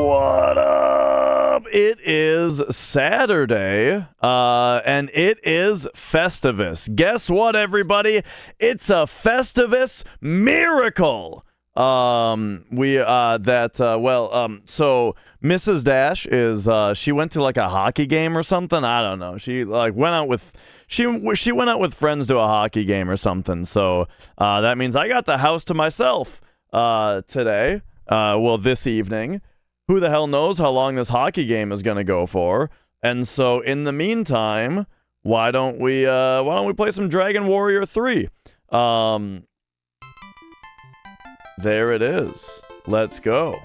What up? It is Saturday, and it is Festivus. Guess what, everybody? It's a Festivus miracle. So Mrs. Dash is, she went to like a hockey game or something. I don't know. She like went out with, she went out with friends to a hockey game or something. So, that means I got the house to myself, today. This evening. Who the hell knows how long this hockey game is going to go for? And so, in the meantime, why don't we play some Dragon Warrior 3? There it is. Let's go.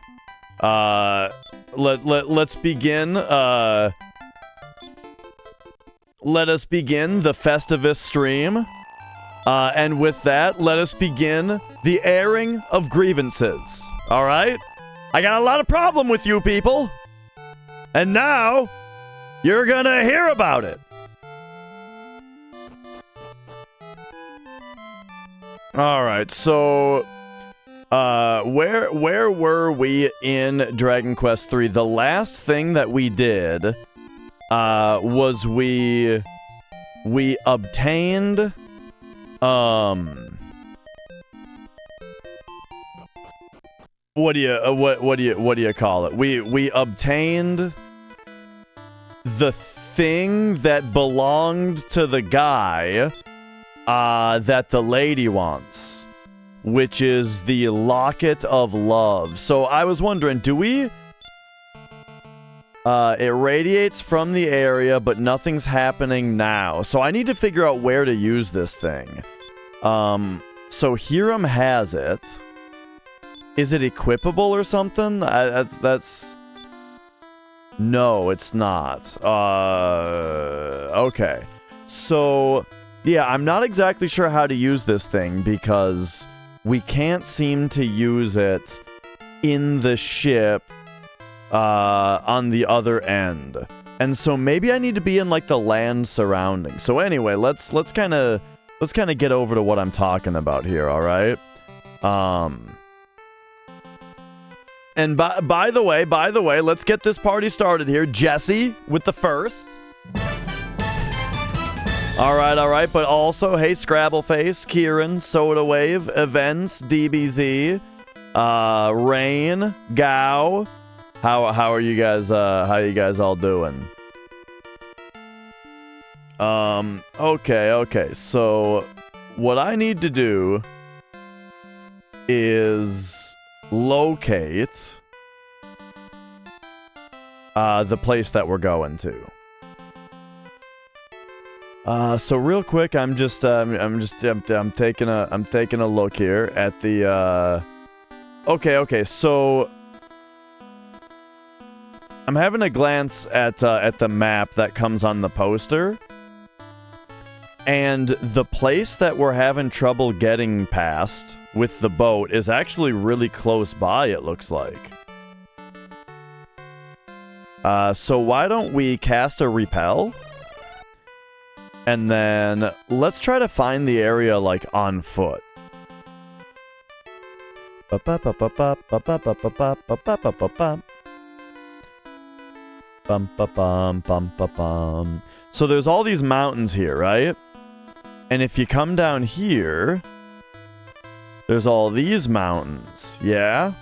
Let's begin. Let us begin the Festivus stream. And with that, let us begin the airing of grievances. All right? I got a lot of problem with you people. And now, you're gonna hear about it. All right, so where were we in Dragon Quest 3? The last thing that we did was we obtained what do you call it? We obtained the thing that belonged to the guy that the lady wants, which is the Locket of Love. So I was wondering, do we it radiates from the area, but nothing's happening now. So I need to figure out where to use this thing. So Hiram has it. Is it equipable or something? That's... No, it's not. Okay. So, yeah, I'm not exactly sure how to use this thing because we can't seem to use it in the ship on the other end. And so maybe I need to be in like the land surrounding. So anyway, let's kind of get over to what I'm talking about here, all right? And by the way, let's get this party started here. Jesse with the first. All right, but also, hey, Scrabbleface, Kieran, Soda Wave, Events, DBZ, Rain, Gao. How are you guys? How you guys all doing? Okay. So, what I need to do is locate the place that we're going to. So real quick, I'm taking a look here at the okay, so I'm having a glance at the map that comes on the poster. And the place that we're having trouble getting past with the boat is actually really close by, it looks like. So why don't we cast a repel? And then let's try to find the area, like, on foot. So there's all these mountains here, right? And if you come down here, there's all these mountains, yeah?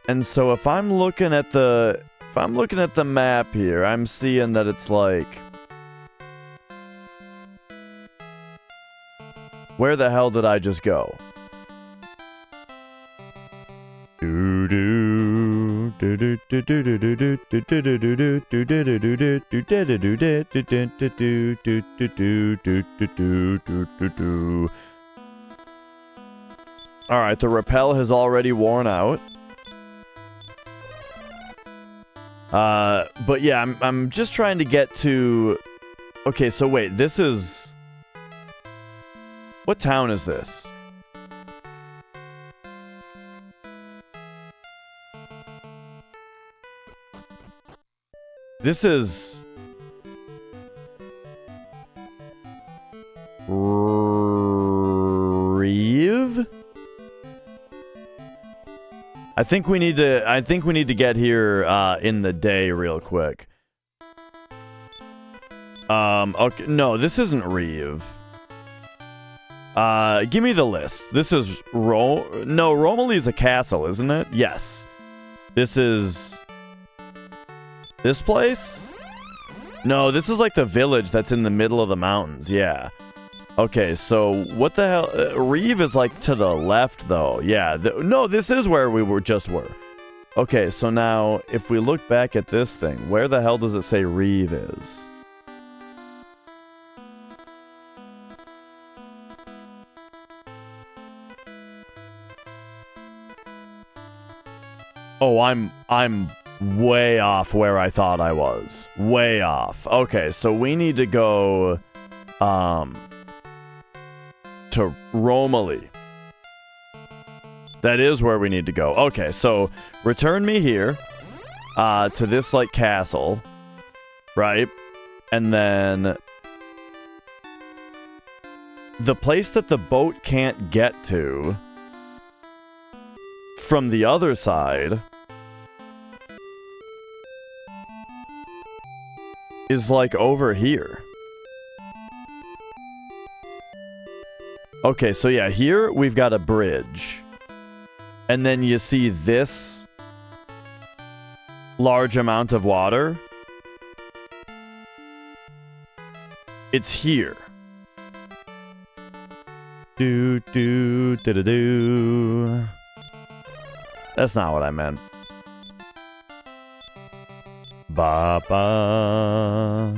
And so if I'm looking at the map here, I'm seeing that it's like, where the hell did I just go? Alright, the rappel has already worn out. But yeah, I'm just trying to get to... Okay, so wait, this is... What town is this? This is... Reeve? I think we need to get here in the day real quick. Okay, no, this isn't Reeve. Give me the list. This is no, Romilly's a castle, isn't it? Yes. This is this place? No, this is like the village that's in the middle of the mountains. Yeah. Okay, so what the hell? Reeve is like to the left, though. Yeah. No, this is where we just were. Okay, so now if we look back at this thing, where the hell does it say Reeve is? Oh, I'm way off where I thought I was. Way off. Okay, so we need to go to Romilly. That is where we need to go. Okay, so return me here to this like castle, right? And then the place that the boat can't get to from the other side is like over here. Okay, so yeah, here we've got a bridge. And then you see this large amount of water. It's here. Do do do do do. That's not what I meant. Ba ba.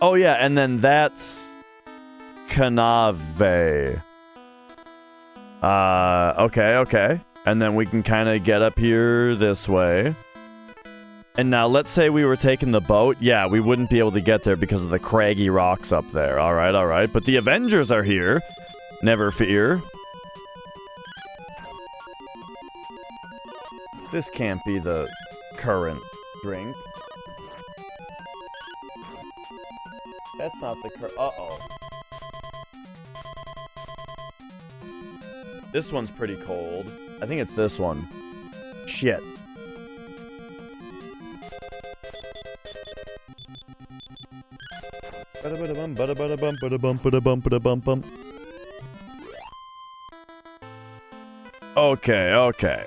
Oh yeah, and then that's Canave. Okay. And then we can kind of get up here this way. And now let's say we were taking the boat. Yeah, we wouldn't be able to get there because of the craggy rocks up there. All right. But the Avengers are here. Never fear. This can't be the current drink. That's not the uh-oh. This one's pretty cold. I think it's this one. Shit. Okay.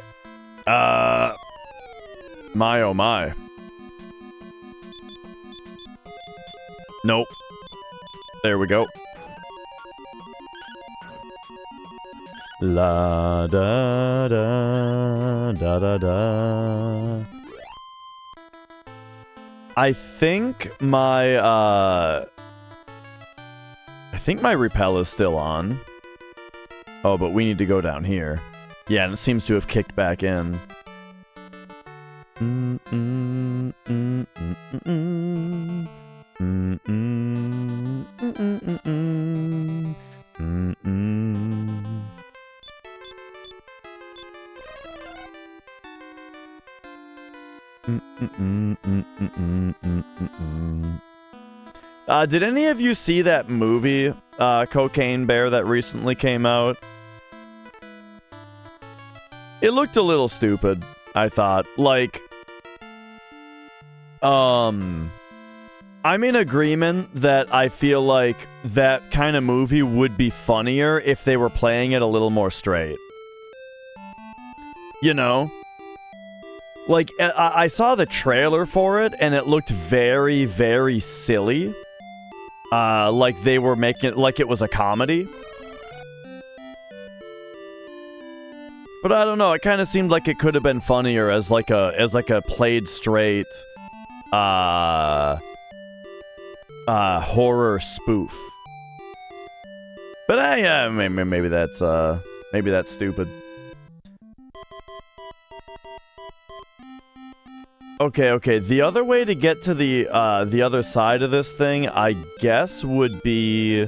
My oh my. Nope. There we go. La da da da da da. I think my repel is still on. Oh, but we need to go down here. Yeah, and it seems to have kicked back in. Did any of you see that movie, Cocaine Bear, that recently came out? It looked a little stupid, I thought. Like, I'm in agreement that I feel like that kind of movie would be funnier if they were playing it a little more straight. You know? Like, I saw the trailer for it, and it looked very, very silly. Like they were making it like it was a comedy. But I don't know, it kind of seemed like it could have been funnier as like a played straight horror spoof. But yeah, maybe that's stupid. Okay. The other way to get to the other side of this thing, I guess, would be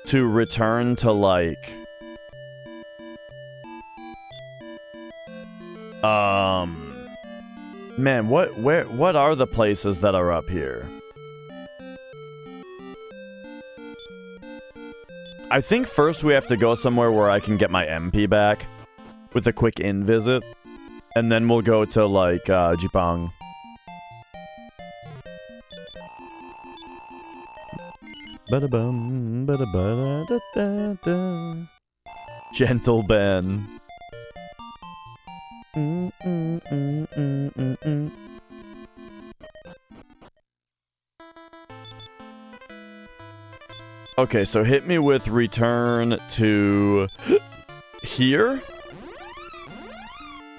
to return to like man, what are the places that are up here? I think first we have to go somewhere where I can get my MP back with a quick in visit, and then we'll go to like Jipang. Ba-da-bum, ba-da-ba-da-da-da-da. Gentle Ben. Okay, so hit me with return to here.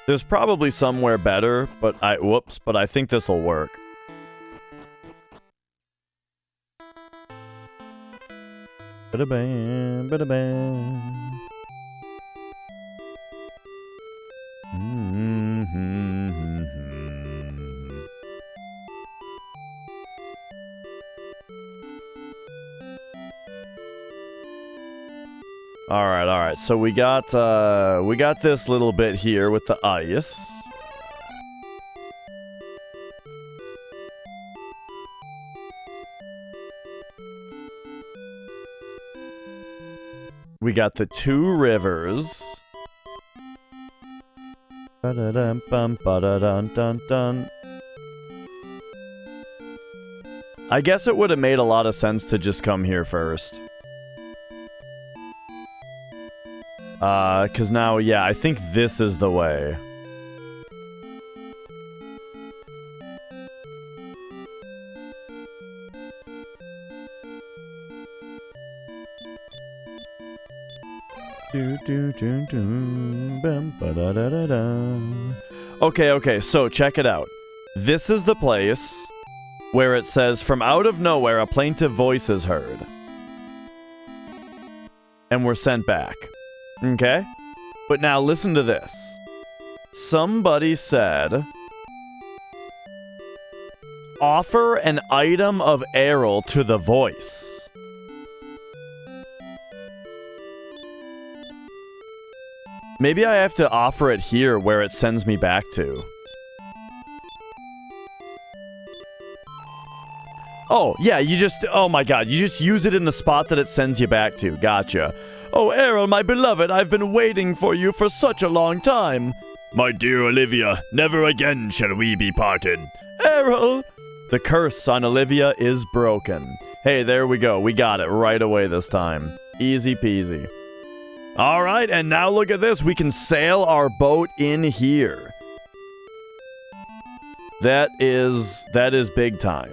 There's probably somewhere better, but but I think this'll work. Ba-da-bam, ba-da-bam. All right. So we got this little bit here with the ice. We got the 2 rivers. Ba-da-dum-bum, ba-da-dun-dun-dun. I guess it would have made a lot of sense to just come here first. Cause now, yeah, I think this is the way. Okay, so check it out. This is the place where it says, from out of nowhere, a plaintive voice is heard. And we're sent back. Okay? But now listen to this. Somebody said, offer an item of Errol to the voice. Maybe I have to offer it here where it sends me back to. Oh, yeah, oh my god, you just use it in the spot that it sends you back to. Gotcha. Oh, Errol, my beloved, I've been waiting for you for such a long time. My dear Olivia, never again shall we be parted. Errol! The curse on Olivia is broken. Hey, there we go. We got it right away this time. Easy peasy. Alright, and now look at this. We can sail our boat in here. That is big time.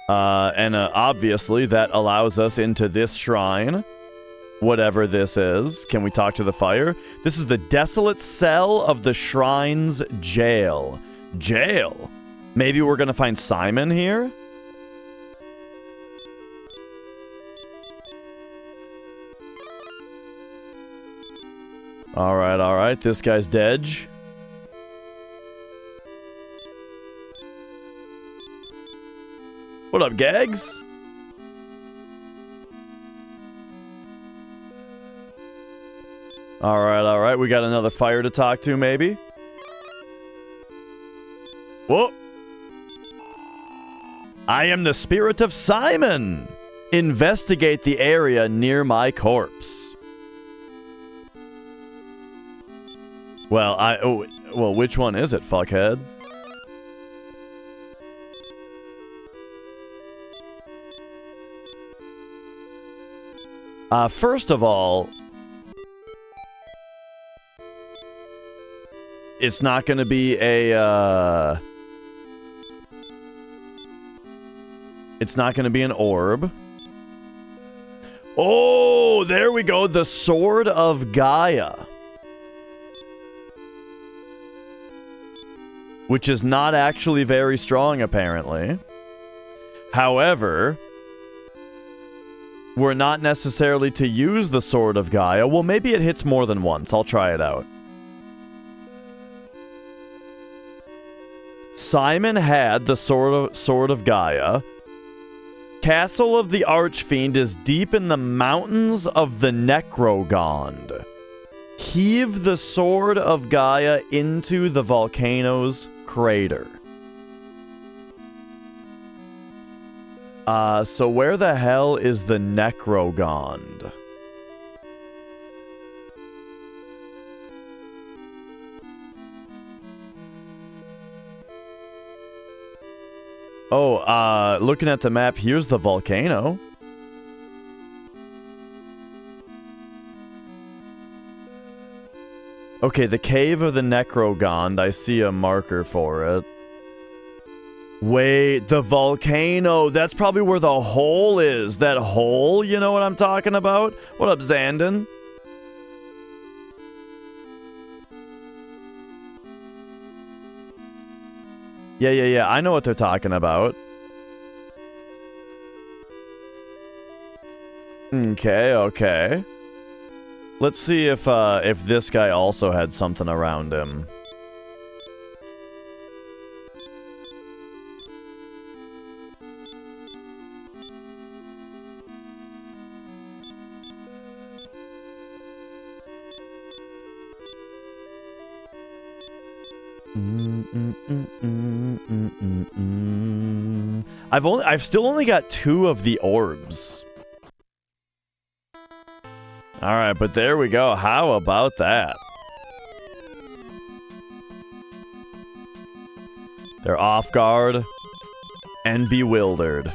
And obviously that allows us into this shrine. Whatever this is. Can we talk to the fire? This is the desolate cell of the shrine's jail. Jail? Maybe we're gonna find Simon here? Alright. This guy's dead. What up, Gags? Alright. We got another fire to talk to, maybe? Whoa! I am the spirit of Simon! Investigate the area near my corpse. Well, which one is it, fuckhead? First of all, it's not going to be a, it's not going to be an orb. Oh, there we go. The Sword of Gaia. Which is not actually very strong, apparently. However, we're not necessarily to use the Sword of Gaia. Well, maybe it hits more than once. I'll try it out. Simon had the Sword of Gaia. Castle of the Archfiend is deep in the mountains of the Necrogond. Heave the Sword of Gaia into the volcano's crater. So where the hell is the Necrogond? Oh, looking at the map, here's the volcano. Okay, the cave of the Necrogond. I see a marker for it. Wait, the volcano. That's probably where the hole is. That hole, you know what I'm talking about? What up, Zandon? Yeah. I know what they're talking about. Okay. Let's see if this guy also had something around him. I've still only got 2 of the orbs. Alright, but there we go. How about that? They're off guard and bewildered.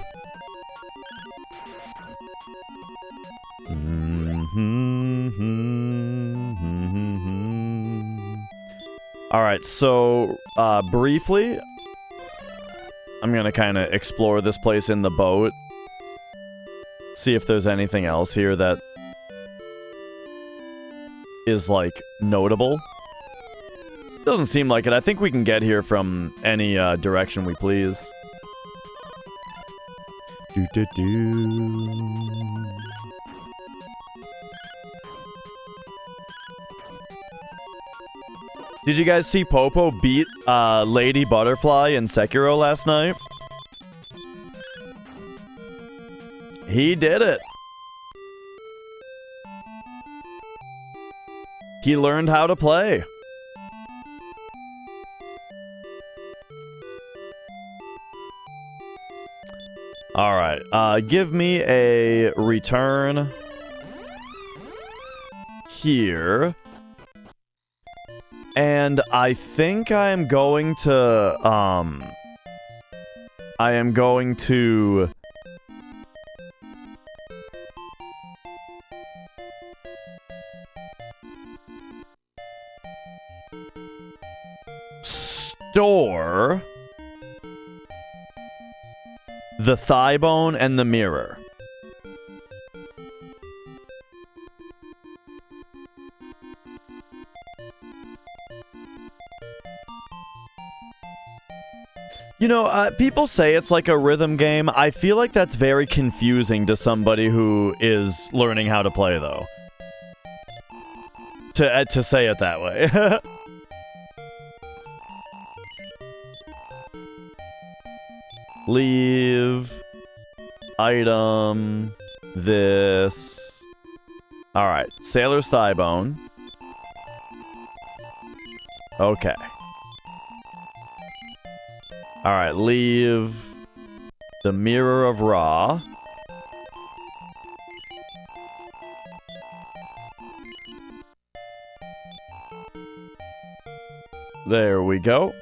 Alright, so briefly, I'm gonna kind of explore this place in the boat. See if there's anything else here that is, like, notable. Doesn't seem like it. I think we can get here from any direction we please. Did you guys see Popo beat Lady Butterfly in Sekiro last night? He did it. He learned how to play. Alright, give me a return here. And I think I am going to, store the thigh bone and the mirror. You know, people say it's like a rhythm game. I feel like that's very confusing to somebody who is learning how to play, though. To say it that way. Leave. Item. This. Alright. Sailor's thigh bone. Okay. Alright, leave the Mirror of Ra. There we go.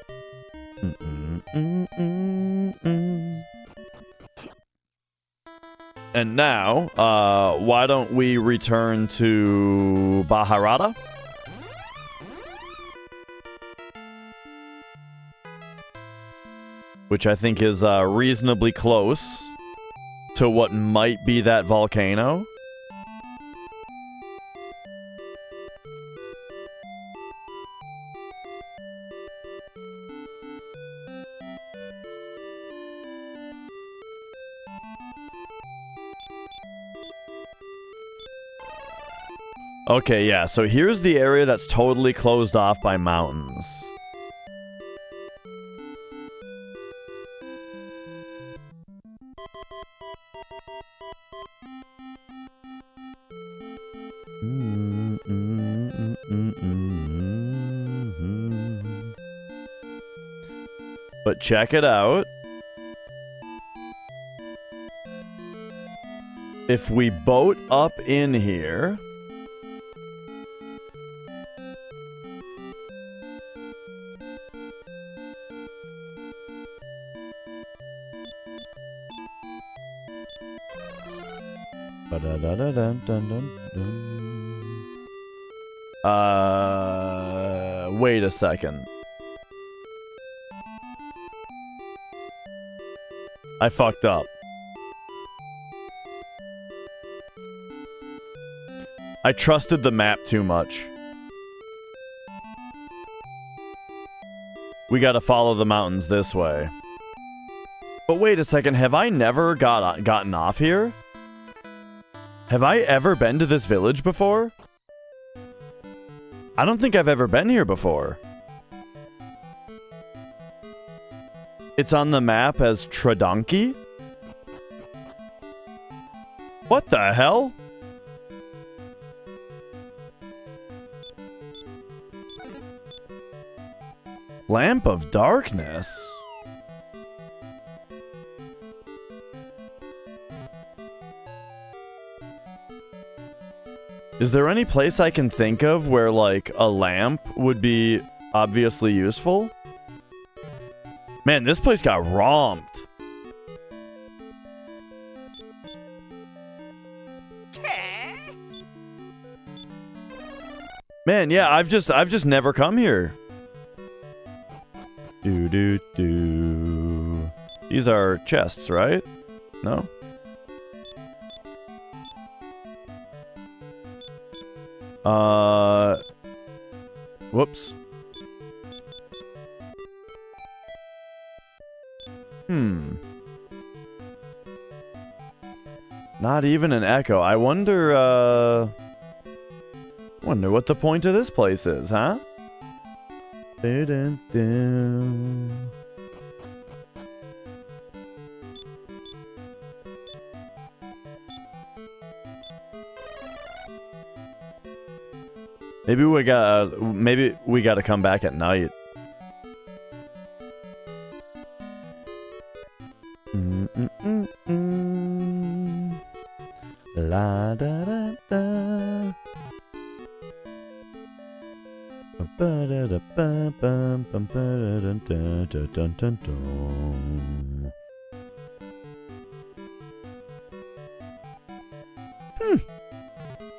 And now, why don't we return to Baharata? Which I think is reasonably close to what might be that volcano. Okay, yeah, so here's the area that's totally closed off by mountains. But check it out. if we boat up in here... Wait a second. I fucked up. I trusted the map too much. We gotta follow the mountains this way. But wait a second, have I never gotten off here? Have I ever been to this village before? I don't think I've ever been here before. It's on the map as Tradonki? What the hell? Lamp of Darkness? Is there any place I can think of where, like, a lamp would be obviously useful? Man, this place got romped. Man, yeah, I've just never come here. Do. These are chests, right? No? Whoops. Not even an echo. I wonder what the point of this place is, huh? Maybe we gotta come back at night. La da da da.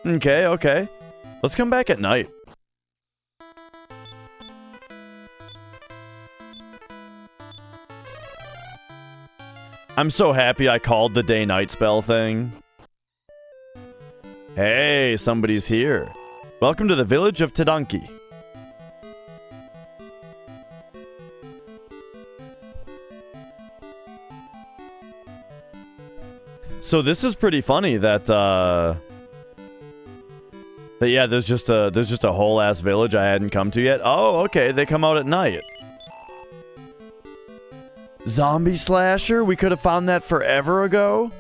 Okay. Let's come back at night. I'm so happy I called the day-night spell thing. Hey, somebody's here. Welcome to the village of Tadonki. So this is pretty funny that yeah, there's just a whole ass village I hadn't come to yet. Oh, okay, they come out at night. Zombie slasher? We could have found that forever ago.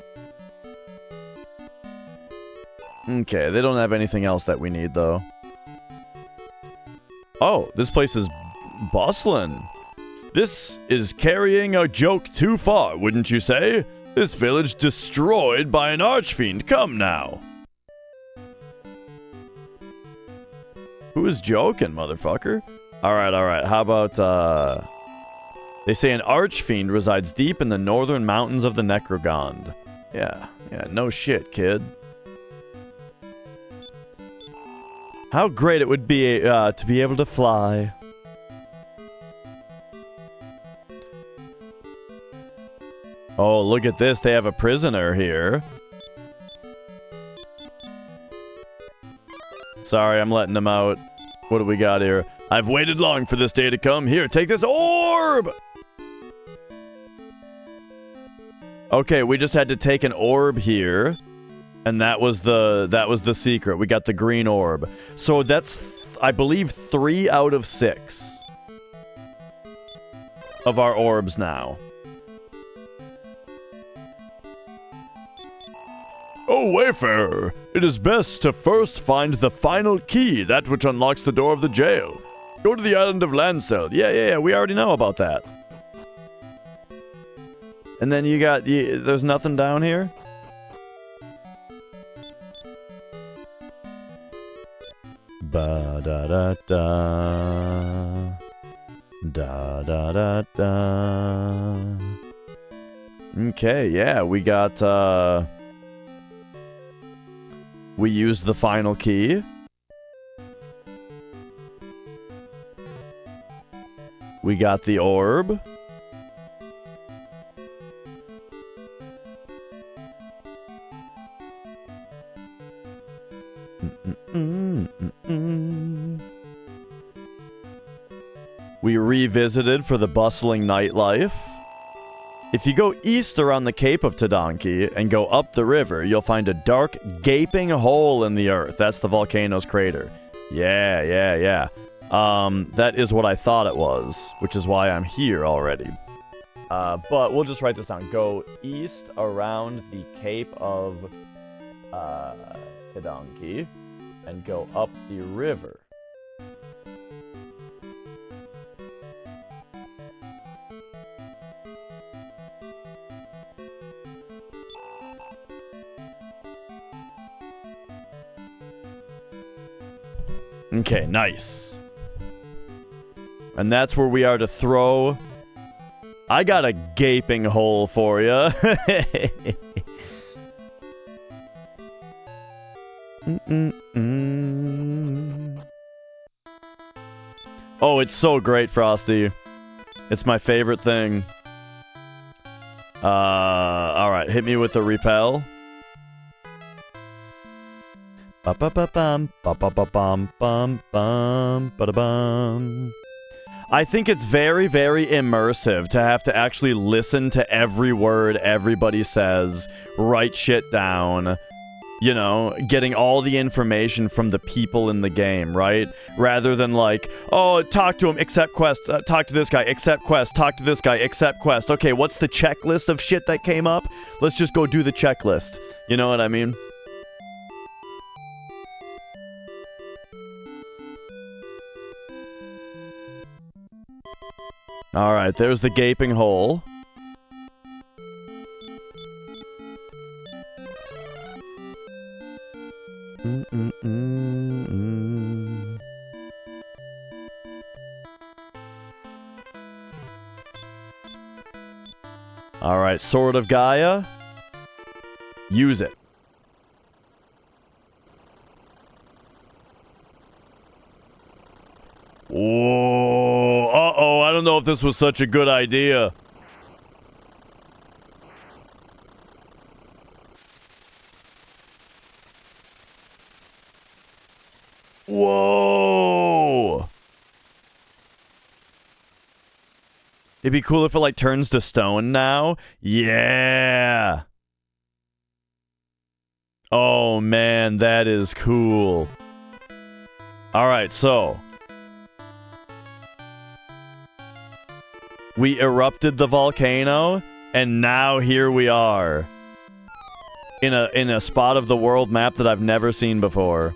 Okay, they don't have anything else that we need though. Oh, this place is bustling. This is carrying a joke too far, wouldn't you say? This village destroyed by an archfiend. Come now. Who is joking, motherfucker? Alright. How about, they say an archfiend resides deep in the northern mountains of the Necrogond. Yeah, no shit, kid. How great it would be, to be able to fly. Oh, look at this. They have a prisoner here. Sorry, I'm letting them out. What do we got here? I've waited long for this day to come. Here, take this orb! Okay, we just had to take an orb here. And that was the secret. We got the green orb. So that's, I believe, 3 out of 6 of our orbs now. Oh, Wayfarer, it is best to first find the final key, that which unlocks the door of the jail. Go to the island of Lancel. Yeah, we already know about that. And then you got, there's nothing down here? Ba da da da. Da da da da. Okay, yeah, we got we used the final key. We got the orb. We revisited for the bustling nightlife. If you go east around the Cape of Tadanki and go up the river, you'll find a dark, gaping hole in the earth. That's the volcano's crater. Yeah. That is what I thought it was, which is why I'm here already. But we'll just write this down. Go east around the Cape of Tadanki and go up the river. Okay, nice. And that's where we are to throw. I got a gaping hole for you. Oh, it's so great, Frosty. It's my favorite thing. Alright, hit me with the repel. I think it's very, very immersive to have to actually listen to every word everybody says, write shit down, you know, getting all the information from the people in the game, right? Rather than like, oh, talk to him, accept quest, talk to this guy, accept quest, talk to this guy, accept quest. Okay, what's the checklist of shit that came up? Let's just go do the checklist. You know what I mean? Alright, there's the gaping hole. Alright, Sword of Gaia. Use it. Whoa, uh-oh, I don't know if this was such a good idea. Whoa! It'd be cool if it, like, turns to stone now. Yeah! Oh, man, that is cool. Alright, so we erupted the volcano, and now here we are. In a spot of the world map that I've never seen before.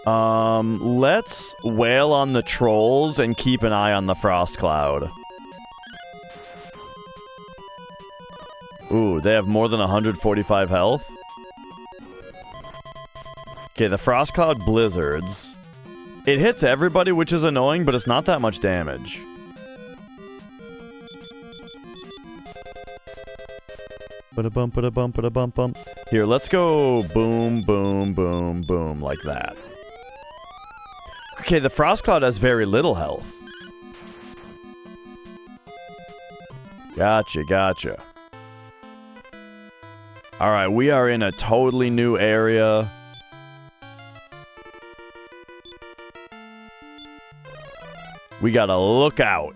Let's wail on the trolls and keep an eye on the frost cloud. Ooh, they have more than 145 health. Okay, the frost cloud blizzards. It hits everybody, which is annoying, but it's not that much damage. Ba-da-bum, ba-da-bum, ba-da-bum, bum. Here, let's go boom, boom, boom, boom, like that. Okay, the frost cloud has very little health. Gotcha, gotcha. Alright, we are in a totally new area. We gotta look out.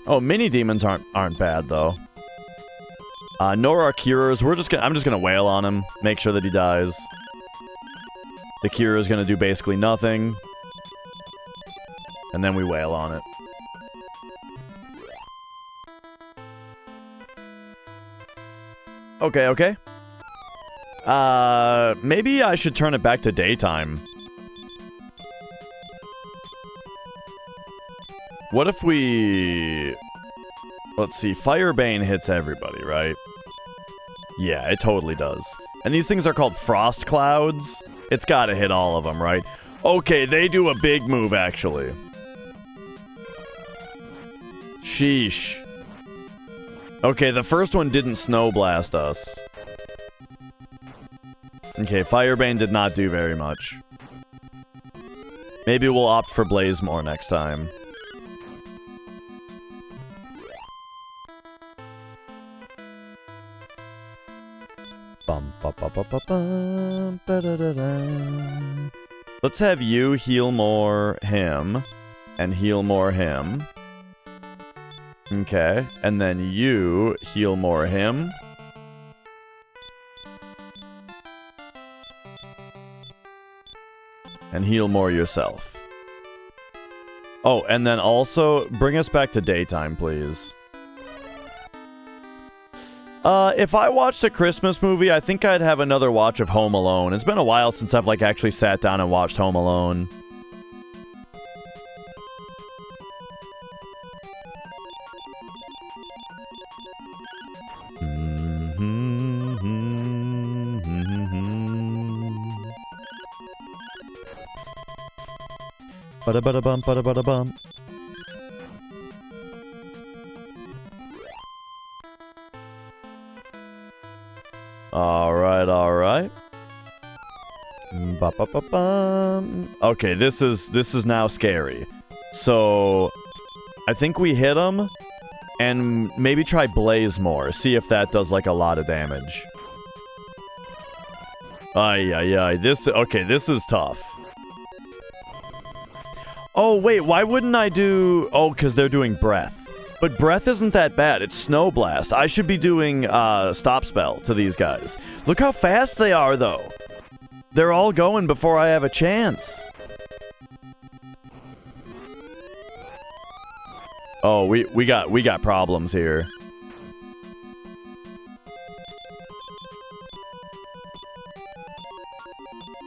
Oh, mini demons aren't bad though. Nor are cures. I'm just gonna wail on him, make sure that he dies. The cure is gonna do basically nothing, and then we wail on it. Okay, okay. Maybe I should turn it back to daytime. What if we Let's see. Firebane hits everybody, right? Yeah, it totally does. And these things are called frost clouds. It's gotta hit all of them, right? Okay, they do a big move, actually. Sheesh. Okay, the first one didn't snow blast us. Okay, Firebane did not do very much. Maybe we'll opt for Blaze more next time. Let's have you heal more him, and heal more him. Okay, and then you heal more him. And heal more yourself. Oh, and then also, bring us back to daytime, please. If I watched a Christmas movie, I think I'd have another watch of Home Alone. It's been a while since I've, like, actually sat down and watched Home Alone. Ba-da-ba-da-bum, ba-da-ba-da-bum. Alright, alright. Ba-ba-ba-bum. Okay, this is now scary. So, I think we hit him, and maybe try Blaze more. See if that does, like, a lot of damage. Ay. This is tough. Oh, wait, why wouldn't I do... Oh, because they're doing Breath. But Breath isn't that bad. It's Snow Blast. I should be doing Stop Spell to these guys. Look how fast they are, though. They're all going before I have a chance. Oh, we got problems here.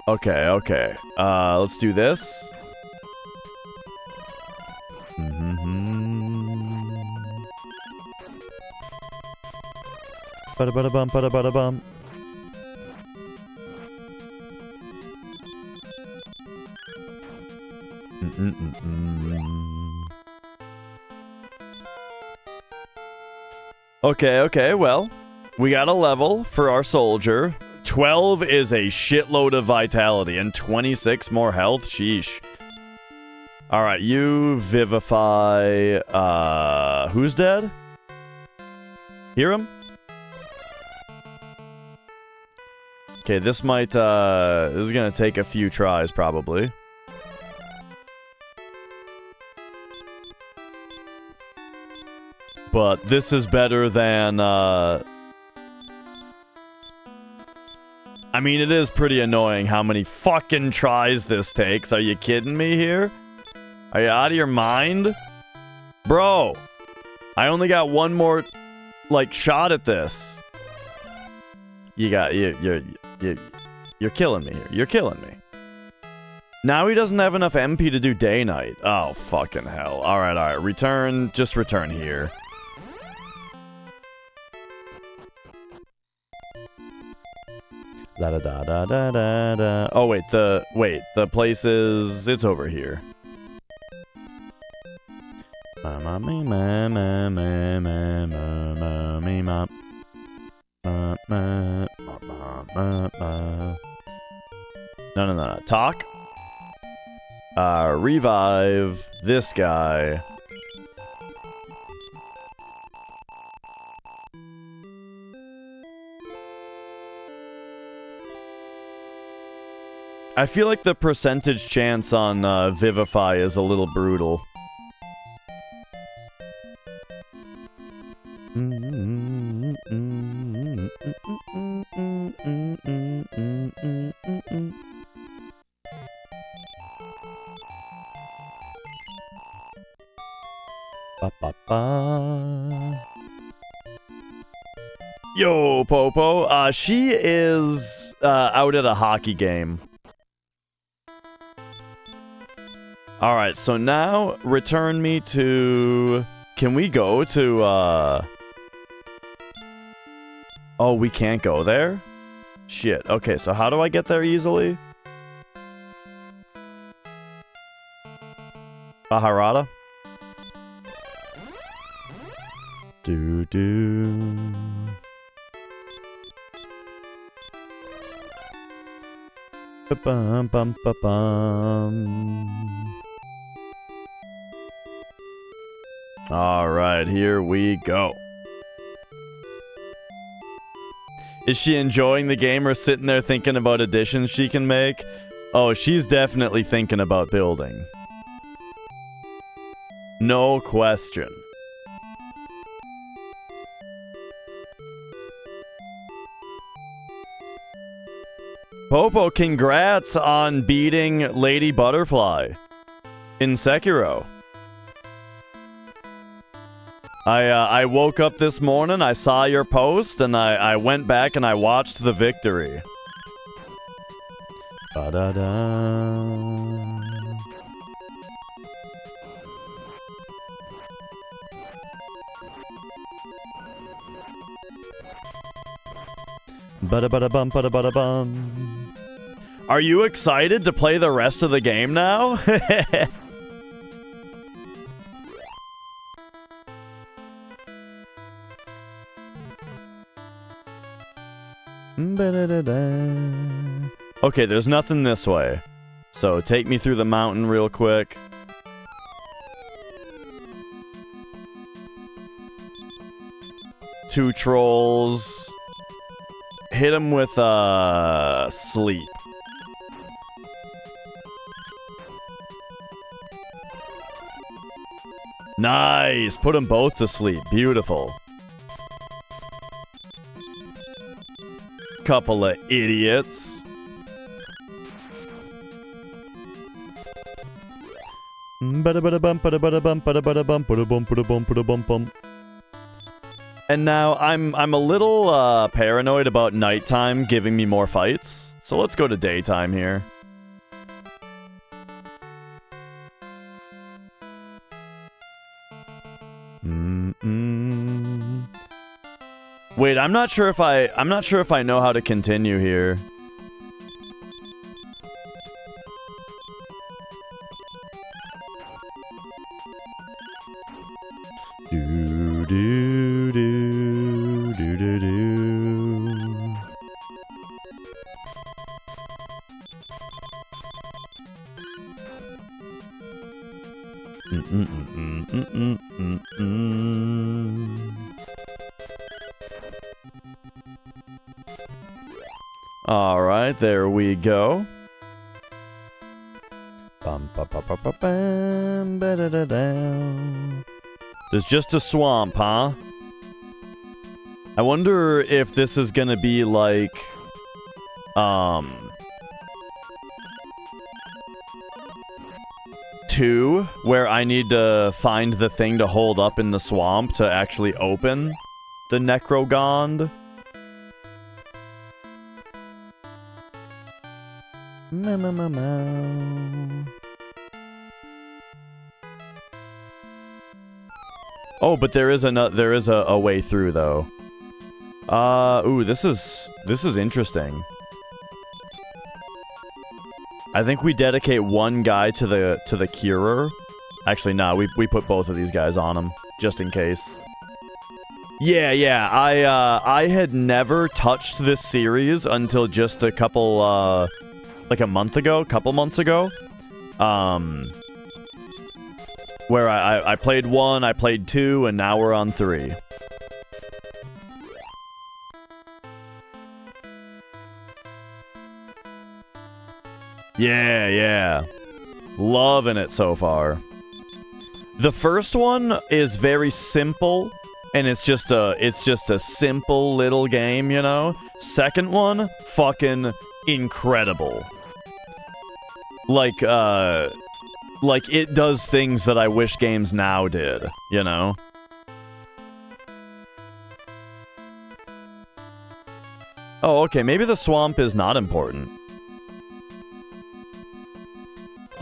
Okay. Let's do this. Ba-da-ba-da-bum, ba-da-ba-da-bum. Okay, well, we got a level for our soldier. 12 is a shitload of vitality, and 26 more health? Sheesh. Alright, you Vivify, who's dead? Hear him? Okay, this might, this is gonna take a few tries, probably. But this is better than, I mean, it is pretty annoying how many fucking tries this takes. Are you kidding me here? Are you out of your mind? Bro, I only got one more, like, shot at this. You're killing me here. You're killing me. Now he doesn't have enough MP to do day-night. Oh, fucking hell. Alright. Return. Just return here. Da-da-da-da-da-da. Oh, wait, the place is... It's over here. No. Talk. Revive this guy. I feel like the percentage chance on Vivify is a little brutal. Yo, Popo. She is out at a hockey game. Alright, so now return me to Can we go to, Oh, we can't go there? Shit. Okay, so how do I get there easily? Baharata? Do. Ba-bum, bum, ba-bum. All right, here we go. Is she enjoying the game or sitting there thinking about additions she can make? Oh, she's definitely thinking about building. No question. Popo, congrats on beating Lady Butterfly in Sekiro. I woke up this morning, I saw your post, and I went back and I watched the victory. Ba-da-da. Ba-da-ba-da-bum, ba-da-ba-da-bum. Are you excited to play the rest of the game now? Okay, there's nothing this way. So take me through the mountain real quick. Two trolls. Hit him with sleep. Nice! Put them both to sleep. Beautiful. Couple of idiots. And now I'm a little paranoid about nighttime giving me more fights. So let's go to daytime here. Wait, I'm not sure if I know how to continue here. Do do do do do do. All right, there we go. There's just a swamp, huh? I wonder if this is gonna be like, 2, where I need to find the thing to hold up in the swamp to actually open the Necrogond. Oh, but there is a way through though. Ooh, this is interesting. I think we dedicate one guy to the curer. Actually, nah, we put both of these guys on him just in case. Yeah, I had never touched this series until just a couple like a month ago, couple months ago. Where I played 1, I played 2, and now we're on 3. Yeah. Loving it so far. The first one is very simple, and it's just a simple little game, you know? Second one, fucking incredible. Like it does things that I wish games now did, you know? Oh, okay, maybe the swamp is not important.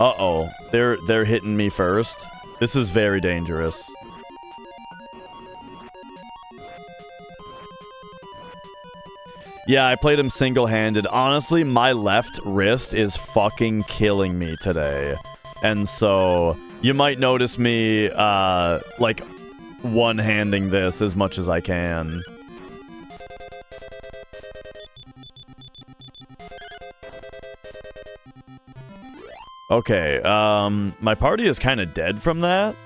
Uh-oh, they're hitting me first. This is very dangerous. Yeah, I played him single-handed. Honestly, my left wrist is fucking killing me today. And so, you might notice me, like, one-handing this as much as I can. Okay, my party is kind of dead from that.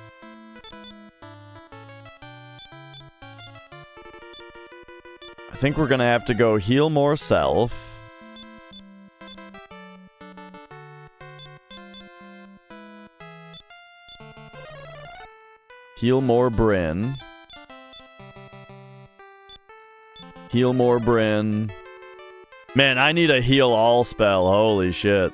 I think we're gonna have to go heal more self. Heal more Bryn. Heal more Bryn. Man, I need a heal all spell. Holy shit.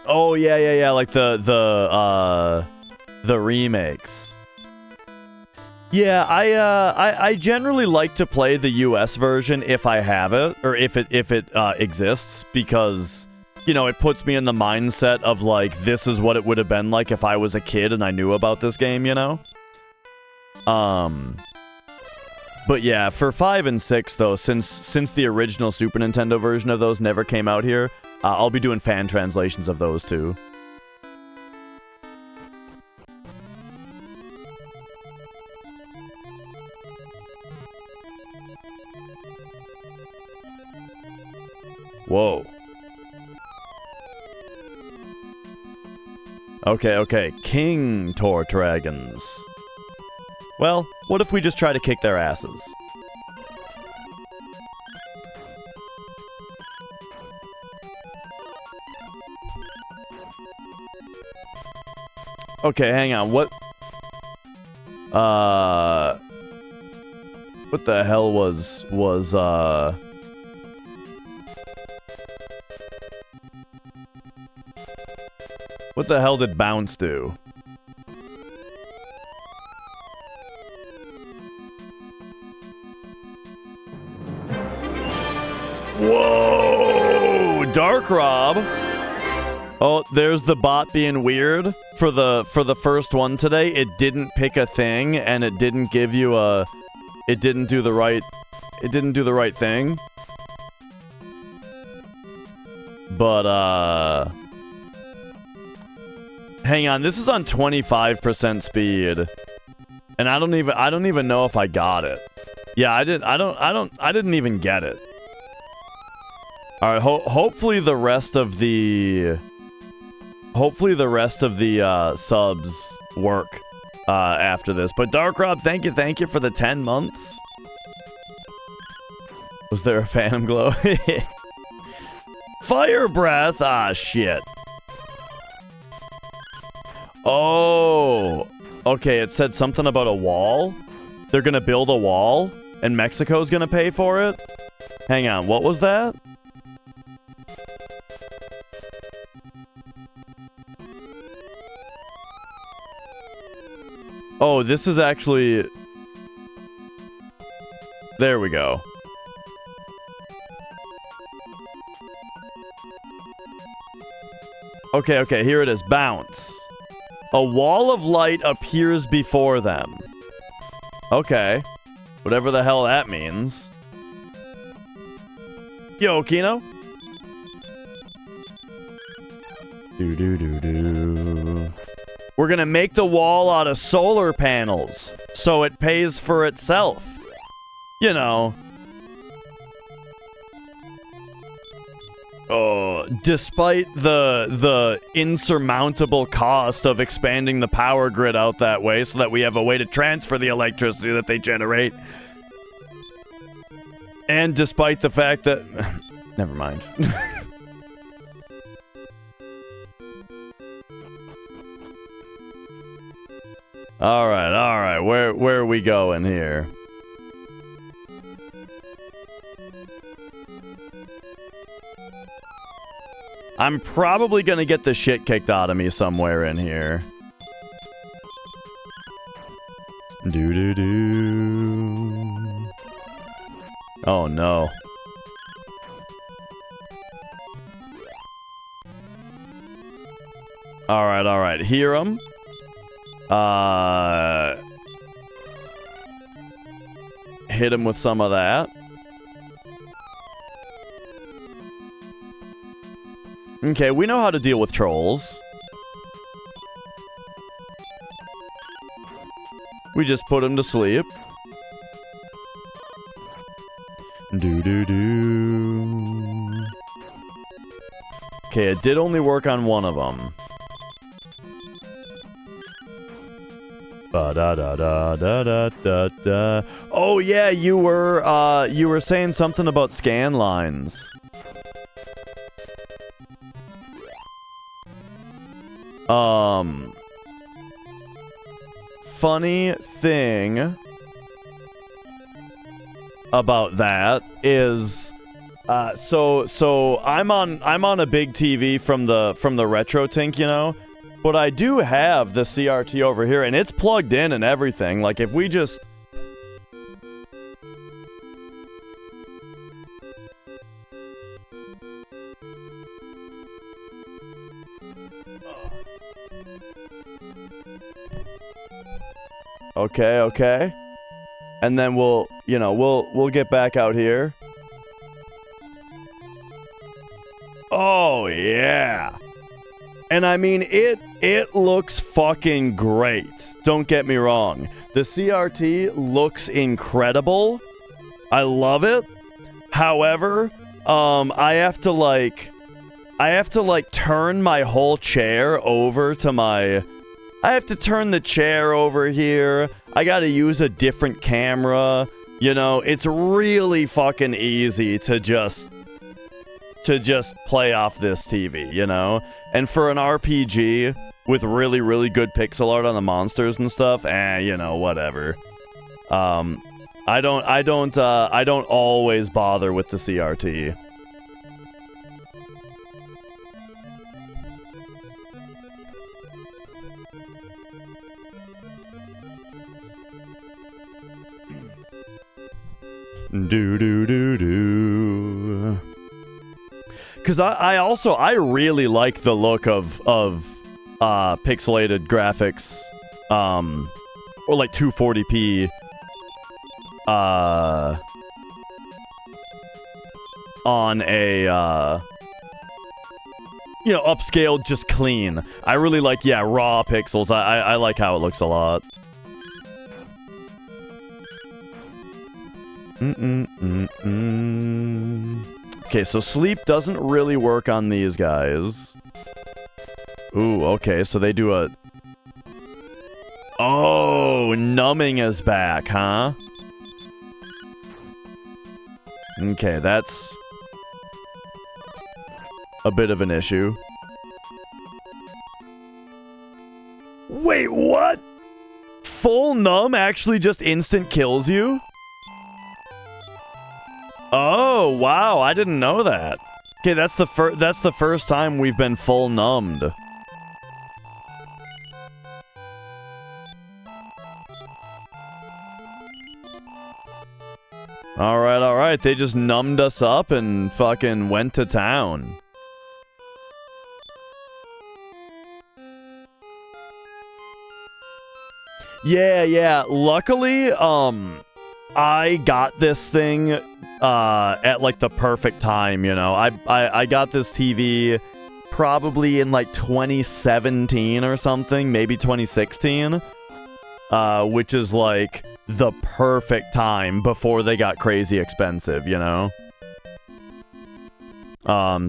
Oh, yeah, like the remakes. Yeah, I generally like to play the US version if I have it, or if it exists, because, you know, it puts me in the mindset of, like, this is what it would have been like if I was a kid and I knew about this game, you know? But yeah, for 5 and 6, though, since the original Super Nintendo version of those never came out here, I'll be doing fan translations of those, too. Whoa. Okay. King Tor Dragons. Well, what if we just try to kick their asses? Okay, hang on. What the hell was what the hell did bounce do? Whoa! Dark Rob. Oh, there's the bot being weird. For the first one today, it didn't pick a thing and it didn't give you a it didn't do the right thing. But hang on, this is on 25% speed. And I don't even know if I got it. Yeah, I didn't even get it. All right, hopefully the rest of the subs work after this. But Dark Rob, thank you for the 10 months. Was there a phantom glow? Fire breath. Ah, shit. Oh, okay. It said something about a wall. They're gonna build a wall, and Mexico's gonna pay for it. Hang on, what was that? Oh, this is actually... There we go. Okay, here it is. Bounce. A wall of light appears before them. Okay. Whatever the hell that means. Yo, Kino. Do. We're gonna make the wall out of solar panels, so it pays for itself. You know. Oh, despite the insurmountable cost of expanding the power grid out that way so that we have a way to transfer the electricity that they generate. And despite the fact that... Never mind. Alright. Where are we going here? I'm probably gonna get the shit kicked out of me somewhere in here. Do. Oh no. Alright. Hear him. hit him with some of that. Okay, we know how to deal with trolls. We just put him to sleep. Do-do-do. Okay, it did only work on one of them. Ba-da-da-da-da-da-da-da. Oh yeah, you were saying something about scan lines. Funny thing about that is, so I'm on a big TV from the Retro Tink, you know, but I do have the CRT over here, and it's plugged in and everything. Like if we just Okay. And then we'll get back out here. Oh yeah. And I mean it looks fucking great. Don't get me wrong. The CRT looks incredible. I love it. However, I have to turn my whole chair over to my I have to turn the chair over here. I gotta use a different camera. You know, it's really fucking easy to just play off this TV, you know? And for an RPG with really, really good pixel art on the monsters and stuff, you know, whatever. I don't always bother with the CRT. Do. Because I really like the look of pixelated graphics, or like 240p, on a, you know, upscaled, just clean. I really like, yeah, raw pixels. I like how it looks a lot. Okay, so sleep doesn't really work on these guys. Ooh, okay, so they do a... Oh, numbing is back, huh? Okay, that's a bit of an issue. Wait, what? Full numb actually just instant kills you? Oh, wow, I didn't know that. Okay, that's the first time we've been full numbed. Alright, they just numbed us up and fucking went to town. Yeah, luckily, I got this thing at like the perfect time, you know. I got this TV probably in like 2017 or something, maybe 2016, which is like the perfect time before they got crazy expensive, you know.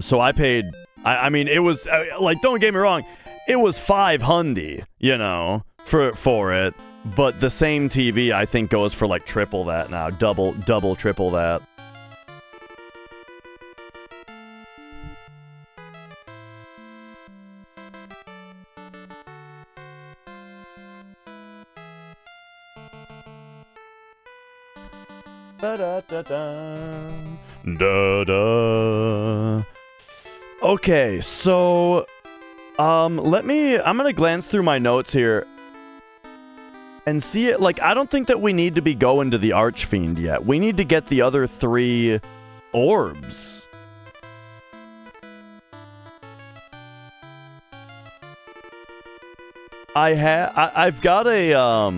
So I paid. I mean, it was like, don't get me wrong, it was $500, you know, for it. But the same TV, I think, goes for like triple that now. Double, triple that. Da-da. Okay, so I'm gonna glance through my notes here and see it. Like, I don't think that we need to be going to the Archfiend yet. We need to get the other 3 orbs. I've got a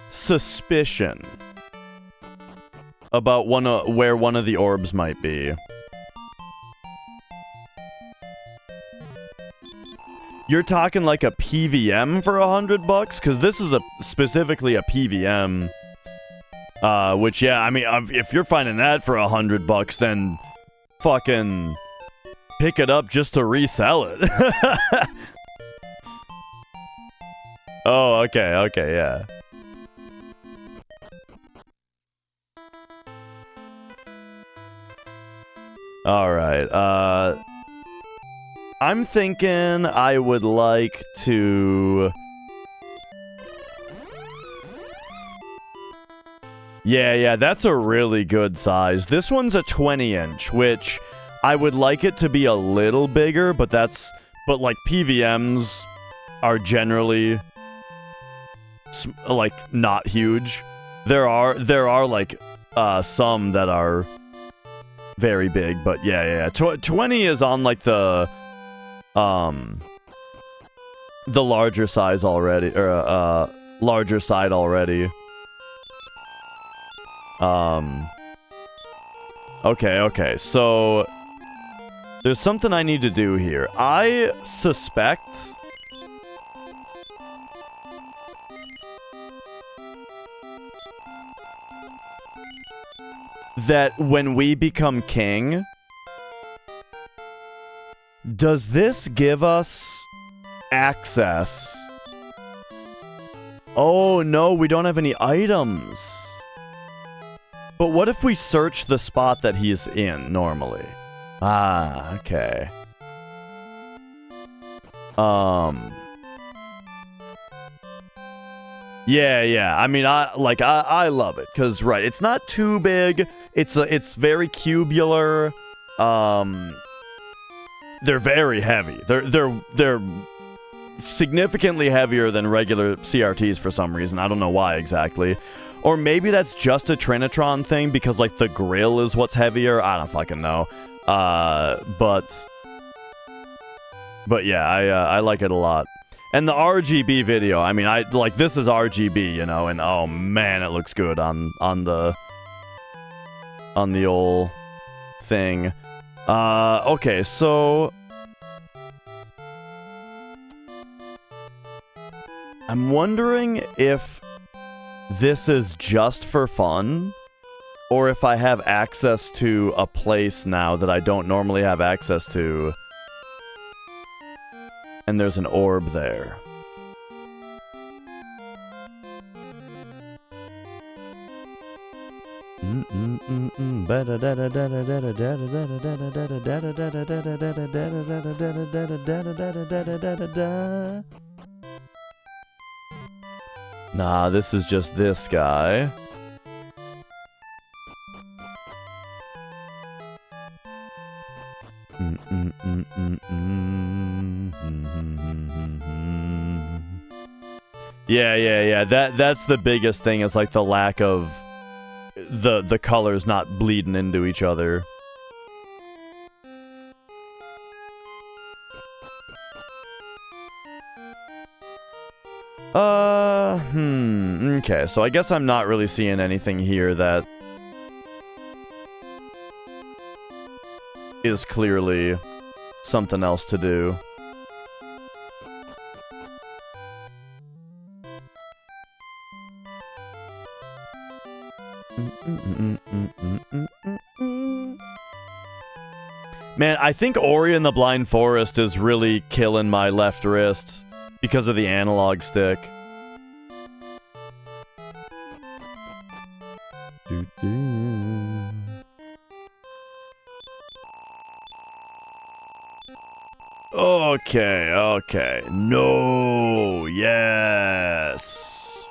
suspicion about where one of the orbs might be. You're talking like a PVM for $100? Because this is specifically a PVM. Which, yeah, I mean, if you're finding that for $100, then fucking pick it up just to resell it. Oh, okay, yeah. Alright, I'm thinking I would like to... Yeah, that's a really good size. This one's a 20-inch, which I would like it to be a little bigger, but like, PVMs are generally, like, not huge. There are, like, some that are very big, but yeah. 20 is on, like, the larger size already, or, larger side already. Okay, so there's something I need to do here. I suspect that when we become king, does this give us access? Oh no, we don't have any items. But what if we search the spot that he's in normally? Ah, okay. Yeah. I mean, I love it, cause right, it's not too big. It's very cubular. They're very heavy. They're significantly heavier than regular CRTs for some reason. I don't know why exactly. Or maybe that's just a Trinitron thing because, like, the grill is what's heavier. I don't fucking know. But yeah, I like it a lot. And the RGB video, I mean, this is RGB, you know, and oh man, it looks good on the old thing. Okay, so I'm wondering if this is just for fun, or if I have access to a place now that I don't normally have access to, and there's an orb there. Nah, this is just this guy. Yeah. That's the biggest thing, is like the lack of the colors not bleeding into each other. Okay, so I guess I'm not really seeing anything here that is clearly something else to do. Man, I think Ori and the Blind Forest is really killing my left wrist because of the analog stick. Okay. No, yes.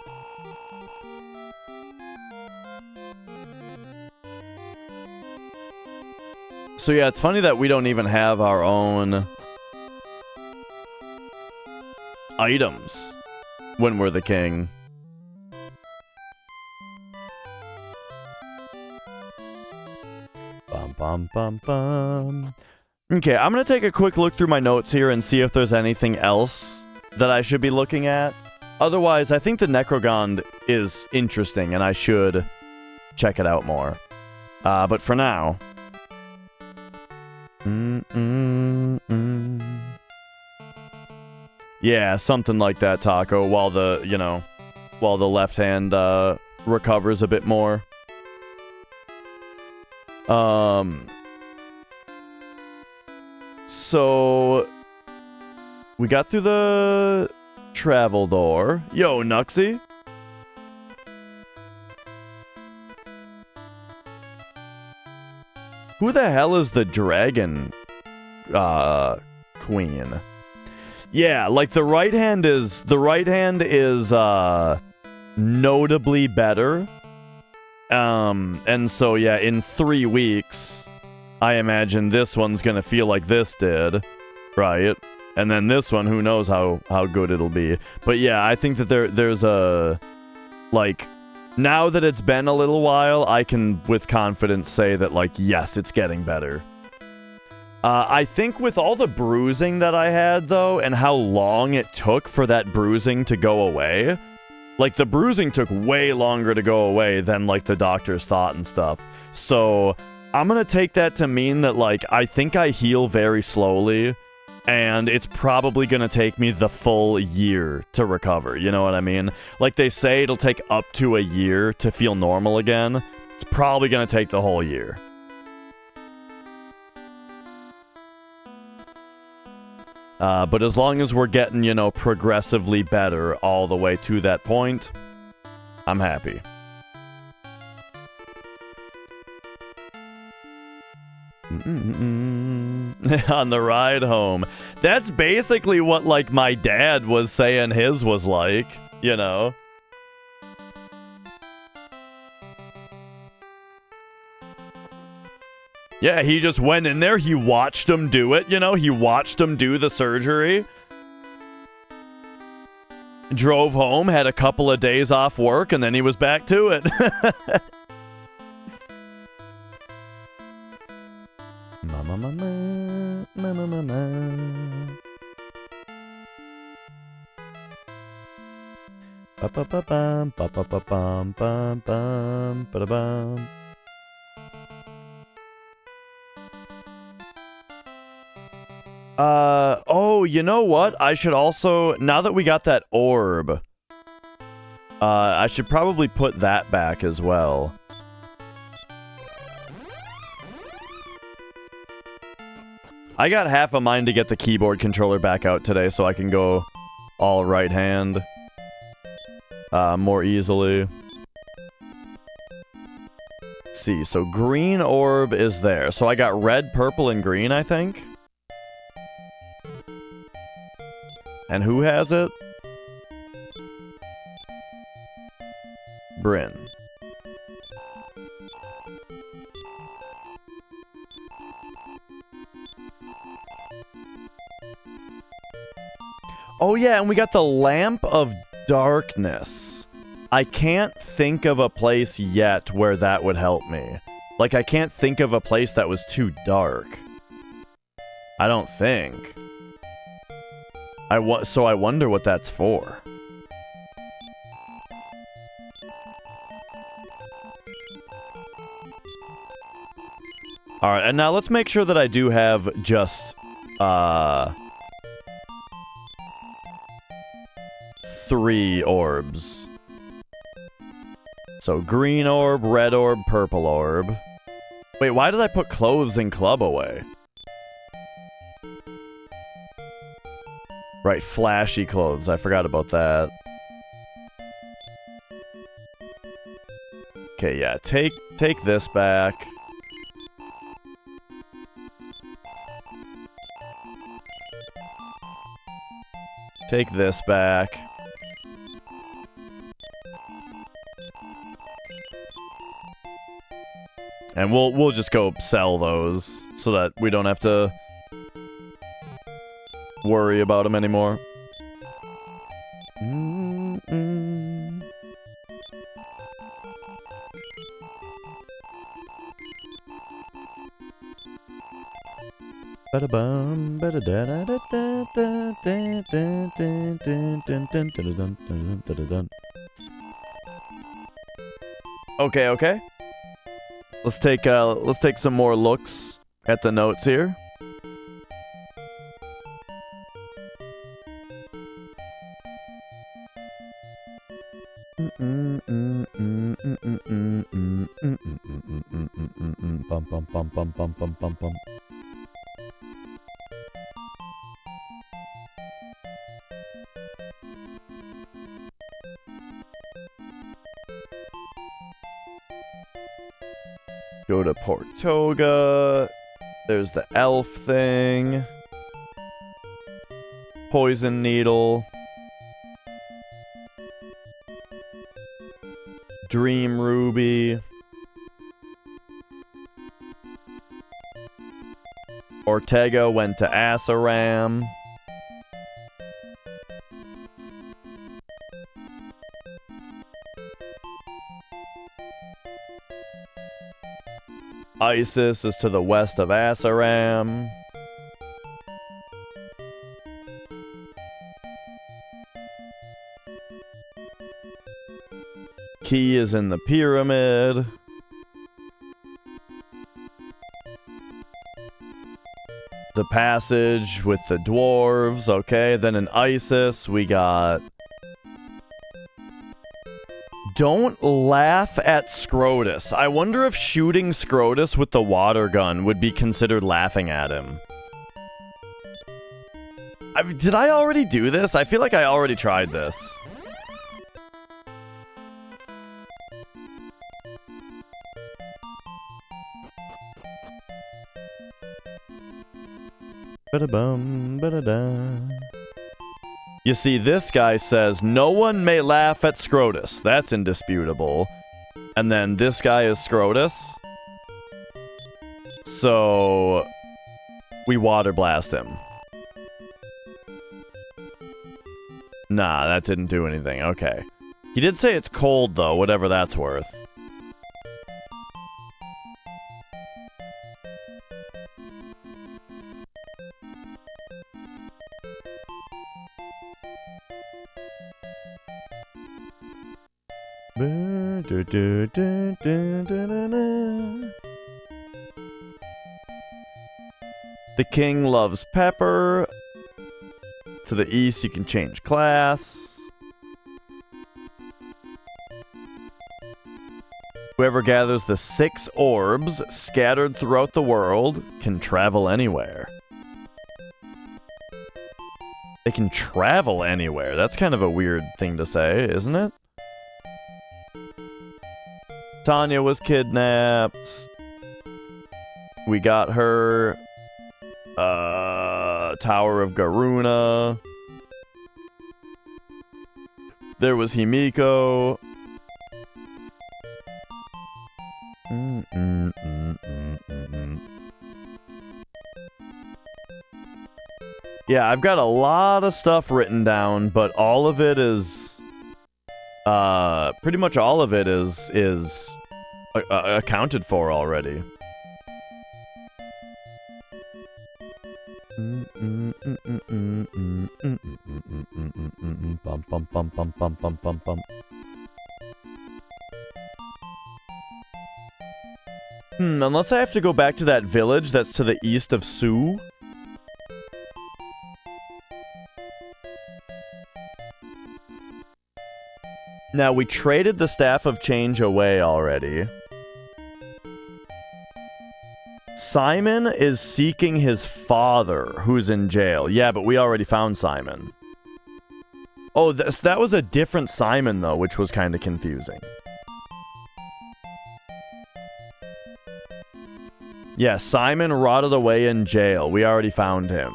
So yeah, it's funny that we don't even have our own items when we're the king. Bum. Okay, I'm gonna take a quick look through my notes here and see if there's anything else that I should be looking at. Otherwise, I think the Necrogond is interesting and I should check it out more. But for now... Yeah, something like that, Taco, while the, you know, while the left hand, recovers a bit more. So... We got through the travel door. Yo, Nuxie. Who the hell is the dragon, queen? Yeah, like the right hand is notably better. And so yeah, in 3 weeks, I imagine this one's gonna feel like this did, right? And then this one, who knows how good it'll be. But yeah, I think that there's a, like, now that it's been a little while, I can with confidence say that, like, yes, it's getting better. I think with all the bruising that I had, though, and how long it took for that bruising to go away, like, the bruising took way longer to go away than, like, the doctors thought and stuff. So, I'm gonna take that to mean that, like, I think I heal very slowly, and it's probably gonna take me the full year to recover, you know what I mean? Like they say, it'll take up to a year to feel normal again. It's probably gonna take the whole year. But as long as we're getting, you know, progressively better all the way to that point, I'm happy. On the ride home. That's basically what, like, my dad was saying his was like, you know? Yeah, he just went in there, he watched him do it, you know? He watched him do the surgery. Drove home, had a couple of days off work, and then he was back to it. Oh, you know what? I should also, now that we got that orb, I should probably put that back as well. I got half a mind to get the keyboard controller back out today so I can go all right hand more easily. Let's see, so green orb is there. So I got red, purple, and green, I think. And who has it? Bryn. Oh yeah, and we got the Lamp of Darkness. I can't think of a place yet where that would help me. Like, I can't think of a place that was too dark. I don't think. So I wonder what that's for. Alright, and now let's make sure that I do have just, 3 orbs. So green orb, red orb, purple orb. Wait, why did I put clothes and club away? Right, flashy clothes. I forgot about that. Okay, yeah, take this back. Take this back. And we'll just go sell those so that we don't have to worry about them anymore. Okay, okay. let's take some more looks at the notes here. Bum bum bum bum bum bum bum bum. Go to Portoga. There's the elf thing. Poison needle. Dream ruby. Ortega went to Asaram. Isis is to the west of Asaram. Key is in the pyramid. The passage with the dwarves, okay. Then in Isis, we got... Don't laugh at Scrotus. I wonder if shooting Scrotus with the water gun would be considered laughing at him. Did I already do this? I feel like I already tried this. Ba-da-bum, ba-da-da. You see, this guy says, no one may laugh at Scrotus. That's indisputable. And then this guy is Scrotus. So, we water blast him. Nah, that didn't do anything. Okay. He did say it's cold, though, whatever that's worth. The king loves pepper. To the east, you can change class. Whoever gathers the 6 orbs scattered throughout the world can travel anywhere. They can travel anywhere. That's kind of a weird thing to say, isn't it? Tanya was kidnapped. We got her. Tower of Garuna. There was Himiko. Yeah, I've got a lot of stuff written down, but all of it is... pretty much all of it is accounted for already. Bum bum bum bum bum bum bum bum. Unless I have to go back to that village that's to the east of Sioux. Now, we traded the Staff of Change away already. Simon is seeking his father, who's in jail. Yeah, but we already found Simon. Oh, that was a different Simon, though, which was kind of confusing. Yeah, Simon rotted away in jail. We already found him.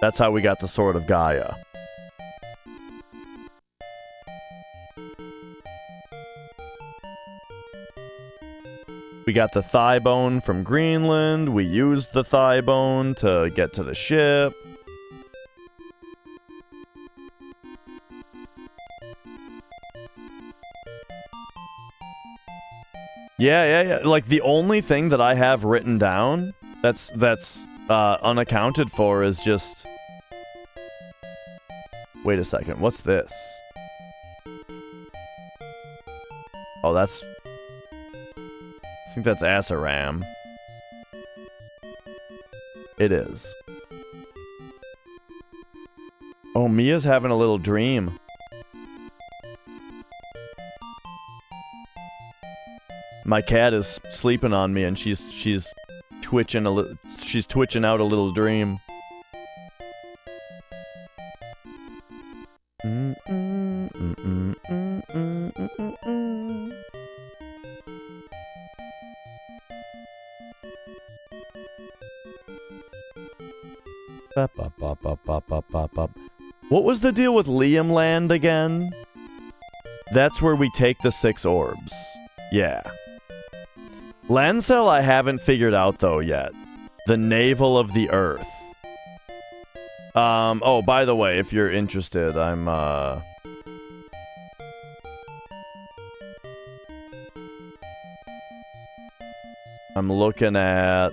That's how we got the Sword of Gaia. We got the thigh bone from Greenland. We used the thigh bone to get to the ship. Yeah. Like, the only thing that I have written down that's unaccounted for is just... Wait a second, what's this? Oh, that's... think that's Asaram. It is. Oh, Mia's having a little dream. My cat is sleeping on me, and she's twitching out a little dream. What was the deal with Liam Land again? That's where we take the 6 orbs. Yeah. Lancel I haven't figured out though yet. The Navel of the Earth. Oh, by the way, if you're interested, I'm looking at...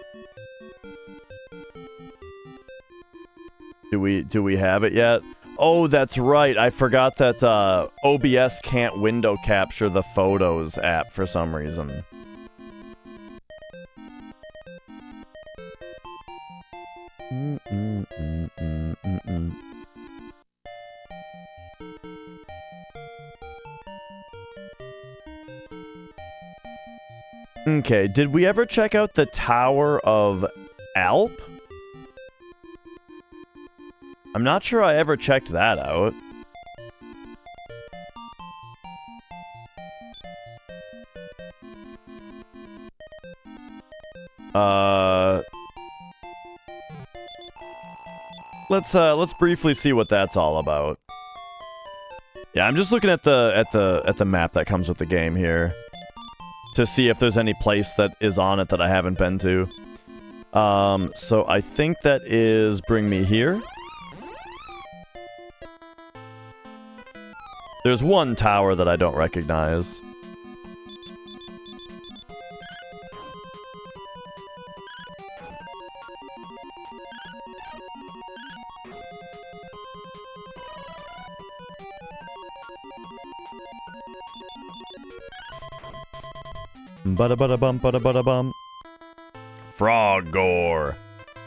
Do we have it yet? Oh, that's right. I forgot that OBS can't window capture the Photos app for some reason. Okay, did we ever check out the Tower of Alp? I'm not sure I ever checked that out. Let's briefly see what that's all about. Yeah, I'm just looking at the map that comes with the game here to see if there's any place that is on it that I haven't been to. So I think that is bring me here. There's one tower that I don't recognize. Bada-bada-bum, bada-bada-bum. Frog gore.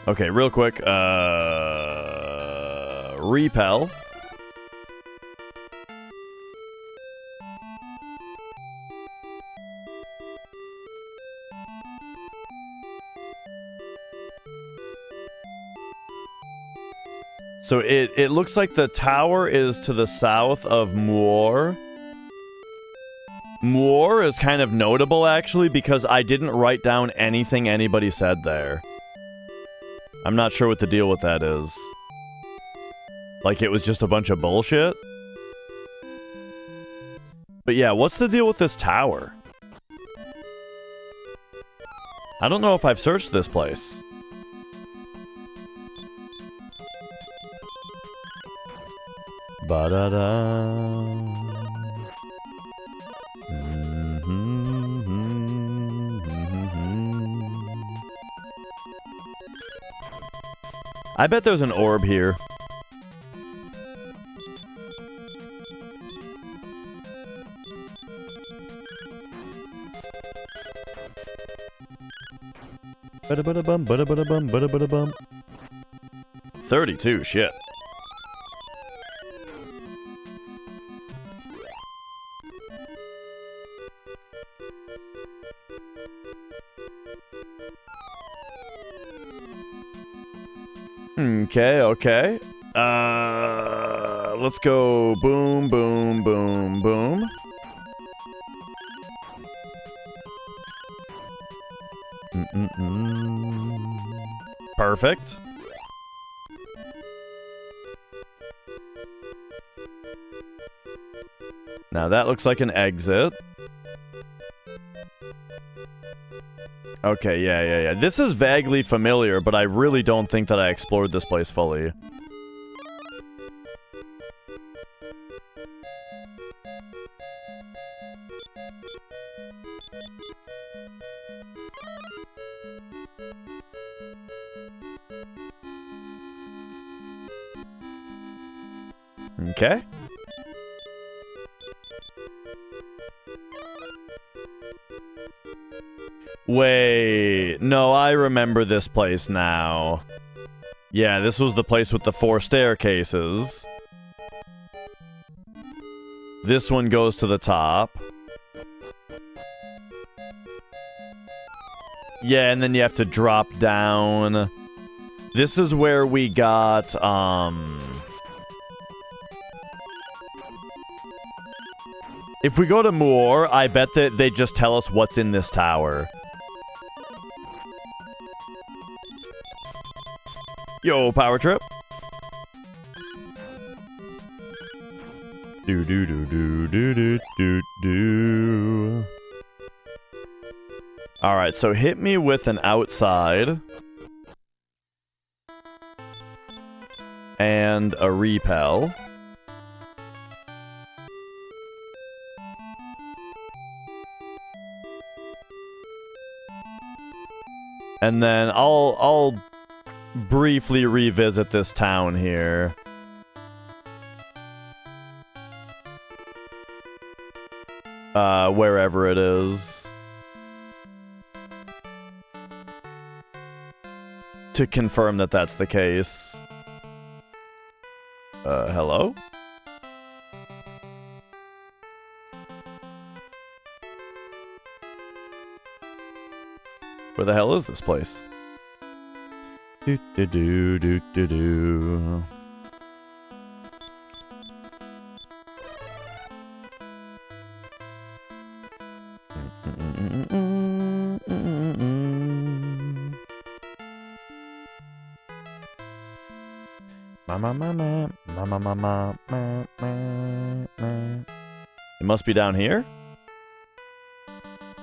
Okay, real quick, repel. So it looks like the tower is to the south of Moor. Moor is kind of notable, actually, because I didn't write down anything anybody said there. I'm not sure what the deal with that is. Like, it was just a bunch of bullshit? But yeah, what's the deal with this tower? I don't know if I've searched this place. Ba-da-da. I bet there's an orb here. Ba-da-ba-da-bum, ba-da-ba-da-bum, ba-da-ba-da-bum. 32, shit. Okay, okay. Let's go boom, boom, boom, boom. Perfect. Now that looks like an exit. Okay, yeah. This is vaguely familiar, but I really don't think that I explored this place fully. Okay. Wait, no, I remember this place now. Yeah, this was the place with the 4 staircases. This one goes to the top. Yeah, and then you have to drop down. This is where we got, if we go to Moor, I bet that they just tell us what's in this tower. Yo, power trip. Do do do do do do do do. All right, so hit me with an outside and a repel. And then I'll briefly revisit this town here. Wherever it is. To confirm that that's the case. Hello? Where the hell is this place? Do do do do do do. It must be down here?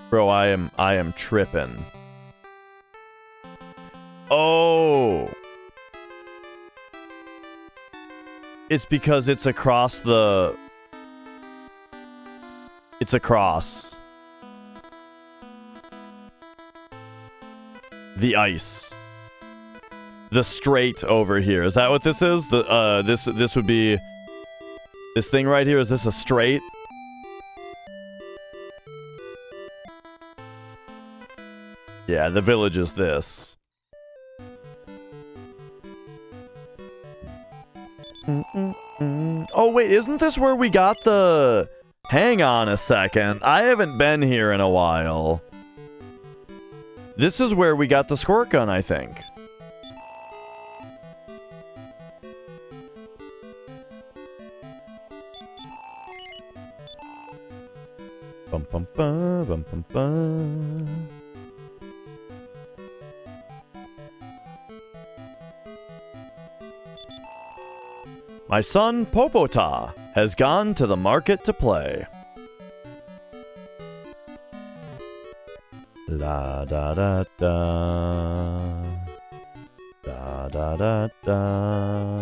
Bro, I am tripping. Oh! It's because it's across the... It's across. The ice. The strait over here. Is that what this is? The this would be... This thing right here, is this a strait? Yeah, the village is this. Oh wait, isn't this where we got the... Hang on a second. I haven't been here in a while. This is where we got the squirt gun, I think. Bum bum bum bum bum bum. My son, Popota, has gone to the market to play. La da da da. Da da da da.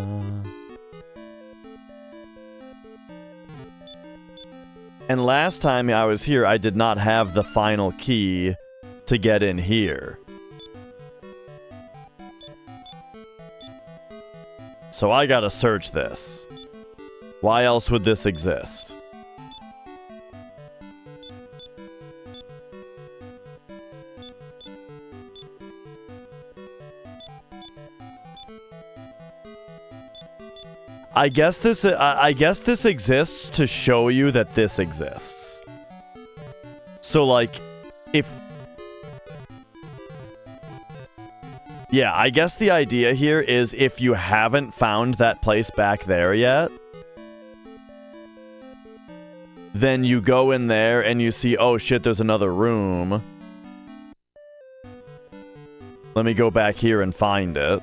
And last time I was here, I did not have the final key to get in here. So I gotta search this. Why else would this exist? I guess this exists to show you that this exists. So like, if... Yeah, I guess the idea here is if you haven't found that place back there yet, then you go in there and you see, oh shit, there's another room. Let me go back here and find it.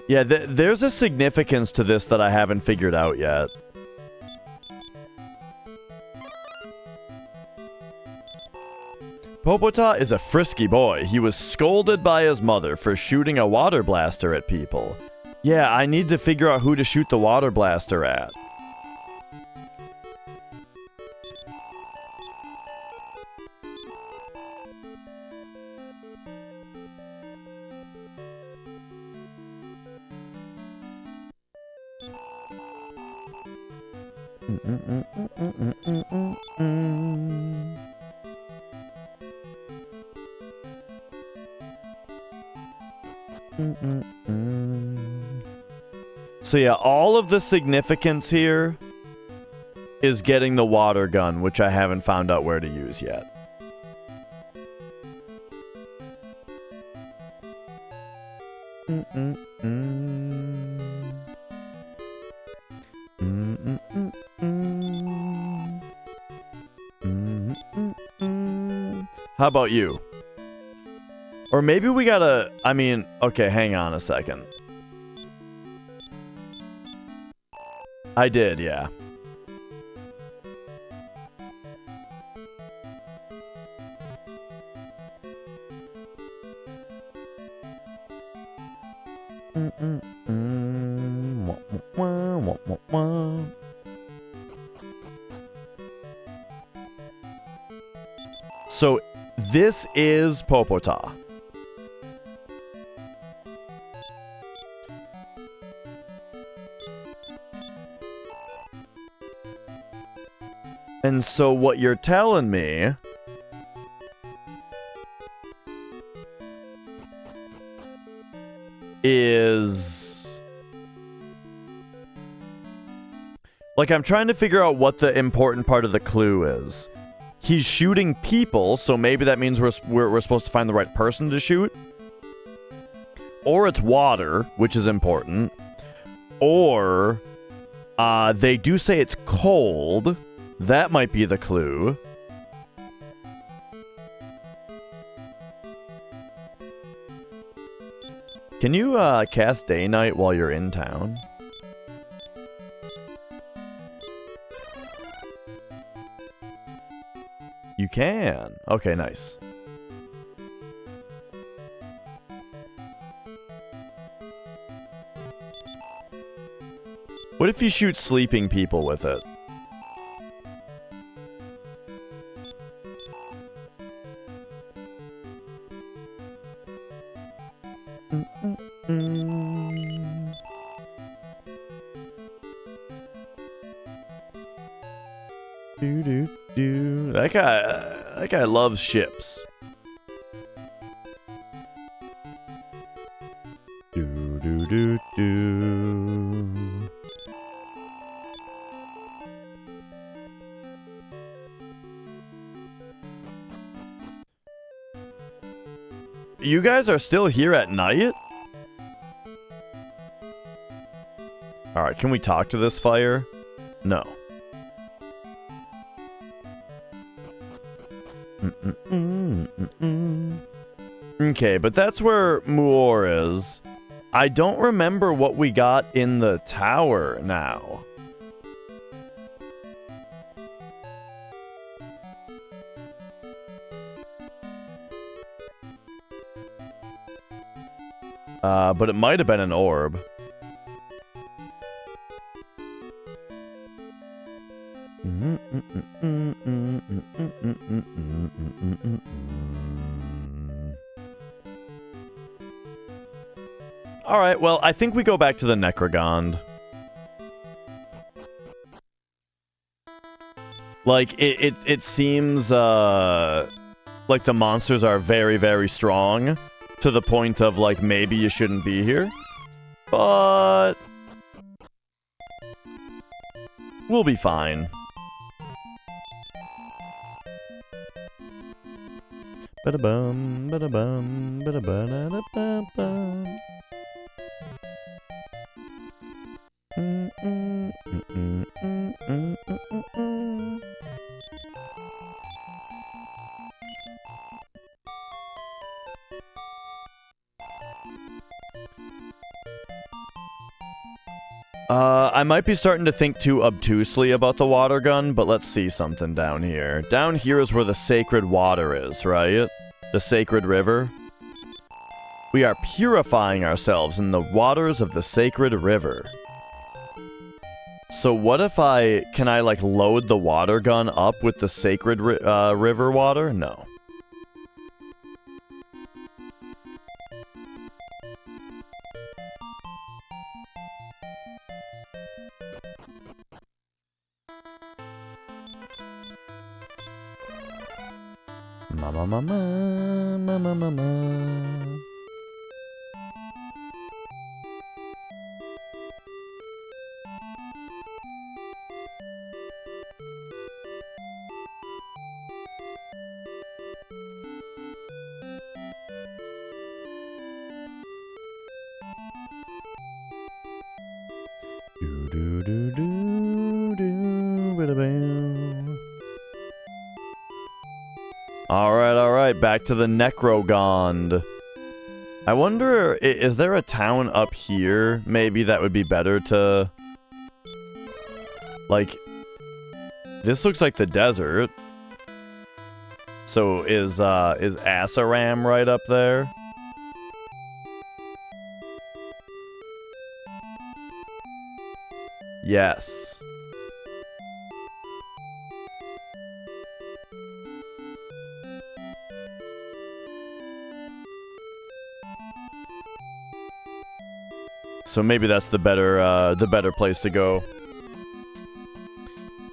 Yeah, there's a significance to this that I haven't figured out yet. Popota is a frisky boy. He was scolded by his mother for shooting a water blaster at people. Yeah, I need to figure out who to shoot the water blaster at. So yeah, all of the significance here is getting the water gun, which I haven't found out where to use yet. How about you? Or maybe we gotta, I mean, okay, hang on a second. I did, yeah. So this is Popota. And so what you're telling me is... like, I'm trying to figure out what the important part of the clue is. He's shooting people, so maybe that means we're supposed to find the right person to shoot. Or it's water, which is important. Or they do say it's cold. That might be the clue. Can you cast Day Night while you're in town? You can. Okay, nice. What if you shoot sleeping people with it? That guy loves ships. You guys are still here at night? Alright, can we talk to this fire? No. Okay, but that's where Muor is. I don't remember what we got in the tower now. But it might have been an orb. Alright, well, I think we go back to the Necrogond. Like, it seems, like the monsters are very, very strong, to the point of, like, maybe you shouldn't be here. But... we'll be fine. Ba-da-bum, ba-da-bum, ba-da-ba-da-da-bum-bum. I might be starting to think too obtusely about the water gun, but let's see something down here. Down here is where the sacred water is, right? The sacred river. We are purifying ourselves in the waters of the sacred river. So what if can I like load the water gun up with the sacred river water? No. Mama, mama, mama, mama. Alright, back to the Necrogond. I wonder, is there a town up here? Maybe that would be better to... Like, this looks like the desert. So is Asaram right up there? Yes. So maybe that's the better place to go.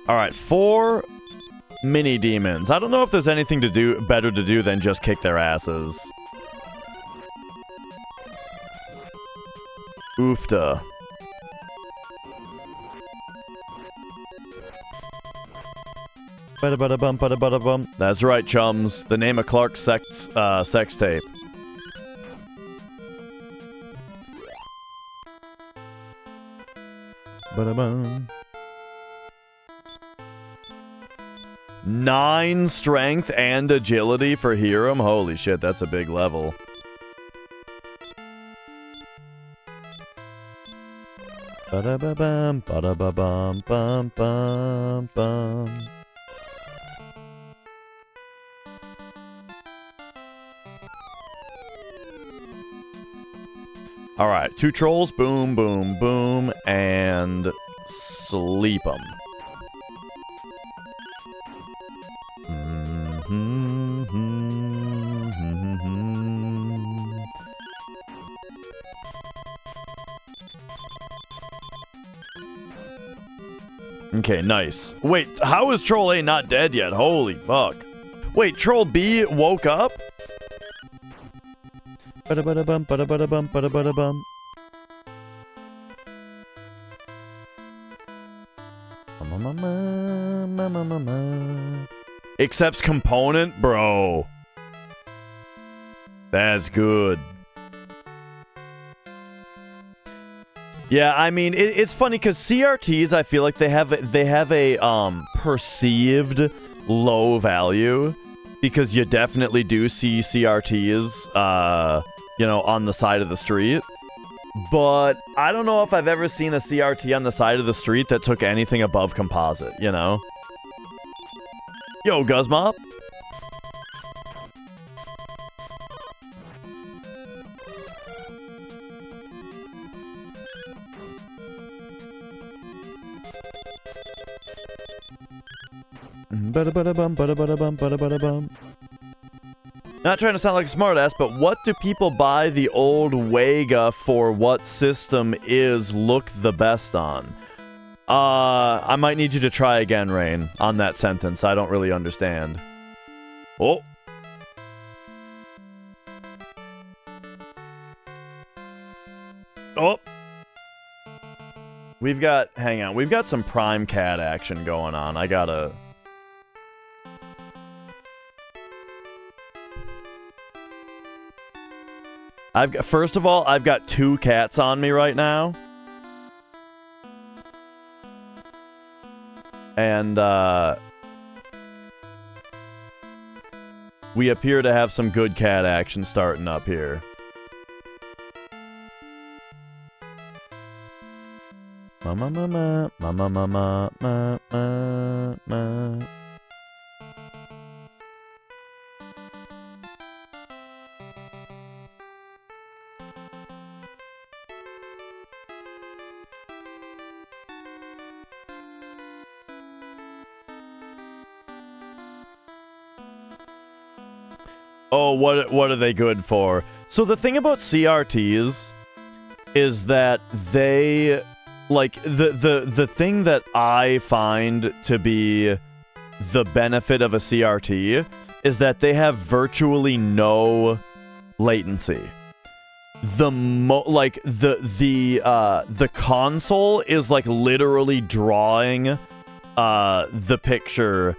All right, 4 mini demons. I don't know if there's anything better to do than just kick their asses. Oofta. Bada-bada-bum, bada-bada-bum. That's right, chums. The name of Clark's sex tape. Bada-bum. 9 strength and agility for Hiram? Holy shit, that's a big level. Bada-ba-bum, bada-ba-bum, bum, bum, bum. Alright, 2 trolls, boom, boom, boom, and sleep them. Okay, nice. Wait, how is Troll A not dead yet? Holy fuck. Wait, Troll B woke up? Ba-da-ba-da-bum, ba-da-ba-da-bum, ba-da-ba-da-bum. Accepts component? Bro. That's good. Yeah, I mean, it's funny because CRTs, I feel like they have a perceived low value because you definitely do see CRTs, you know, on the side of the street. But I don't know if I've ever seen a CRT on the side of the street that took anything above composite, you know? Yo, Guzzmop. Ba-da-ba-da-bum, ba-da-ba-da-bum, ba-da-ba-da-bum. Not trying to sound like a smartass, but what do people buy the old Wega for what system is look the best on? I might need you to try again, Rain, on that sentence. I don't really understand. Oh. Oh. Hang on, we've got some Prime Cat action going on. I gotta... First of all, I've got 2 cats on me right now. And, we appear to have some good cat action starting up here. Ma ma ma ma ma ma ma ma ma ma. Oh, what are they good for? So the thing about CRTs is that they, like, the thing that I find to be the benefit of a CRT is that they have virtually no latency the console is like literally drawing the picture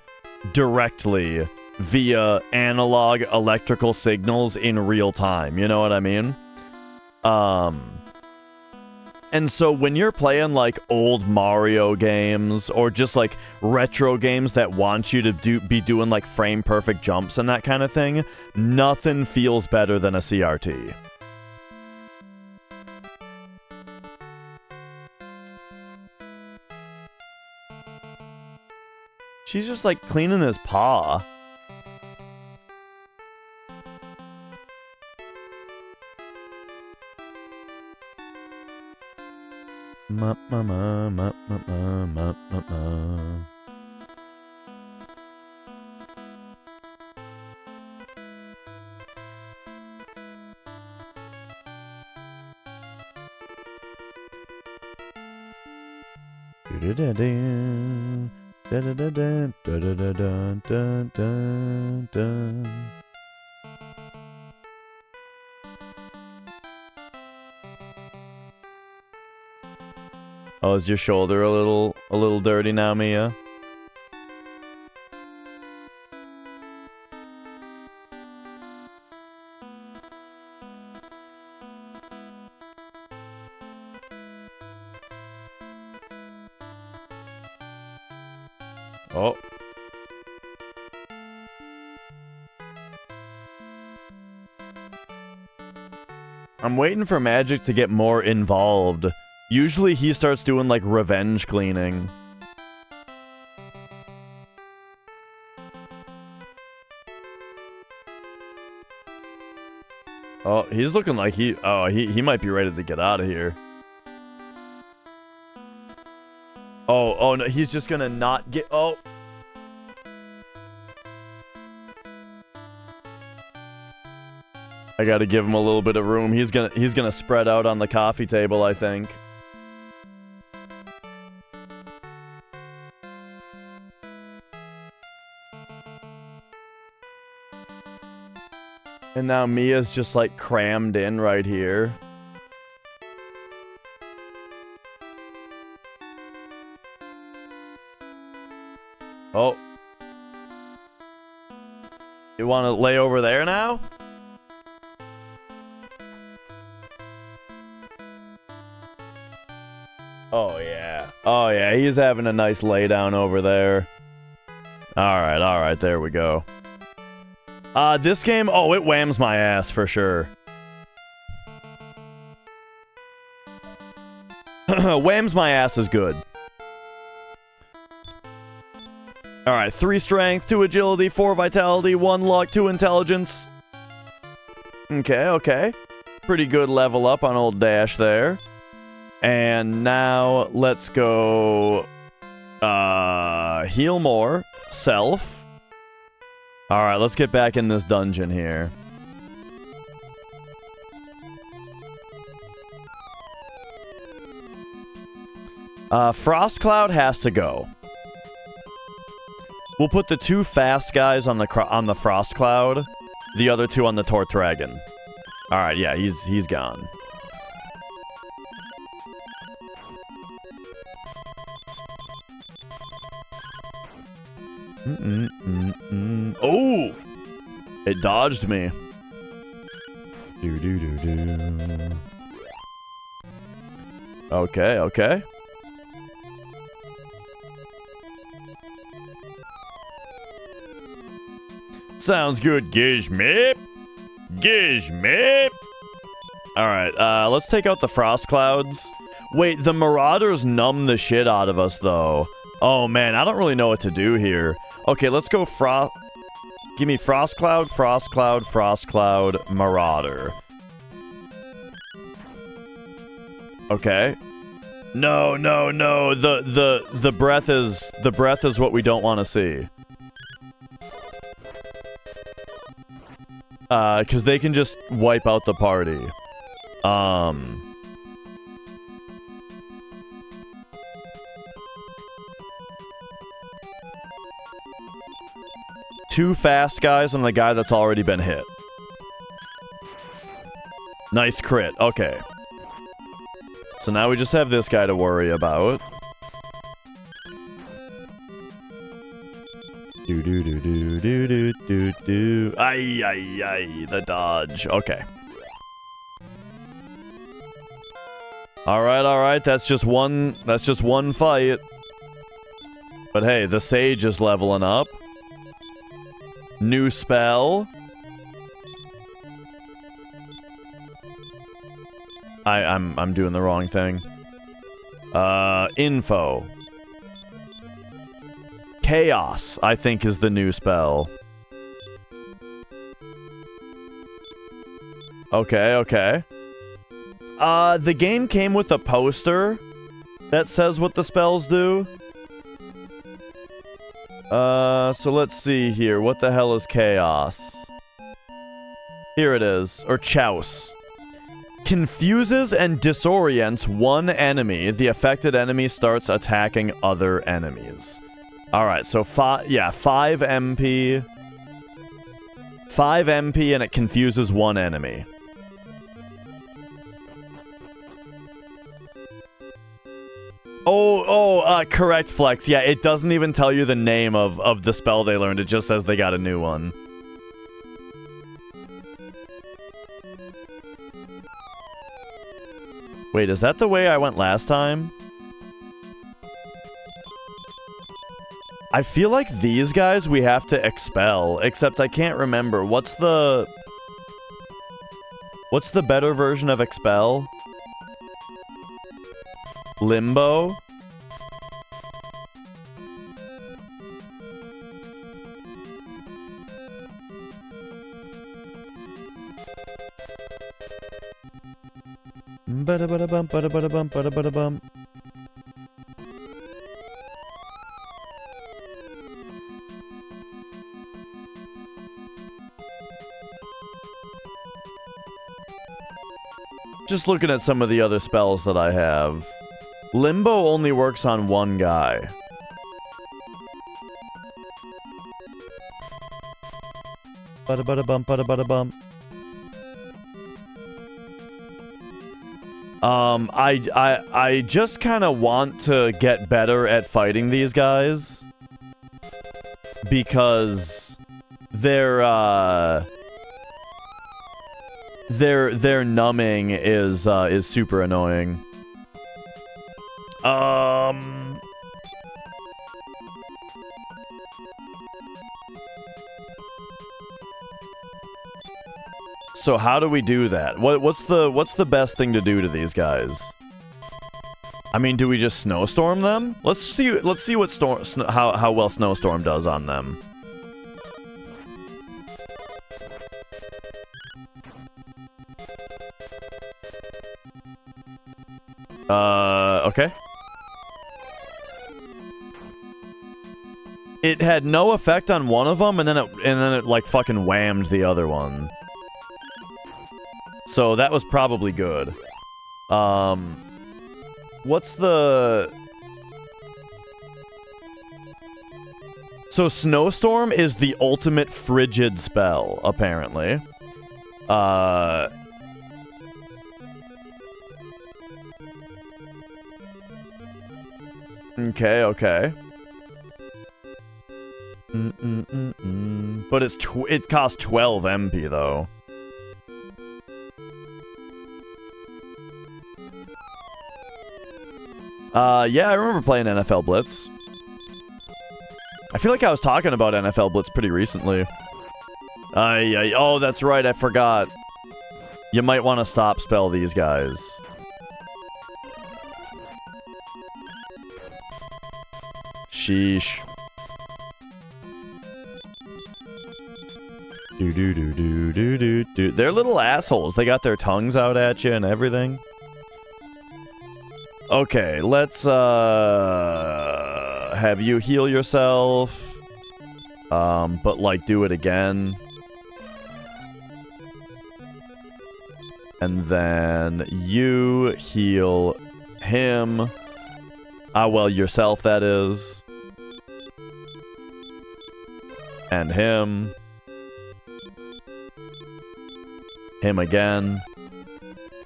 directly via analog electrical signals in real time. You know what I mean? And so when you're playing like old Mario games or just like retro games that want you to be doing like frame perfect jumps and that kind of thing, nothing feels better than a CRT. She's just like cleaning his paw. Ma ma ma ma ma ma ma ma ma. Oh, is your shoulder a little dirty now, Mia? Oh. I'm waiting for Magic to get more involved. Usually he starts doing like revenge cleaning. Oh, he's looking like he might be ready to get out of here. Oh no, he's just gonna not get, oh. I gotta give him a little bit of room. He's gonna spread out on the coffee table, I think. And now Mia's just like crammed in right here. Oh. You want to lay over there now? Oh yeah. Oh yeah, he's having a nice lay down over there. Alright, there we go. This game, oh, it whams my ass for sure. Whams my ass is good. Alright, 3 strength, 2 agility, 4 vitality, 1 luck, 2 intelligence. Okay. Pretty good level up on old Dash there. And now, let's go... heal more. Self. Alright, let's get back in this dungeon here. Frost Cloud has to go. We'll put the 2 fast guys on the Frost Cloud, the other 2 on the Tortragon. Alright, yeah, he's gone. Oh! It dodged me. Okay. Sounds good, Gizmip. Alright, let's take out the Frost Clouds. Wait, the Marauders numb the shit out of us, though. Oh, man, I don't really know what to do here. Okay, let's go Give me Frost Cloud, Marauder. Okay. No. The breath is what we don't want to see. Because they can just wipe out the party. 2 fast guys and the guy that's already been hit. Nice crit. Okay. So now we just have this guy to worry about. Do do do do do do do do. Ay ay ay. The dodge. Okay. All right. That's just one fight. But hey, the sage is leveling up. New spell. I'm doing the wrong thing. Info. Chaos, I think, is the new spell. Okay. The game came with a poster that says what the spells do. So let's see here. What the hell is chaos? Here it is. Or chouse. Confuses and disorients one enemy. The affected enemy starts attacking other enemies. Alright, so 5 MP. 5 MP and it confuses one enemy. Correct, Flex. Yeah, it doesn't even tell you the name of the spell they learned. It just says they got a new one. Wait, is that the way I went last time? I feel like these guys we have to expel, except I can't remember. What's the better version of expel? Limbo? Ba-da-ba-da-bum, ba-da-ba-da-bum, ba-da-ba-da-bum. Just looking at some of the other spells that I have. Limbo only works on one guy. Ba-da-ba-da-bum, ba-da-ba-da-bum. I just kind of want to get better at fighting these guys. Because their numbing is super annoying. So how do we do that? What's the best thing to do to these guys? I mean, do we just snowstorm them? Let's see what how well snowstorm does on them. Okay. It had no effect on one of them, and then it like fucking whammed the other one. So that was probably good. What's the... So Snowstorm is the ultimate frigid spell, apparently. Okay. But it costs 12 MP, though. Yeah, I remember playing NFL Blitz. I feel like I was talking about NFL Blitz pretty recently. Oh, that's right, I forgot. You might want to stop spell these guys. Sheesh. Do. They're little assholes. They got their tongues out at you and everything. Okay, let's have you heal yourself. But like do it again. And then you heal him. Well, yourself, that is. And him. Him again.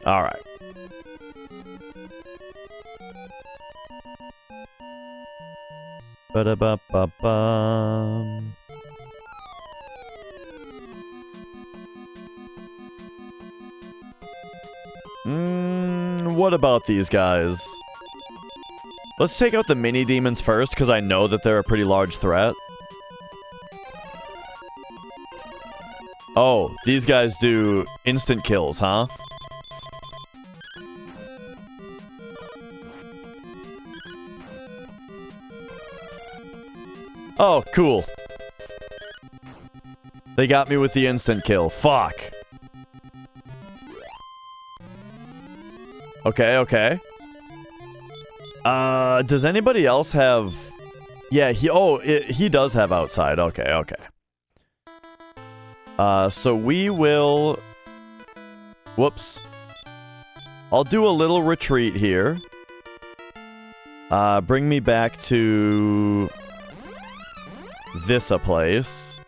Alright. Ba-da-ba-ba-bum. What about these guys? Let's take out the mini demons first, because I know that they're a pretty large threat. Oh, these guys do instant kills, huh? Oh, cool. They got me with the instant kill. Fuck. Okay, okay. Does anybody else have... Yeah, he does have outside. Okay, okay. So we will... Whoops. I'll do a little retreat here. Bring me back to... this-a place.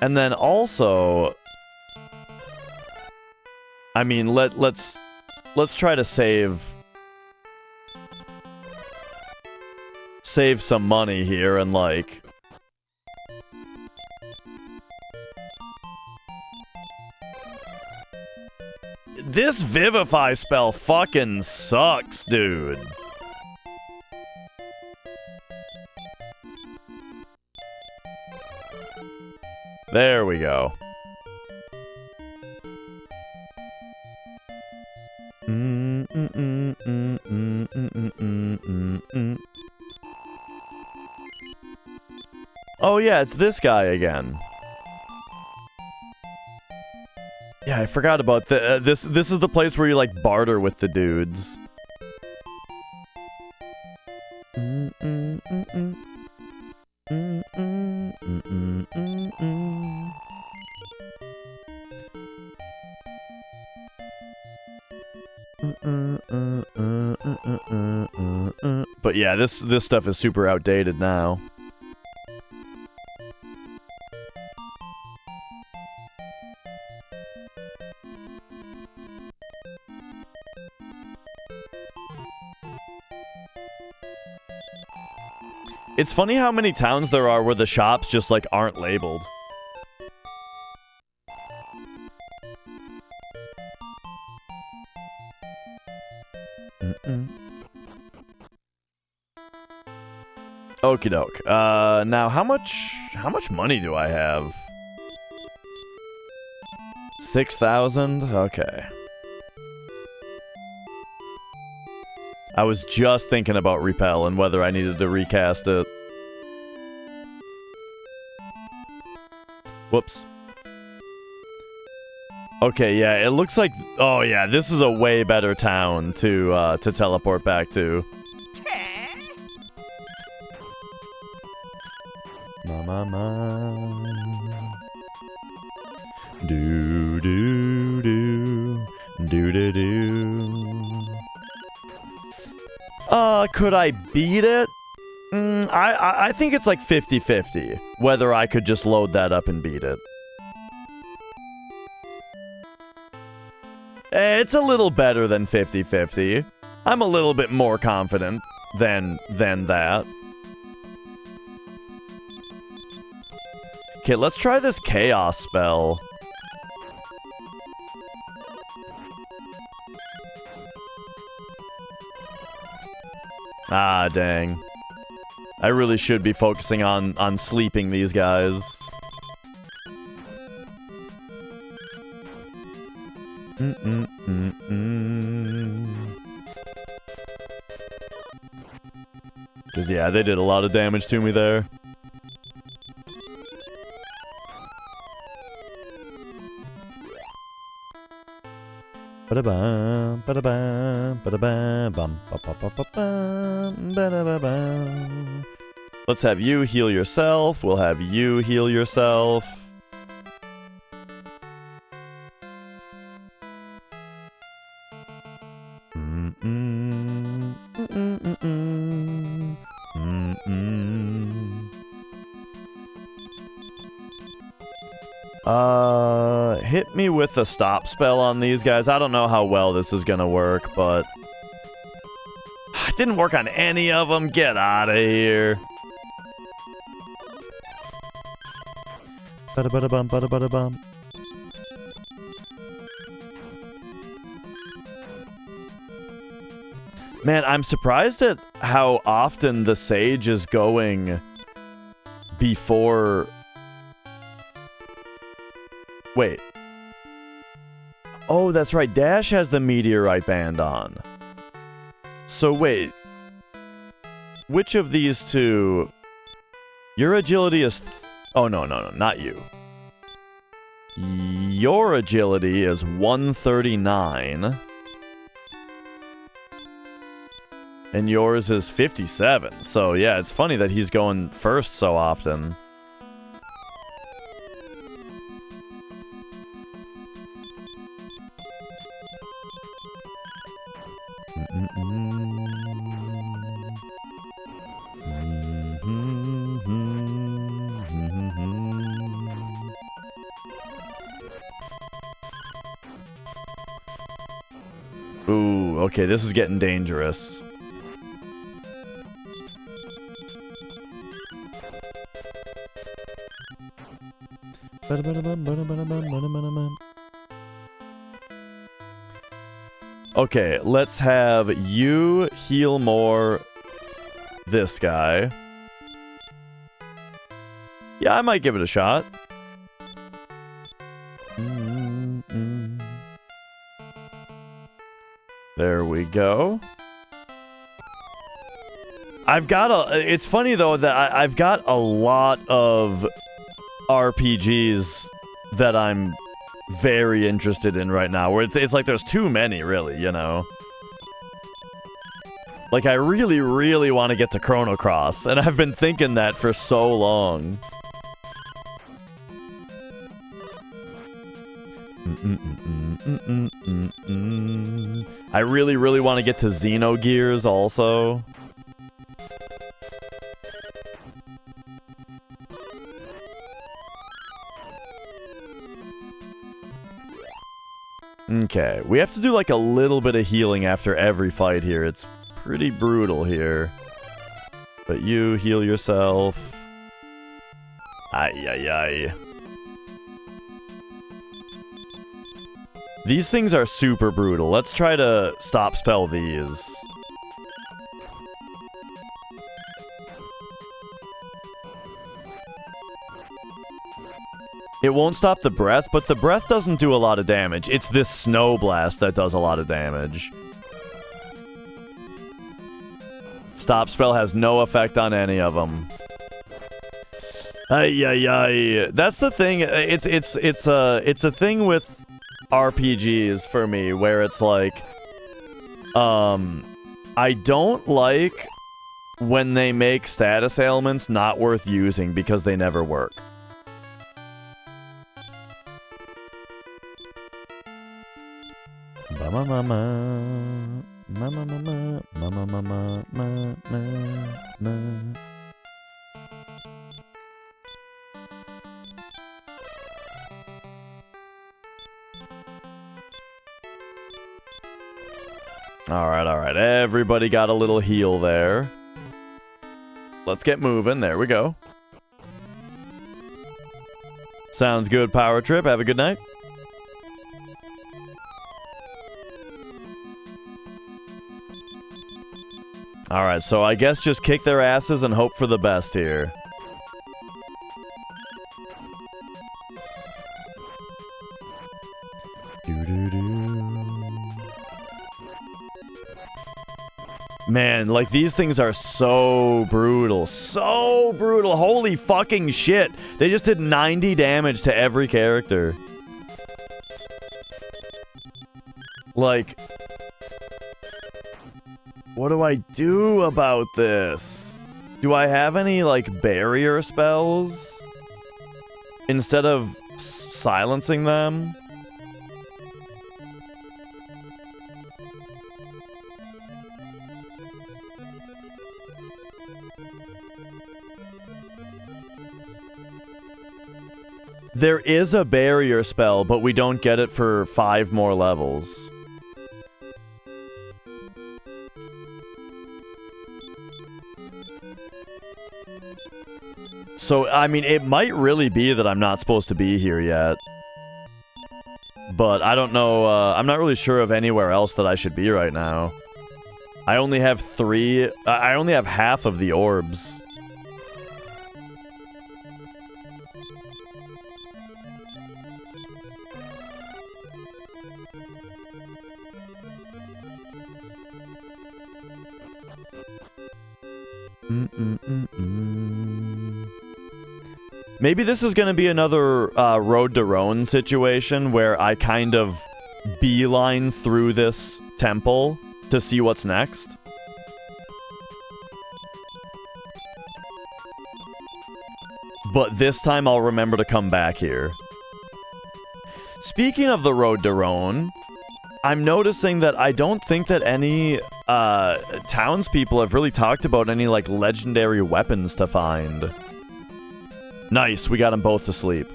And then also... I mean, let's try to save some money here and, like... This Vivify spell fucking sucks, dude. There we go. Oh yeah, it's this guy again. Yeah, I forgot about this is the place where you like barter with the dudes. But yeah, this stuff is super outdated now. It's funny how many towns there are where the shops just, like, aren't labeled. Okie doke. Now how much money do I have? 6,000? Okay. I was just thinking about Repel and whether I needed to recast it. Whoops. Okay, yeah, it looks like... Oh, yeah, this is a way better town to teleport back to. Could I beat it? I think it's like 50-50, whether I could just load that up and beat it. It's a little better than 50-50. I'm a little bit more confident than that. Okay, let's try this chaos spell. Ah, dang. I really should be focusing on sleeping these guys. Because, yeah, they did a lot of damage to me there. Ba-da-bum, ba-da-bum, ba-da-bum, bum, ba-ba-ba-ba-bum, ba-da-ba-bum. Let's have you heal yourself. We'll have you heal yourself. Hit me with a stop spell on these guys. I don't know how well this is gonna work, but... It didn't work on any of them. Get out of here. Ba-da-ba-da-bum, ba-da-ba-da-bum. Man, I'm surprised at how often the Sage is going before... Wait. Oh, that's right. Dash has the Meteorite Band on. So wait. Which of these two... Your agility is... Oh, no, not you. Your agility is 139. And yours is 57. So, yeah, it's funny that he's going first so often. Ooh, okay, this is getting dangerous. Okay, let's have you heal more this guy. Yeah, I might give it a shot. There we go. I've got a... It's funny, though, that I've got a lot of RPGs that I'm very interested in right now, where it's like there's too many, really, you know? Like, I really, really want to get to Chrono Cross, and I've been thinking that for so long. I really, really want to get to Xenogears also. Okay, we have to do like a little bit of healing after every fight here. It's pretty brutal here. But you heal yourself. Ay, ay, ay. These things are super brutal. Let's try to stop spell these. It won't stop the breath, but the breath doesn't do a lot of damage. It's this snow blast that does a lot of damage. Stop spell has no effect on any of them. Ay, ay, ay. That's the thing. It's a thing with RPGs for me where it's like, I don't like when they make status ailments not worth using because they never work. Alright, everybody got a little heal there. Let's get moving, there we go. Sounds good, Power Trip, have a good night. Alright, so I guess just kick their asses and hope for the best here. Man, like, these things are so brutal. So brutal. Holy fucking shit. They just did 90 damage to every character. Like... What do I do about this? Do I have any, like, barrier spells? Instead of silencing them? There is a barrier spell, but we don't get it for 5 more levels. So, I mean, it might really be that I'm not supposed to be here yet. But I don't know, I'm not really sure of anywhere else that I should be right now. I only have I only have half of the orbs. Maybe this is going to be another Road to Roan situation where I kind of beeline through this temple to see what's next. But this time I'll remember to come back here. Speaking of the Road to Roan, I'm noticing that I don't think that any townspeople have really talked about any like legendary weapons to find. Nice, we got them both to sleep.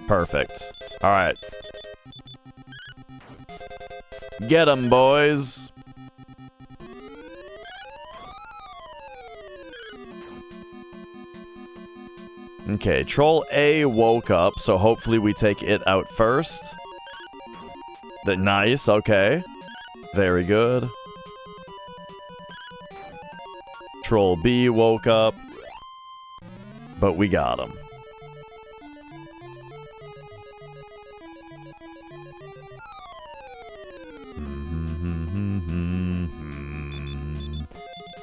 Perfect. Alright. Get them, boys. Okay, Troll A woke up, so hopefully we take it out first. Nice, okay. Very good. Troll B woke up. But we got him.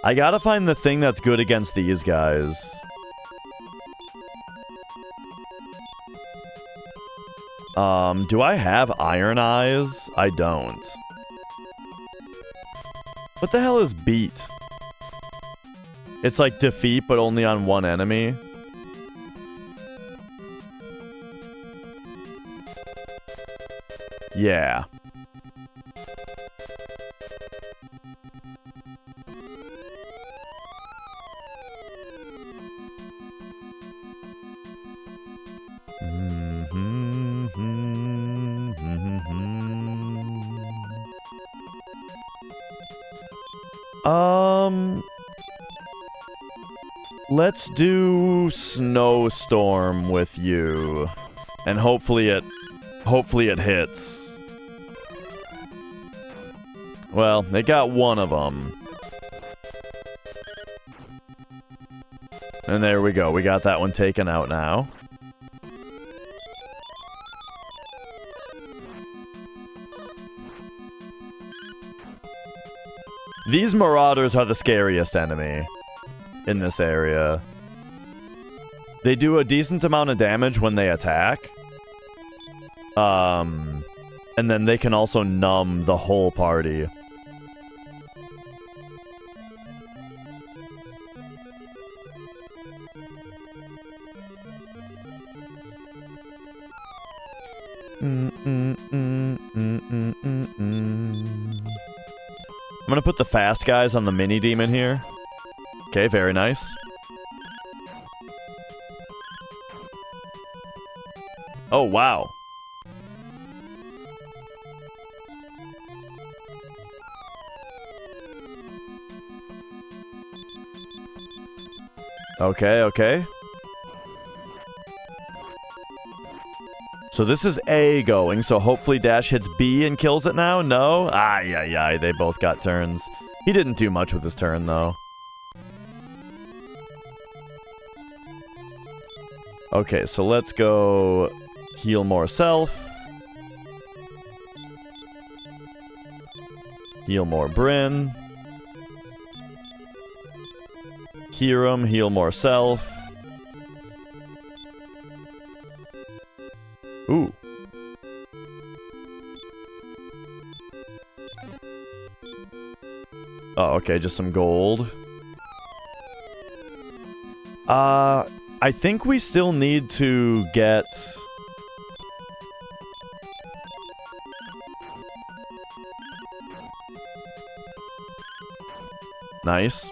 I gotta find the thing that's good against these guys. Do I have Iron Eyes? I don't. What the hell is beat? It's like defeat, but only on one enemy. Yeah. Let's do Snowstorm with you. And hopefully it hits. Well, they got one of them. And there we go. We got that one taken out now. These Marauders are the scariest enemy in this area. They do a decent amount of damage when they attack. And then they can also numb the whole party. I'm gonna put the fast guys on the mini demon here. Okay, very nice. Oh, wow. Okay, okay. So this is A going, so hopefully Dash hits B and kills it now? No? Ay, they both got turns. He didn't do much with his turn, though. Okay, so let's go heal more self. Heal more Bryn. Hiram, heal more self. Ooh. Oh, okay, just some gold. I think we still need to get... Nice.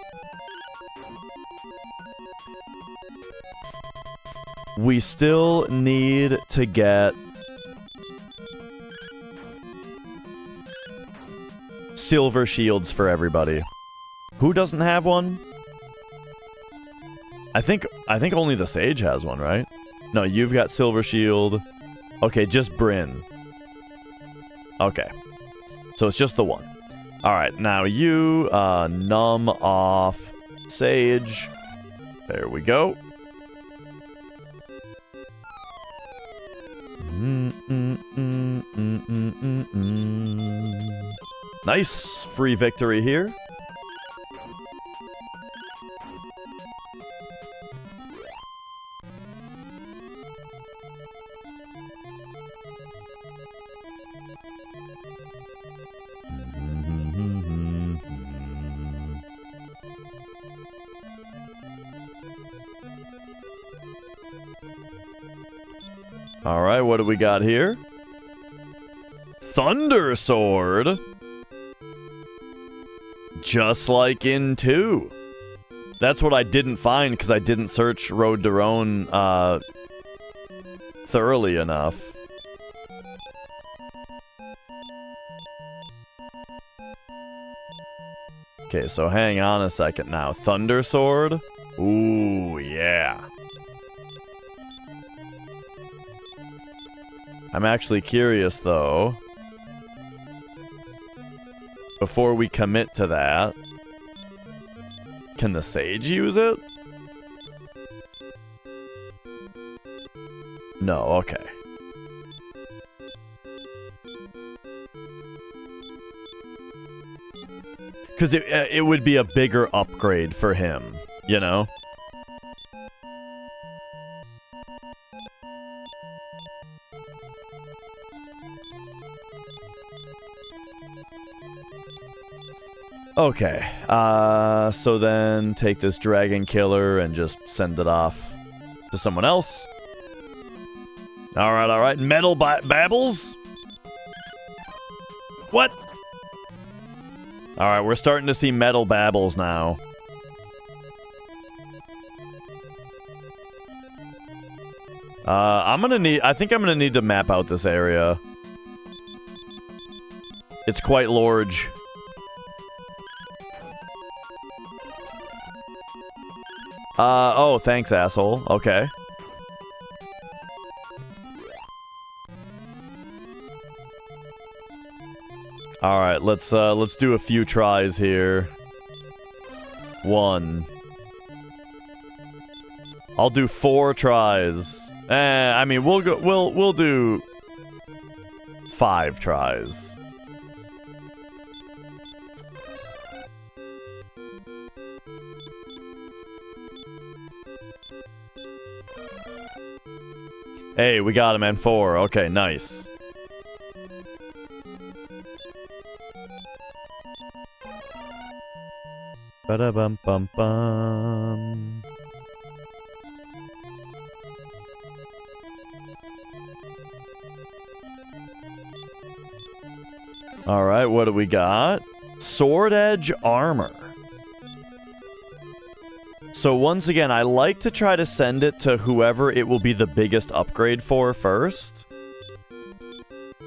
We still need to get silver shields for everybody. Who doesn't have one? I think only the Sage has one, right? No, you've got silver shield. Okay, just Bryn. Okay. So it's just the one. Alright, now you, numb off Sage. There we go. Nice free victory here. Alright, what do we got here? Thunder Sword! Just like in 2. That's what I didn't find because I didn't search Road to Roan thoroughly enough. Okay, so hang on a second now. Thunder Sword? Ooh, yeah. I'm actually curious, though. Before we commit to that, can the Sage use it? No, okay. Because it would be a bigger upgrade for him, you know? Okay, so then take this Dragon Killer and just send it off to someone else. Alright. Metal Babbles? What? Alright, we're starting to see Metal Babbles now. I think I'm gonna need to map out this area. It's quite large. Oh, thanks, asshole. Okay. Alright, let's do a few tries here. 1. I'll do 4 tries. I mean, we'll do 5 tries. Hey, we got him in 4. Okay, nice. Ba-da-bum-bum-bum. Alright, what do we got? Sword Edge Armor. So once again, I like to try to send it to whoever it will be the biggest upgrade for first.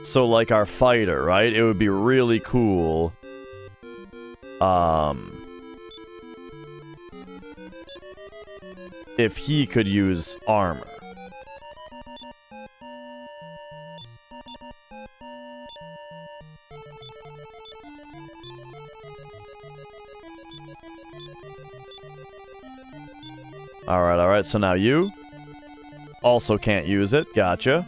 So like our fighter, right? It would be really cool. If he could use armor. Alright, so now you also can't use it. Gotcha.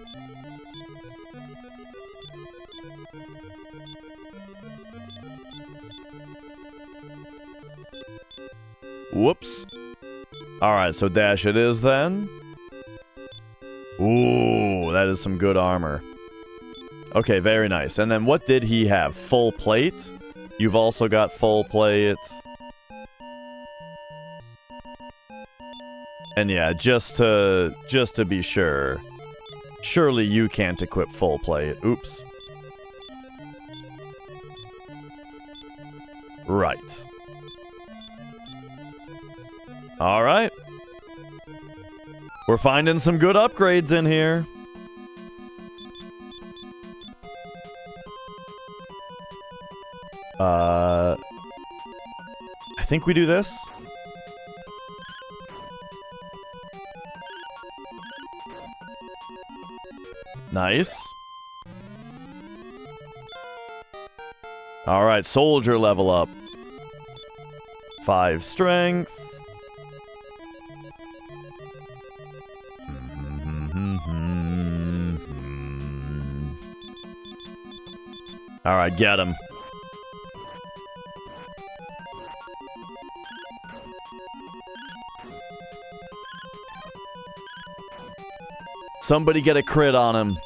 Whoops. Alright, so dash it is then. Ooh, that is some good armor. Okay, very nice. And then what did he have? Full plate? You've also got full plate. And yeah, just to be sure. Surely you can't equip full plate. Oops. Right. Alright. We're finding some good upgrades in here. I think we do this. Nice. Alright, soldier level up. 5 strength. Alright, get him. Somebody get a crit on him.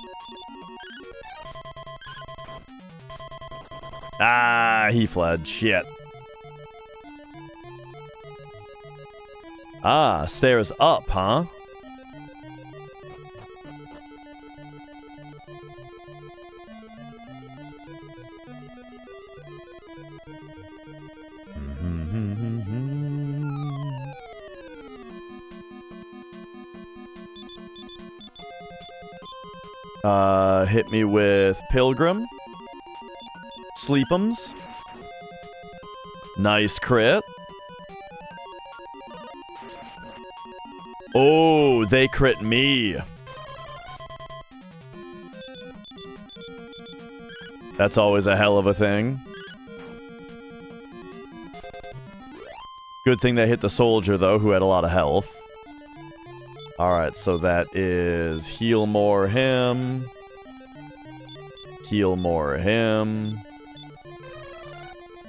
Ah, he fled. Shit. Ah, stairs up, huh? Hit me with Pilgrim. Sleep'ems. Nice crit. Oh, they crit me. That's always a hell of a thing. Good thing they hit the soldier, though, who had a lot of health. Alright, so that is heal more him. Heal more him.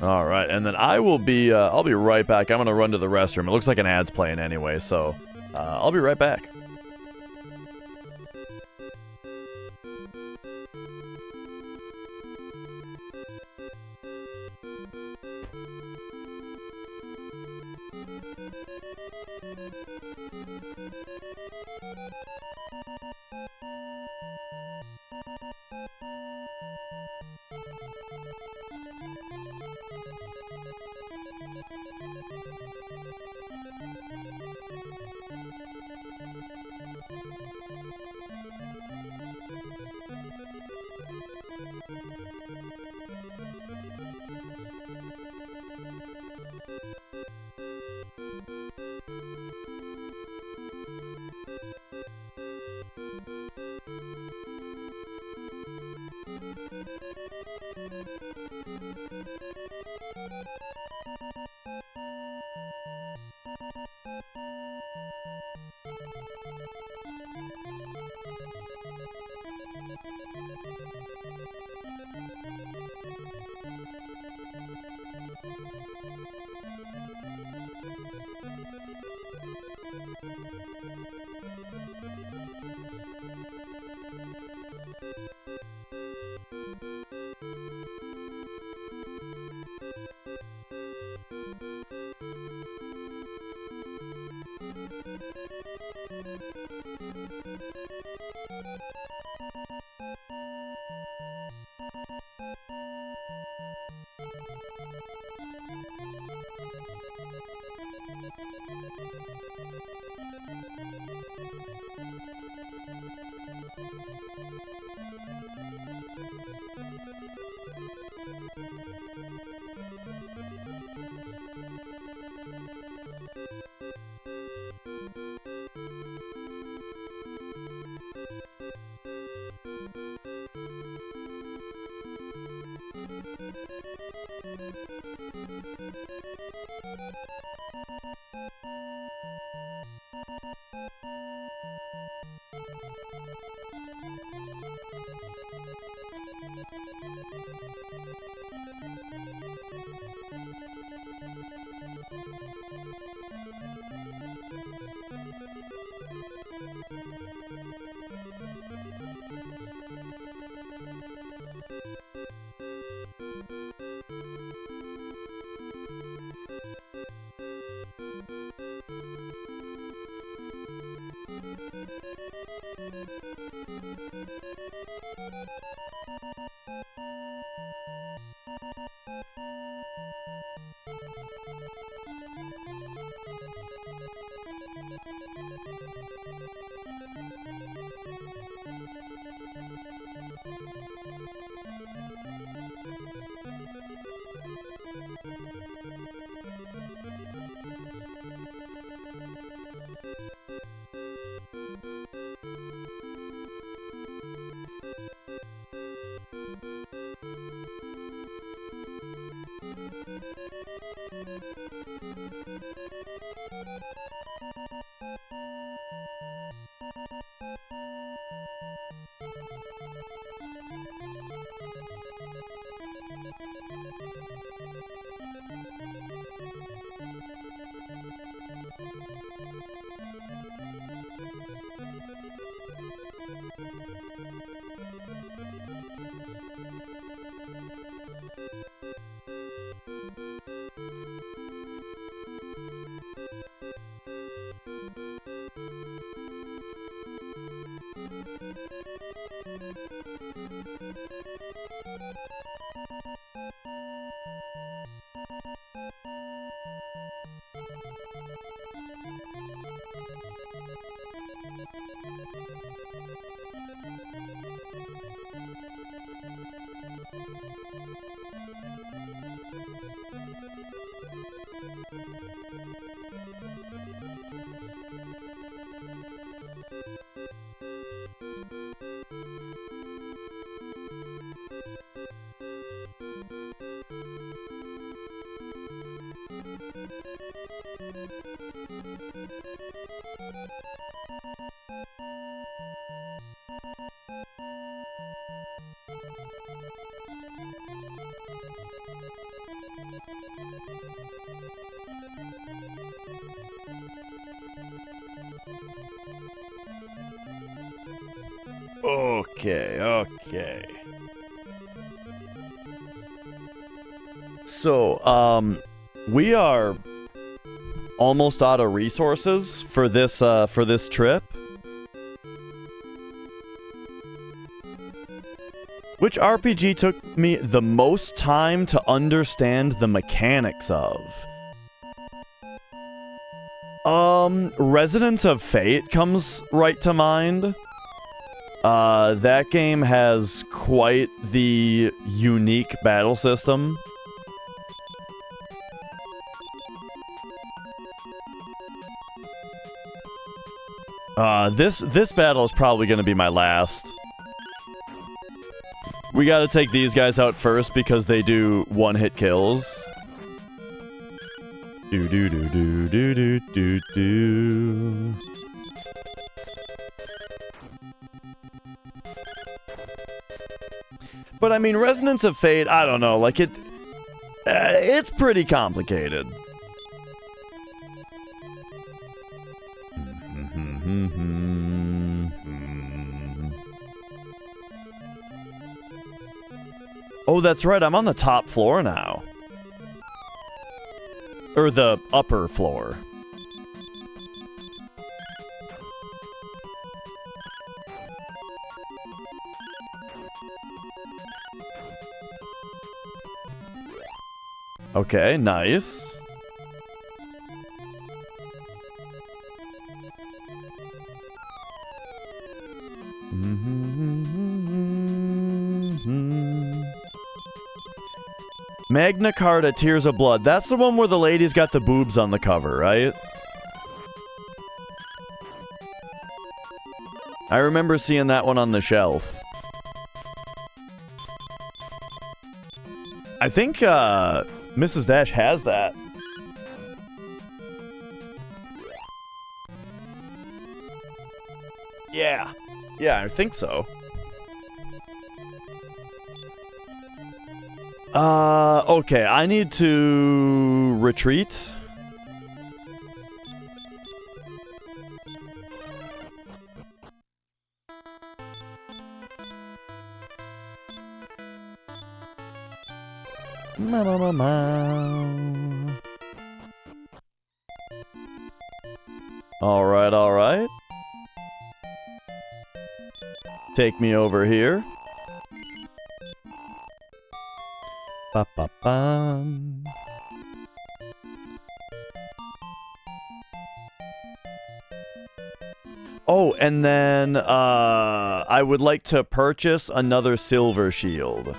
Alright, and then I'll be right back. I'm gonna run to the restroom. It looks like an ad's playing anyway, so I'll be right back. Okay, okay. So, we are almost out of resources for this trip. Which RPG took me the most time to understand the mechanics of? Resonance of Fate comes right to mind. That game has quite the unique battle system. This battle is probably gonna be my last. We gotta take these guys out first because they do one-hit kills. Do do do do do do do do. But I mean, Resonance of Fate, I don't know, like it's pretty complicated. Oh, that's right, I'm on the top floor now. Or the upper floor. Okay, nice. Magna Carta Tears of Blood. That's the one where the lady's got the boobs on the cover, right? I remember seeing that one on the shelf. I think, Mrs. Dash has that. Yeah. Yeah, I think so. Okay, I need to retreat. Ma ma ma ma. Alright, alright. Take me over here. Ba-ba-bum. Oh, and then, I would like to purchase another silver shield.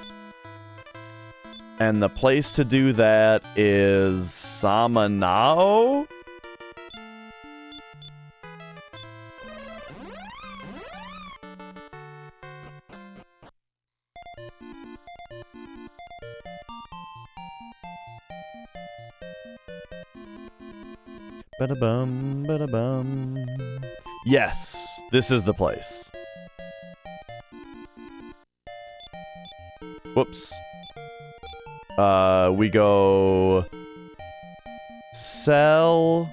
And the place to do that is Samanao? Ba-da-bum, ba-da-bum. Yes, this is the place. Whoops. We go... Sell...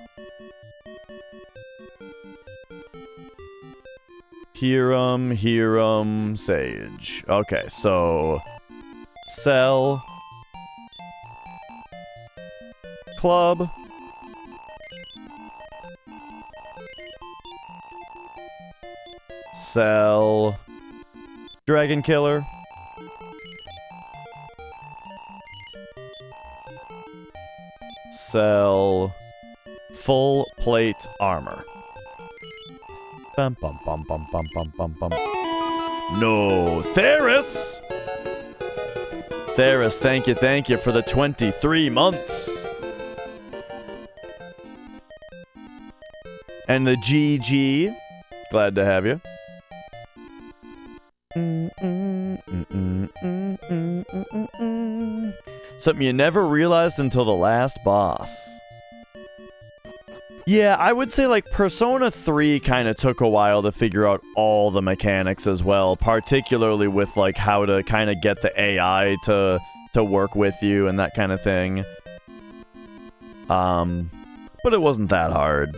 Hiram, Sage. Okay, so... Sell... Club... Sell... Dragon Killer... Sell... Full plate armor. Bum bum bum bum bum bum bum bum. No, Theris! Theris, thank you for the 23 months. And the GG. Glad to have you. Something you never realized until the last boss. Yeah, I would say like Persona 3 kind of took a while to figure out all the mechanics as well, particularly with like how to kind of get the AI to work with you and that kind of thing. But it wasn't that hard.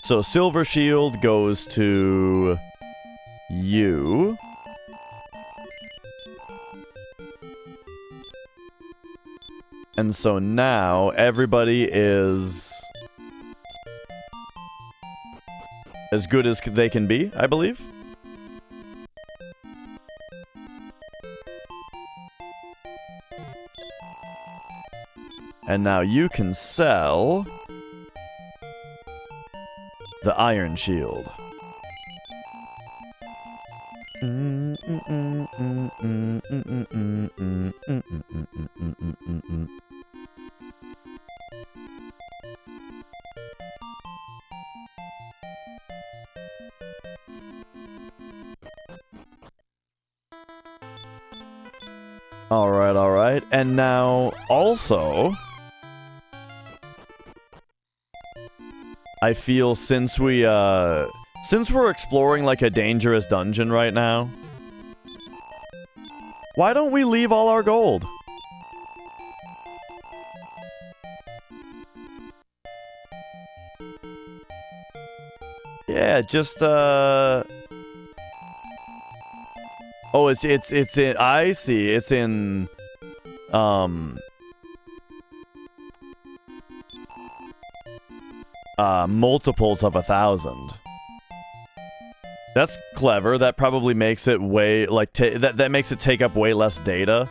So Silver Shield goes to you. And so now everybody is as good as they can be, I believe. And now you can sell the Iron Shield. All right. And now also I feel since we're exploring like a dangerous dungeon right now, why don't we leave all our gold? Yeah, just oh, it's in, I see, it's in multiples of 1,000. That's clever. That probably makes it way, like, that makes it take up way less data.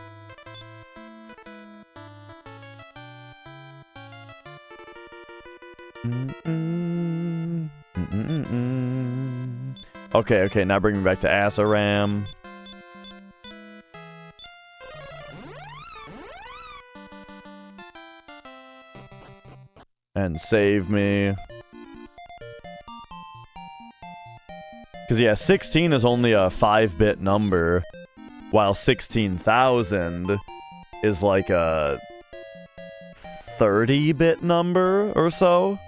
Okay, now bring me back to Asaram. And save me. Because, yeah, 16 is only a 5-bit number, while 16,000 is like a 30-bit number or so.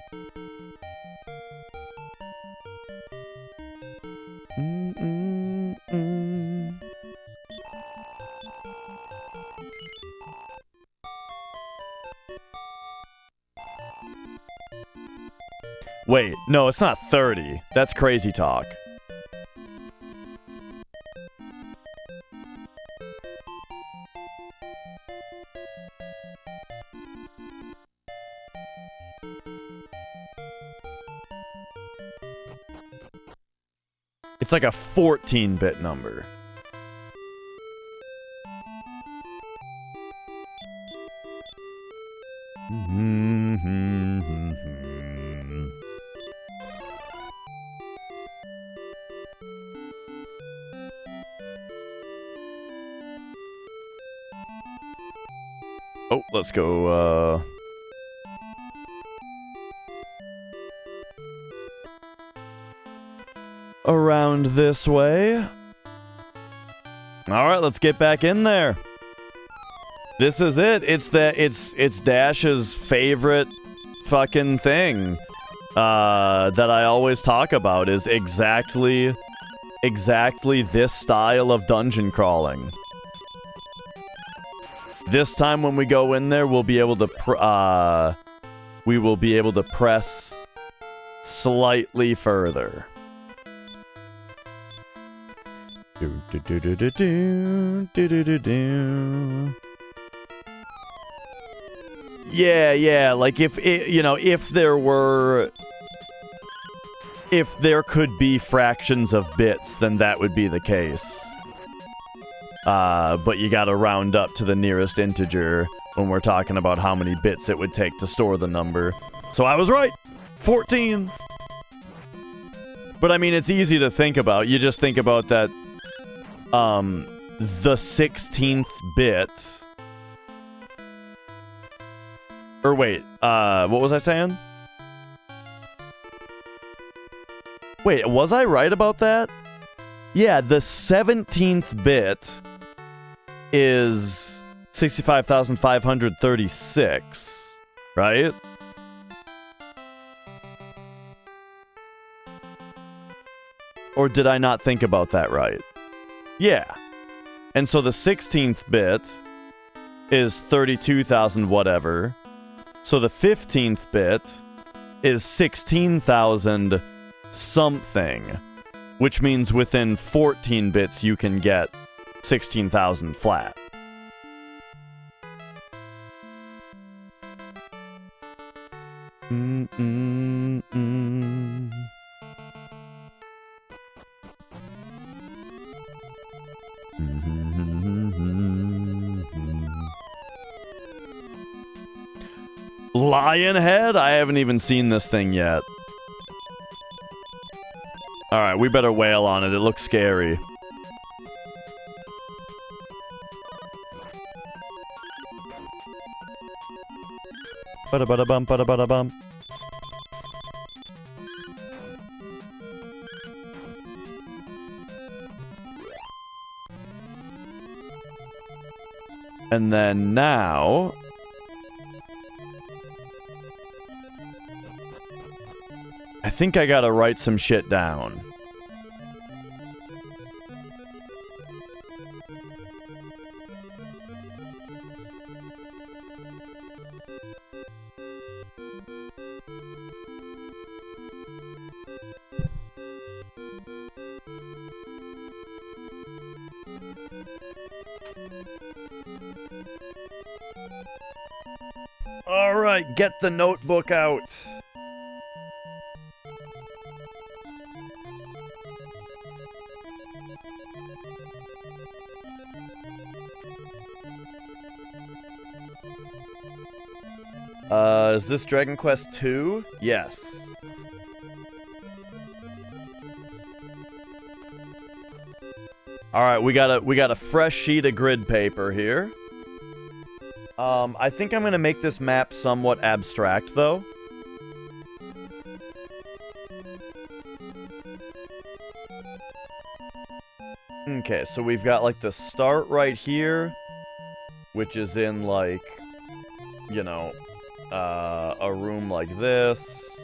Wait, no, it's not 30. That's crazy talk. It's like a 14-bit number. Oh, let's go, around this way. Alright, let's get back in there. This is it. It's Dash's favorite fucking thing. That I always talk about is exactly this style of dungeon crawling. This time when we go in there, we'll be able to press slightly further. Yeah, like if there could be fractions of bits, then that would be the case. But you gotta round up to the nearest integer when we're talking about how many bits it would take to store the number. So I was right! 14! But I mean, it's easy to think about. You just think about that, the 16th bit... Or wait, what was I saying? Wait, was I right about that? Yeah, the 17th bit is 65,536, right? Or did I not think about that right? Yeah. And so the 16th bit is 32,000 whatever. So the 15th bit is 16,000 something, which means within 14 bits you can get 16,000 flat. Lionhead? I haven't even seen this thing yet. Alright, we better wail on it. It looks scary. Bada-bada-bum, bada-bada-bum. And then now... I think I gotta write some shit down. All right, get the notebook out. Is this Dragon Quest 2? Yes. Alright, we got a fresh sheet of grid paper here. I think I'm gonna make this map somewhat abstract, though. Okay, so we've got, like, the start right here, which is in, like, you know, a room like this.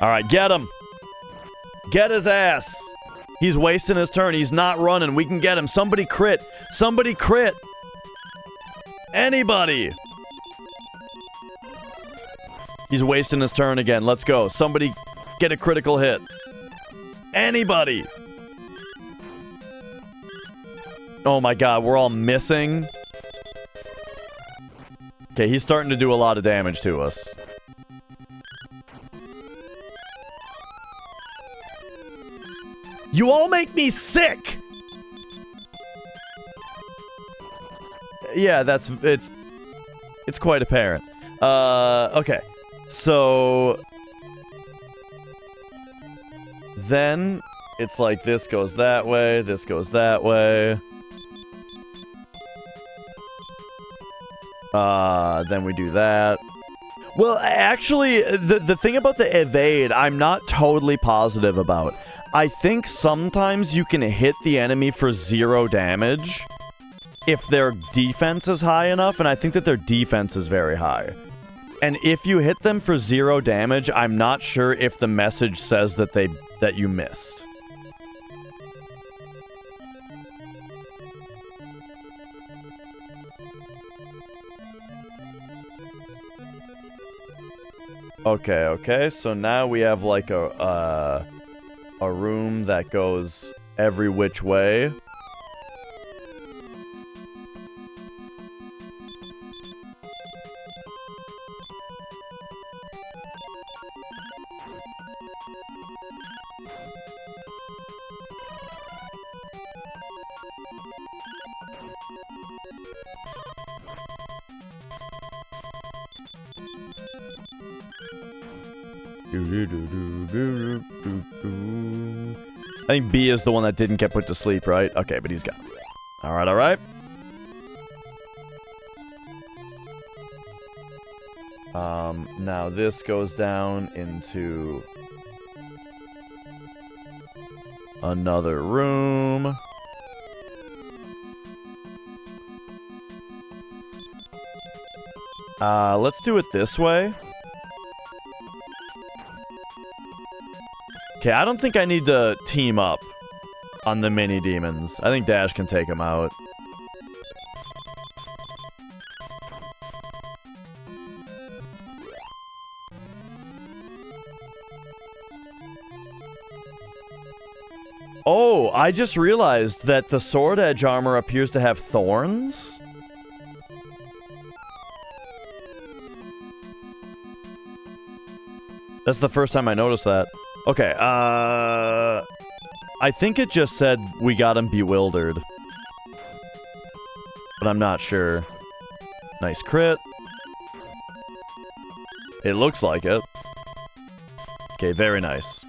Alright, get him! Get his ass! He's wasting his turn. He's not running. We can get him. Somebody crit! Somebody crit! Anybody! He's wasting his turn again. Let's go. Somebody get a critical hit. Anybody! Oh my god, we're all missing. Okay, he's starting to do a lot of damage to us. You all make me sick! Yeah, it's quite apparent. Okay. So... Then, it's like this goes that way, this goes that way. Then we do that. Well, actually, the thing about the evade, I'm not totally positive about. I think sometimes you can hit the enemy for 0 damage if their defense is high enough, and I think that their defense is very high. And if you hit them for 0 damage, I'm not sure if the message says that you missed. Okay, so now we have like a room that goes every which way. I think B is the one that didn't get put to sleep, right? Okay, but he's gone. Alright, alright. Now this goes down into another room. Let's do it this way. Okay, I don't think I need to team up. on the mini demons. I think Dash can take him out. Oh, I just realized that the sword edge armor appears to have thorns. That's the first time I noticed that. Okay, I think it just said we got him bewildered. But I'm not sure. Nice crit. It looks like it. Okay, very nice.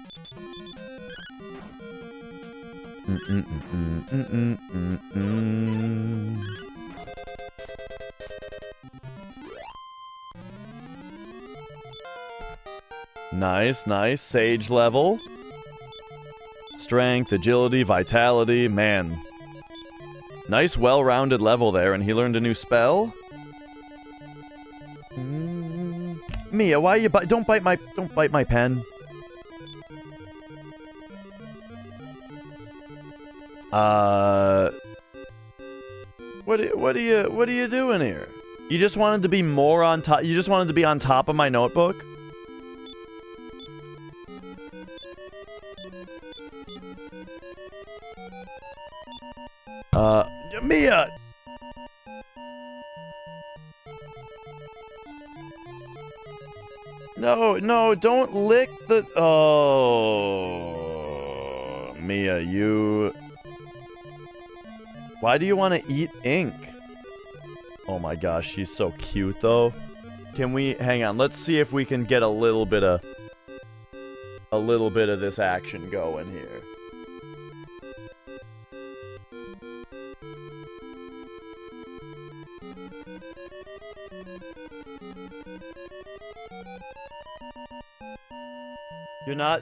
Nice, nice. Sage level. Strength, agility, vitality. Man. Nice, well-rounded level there, and he learned a new spell. Mia, why you don't bite my pen. What are you doing here? You just wanted to be more on top. You just wanted to be on top of my notebook? Mia! No, don't lick the... Oh... Mia, you... Why do you want to eat ink? Oh my gosh, she's so cute, though. Can we... Hang on, let's see if we can get a little bit of this action going here.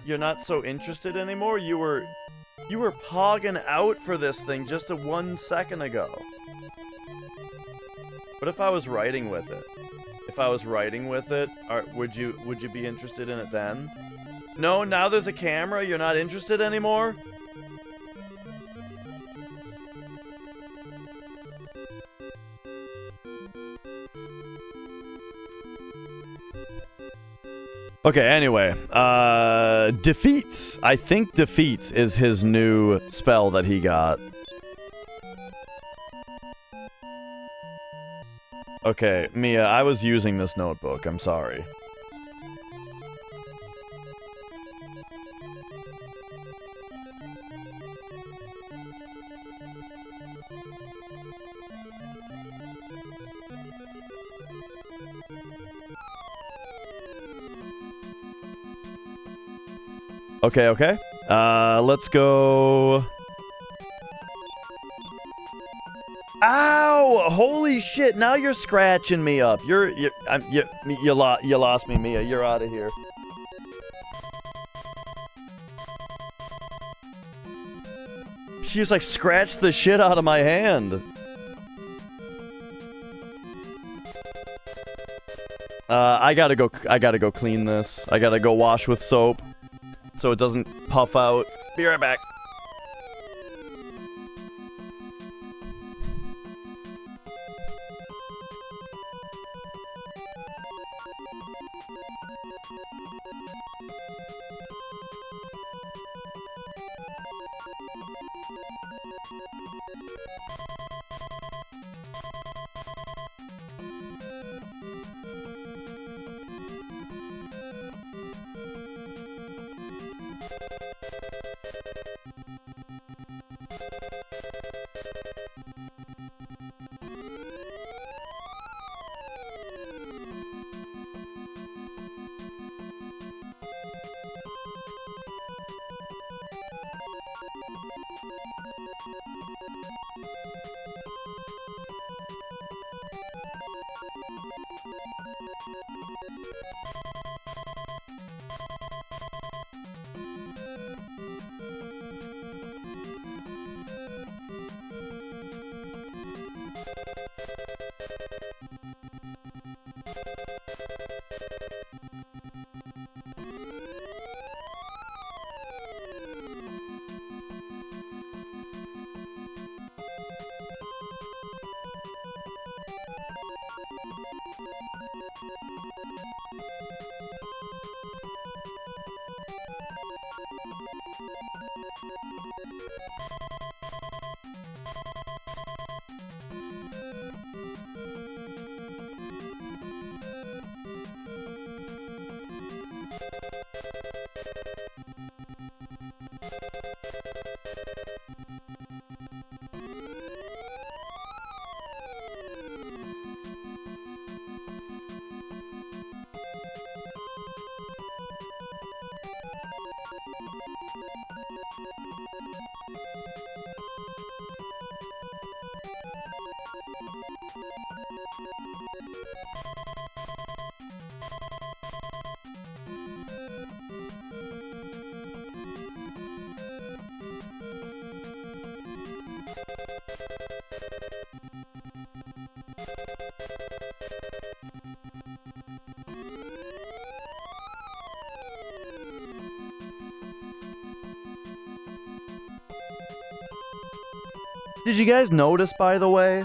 You're not so interested anymore? You were pogging out for this thing just 1 second ago. What if I was writing with it? If I was writing with it, would you be interested in it then? No, now there's a camera, you're not interested anymore? Okay, anyway, Defeats. I think Defeats is his new spell that he got. Okay, Mia, I was using this notebook, I'm sorry. Okay. Let's go... Ow! Holy shit, now you're scratching me up. You lost me, Mia. You're out of here. She just, like, scratched the shit out of my hand. I gotta go clean this. I gotta go wash with soap so it doesn't puff out. Be right back. Did you guys notice, by the way,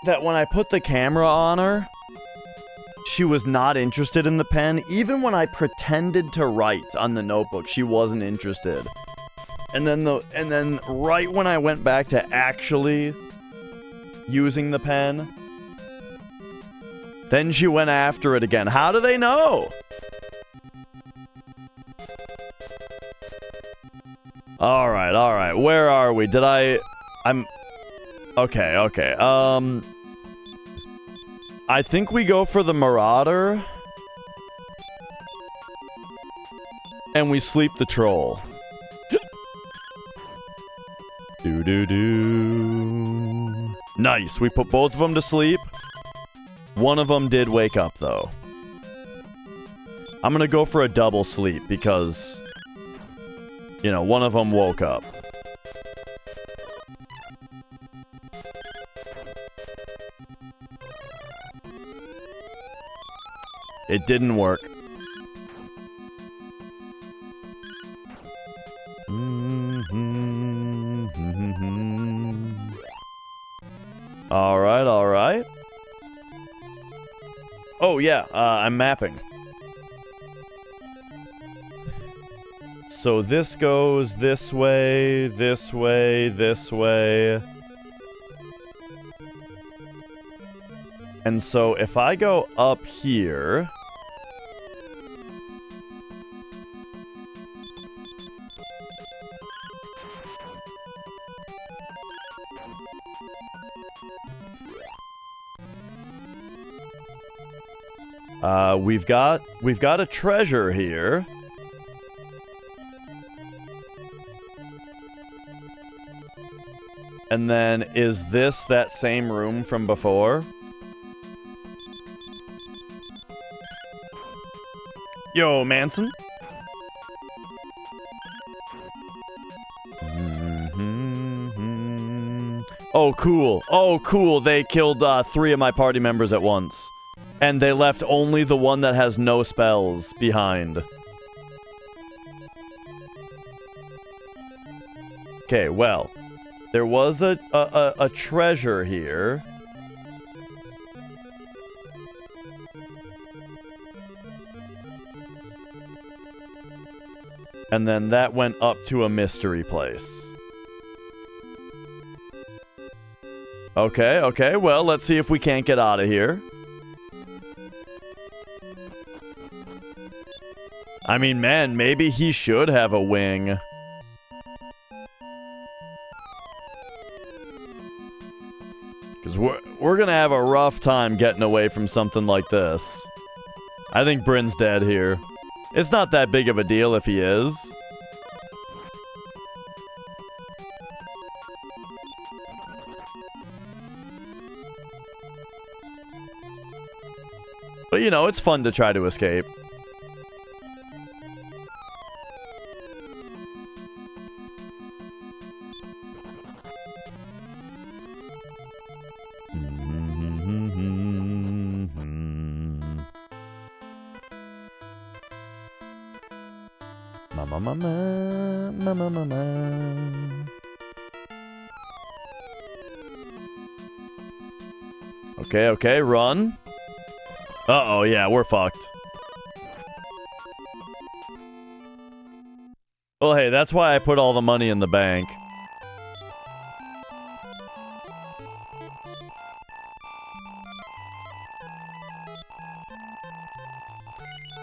that when I put the camera on her, she was not interested in the pen? Even when I pretended to write on the notebook, she wasn't interested. And then right when I went back to actually using the pen, then she went after it again. How do they know? All right. Where are we? Okay. I think we go for the Marauder. And we sleep the troll. Do. Nice. We put both of them to sleep. One of them did wake up, though. I'm gonna go for a double sleep because, you know, one of them woke up. It didn't work. All right. Oh, yeah, I'm mapping. So this goes this way, this way, this way. And so if I go up here... we've got a treasure here. And then, is this that same room from before? Yo, Manson? Oh, cool. They killed 3 of my party members at once. And they left only the one that has no spells behind. Okay, well. There was a treasure here. And then that went up to a mystery place. Okay, well, let's see if we can't get out of here. I mean, man, maybe he should have a wing. Because we're gonna have a rough time getting away from something like this. I think Bryn's dead here. It's not that big of a deal if he is. But, you know, it's fun to try to escape. Okay, run. Uh-oh, yeah, we're fucked. Well, hey, that's why I put all the money in the bank.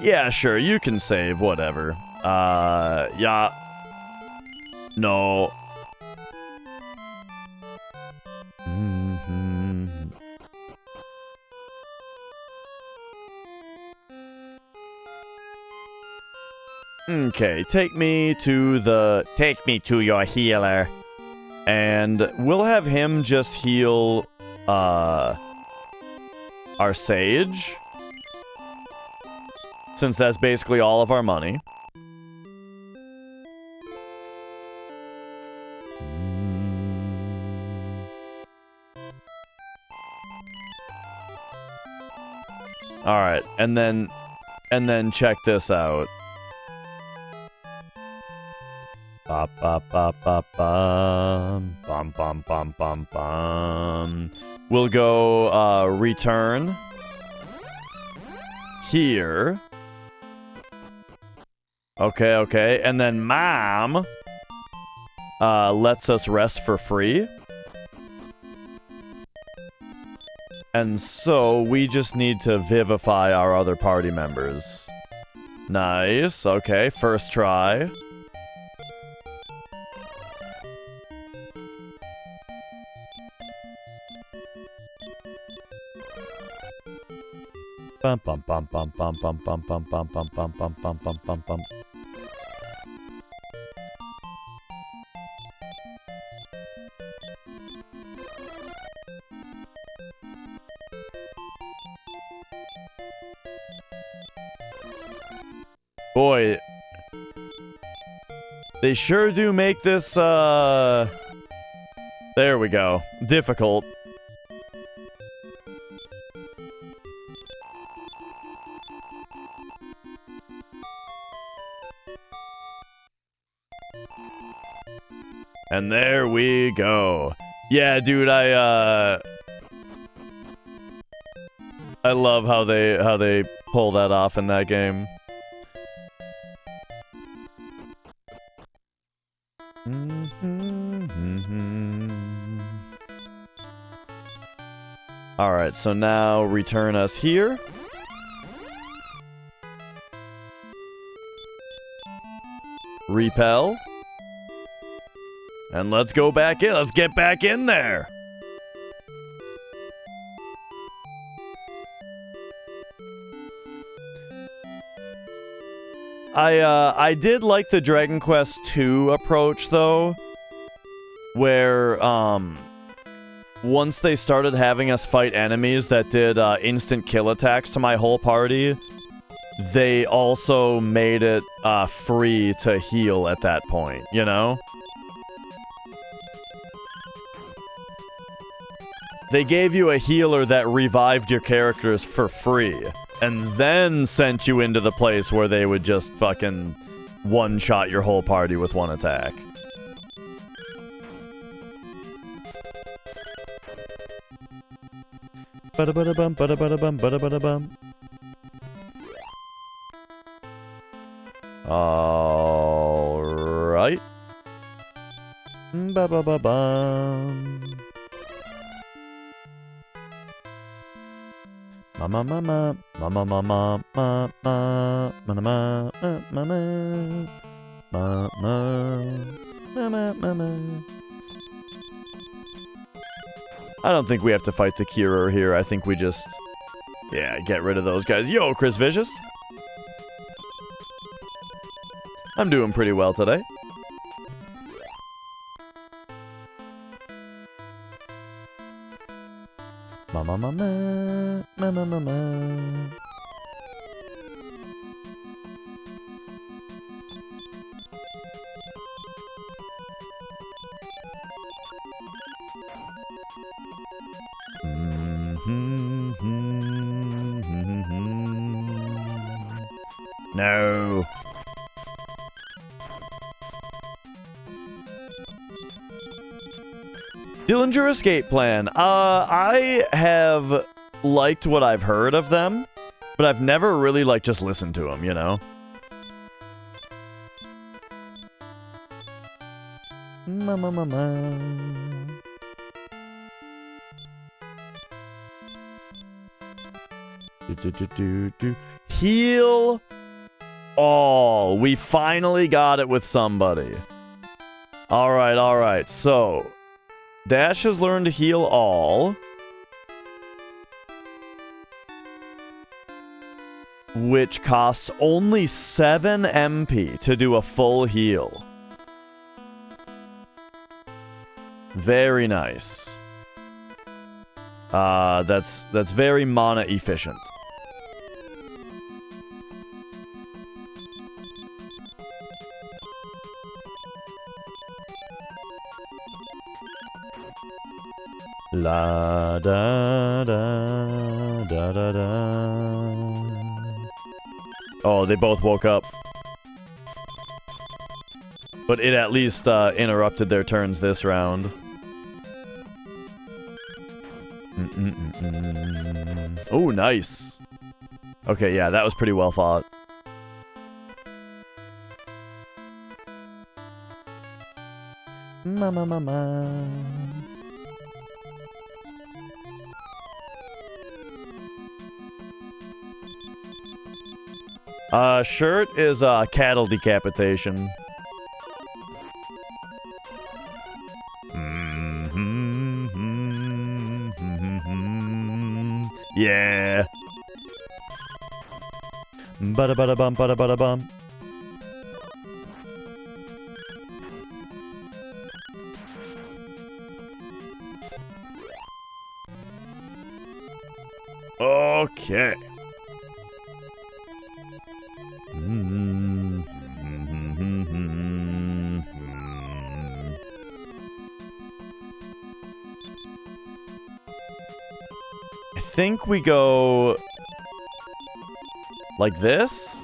Yeah, sure, you can save, whatever. Yeah. No. Okay, take me to your healer. And we'll have him just heal, our sage. Since that's basically all of our money. Alright, and then check this out. Bum bum bum bum bum. We'll go return here. Okay, and then Mom lets us rest for free. And so we just need to vivify our other party members. Nice, okay, first try. Bum bum bum bum bum bum bum bum bum bum bum bum bum bum bum bum. Boy, they sure do make this, there we go, difficult. And there we go. Yeah, dude, I love how they pull that off in that game. Alright, so now return us here. Repel. And let's go back in. Let's get back in there. I did like the Dragon Quest II approach though, where once they started having us fight enemies that did instant kill attacks to my whole party, they also made it free to heal at that point, you know? They gave you a healer that revived your characters for free, and then sent you into the place where they would just fucking one-shot your whole party with one attack. Ba-da-ba-da-bum, ba-da-ba-da-bum, ba-da-ba-da-bum. Alright. Ba-ba-ba-bum. Mama mama mama mama mama mama mama mama mama mama. I don't think we have to fight the Curer here. I think we just, yeah, get rid of those guys. Yo, Chris Vicious. I'm doing pretty well today. Mama mama mama mama. No. Dillinger Escape Plan. I have liked what I've heard of them. but I've never really, like, just listened to them, you know? Heal all. We finally got it with somebody. Alright, alright. So, Dash has learned to heal all. Which costs only 7 MP to do a full heal. Very nice. That's very mana efficient. La da da da da da. Oh, they both woke up. But it at least interrupted their turns this round. Oh, nice. Okay, yeah, that was pretty well fought. Ma. Shirt is cattle decapitation. Yeah. Bada bada bum bada bada bum. Okay. I think we go like this.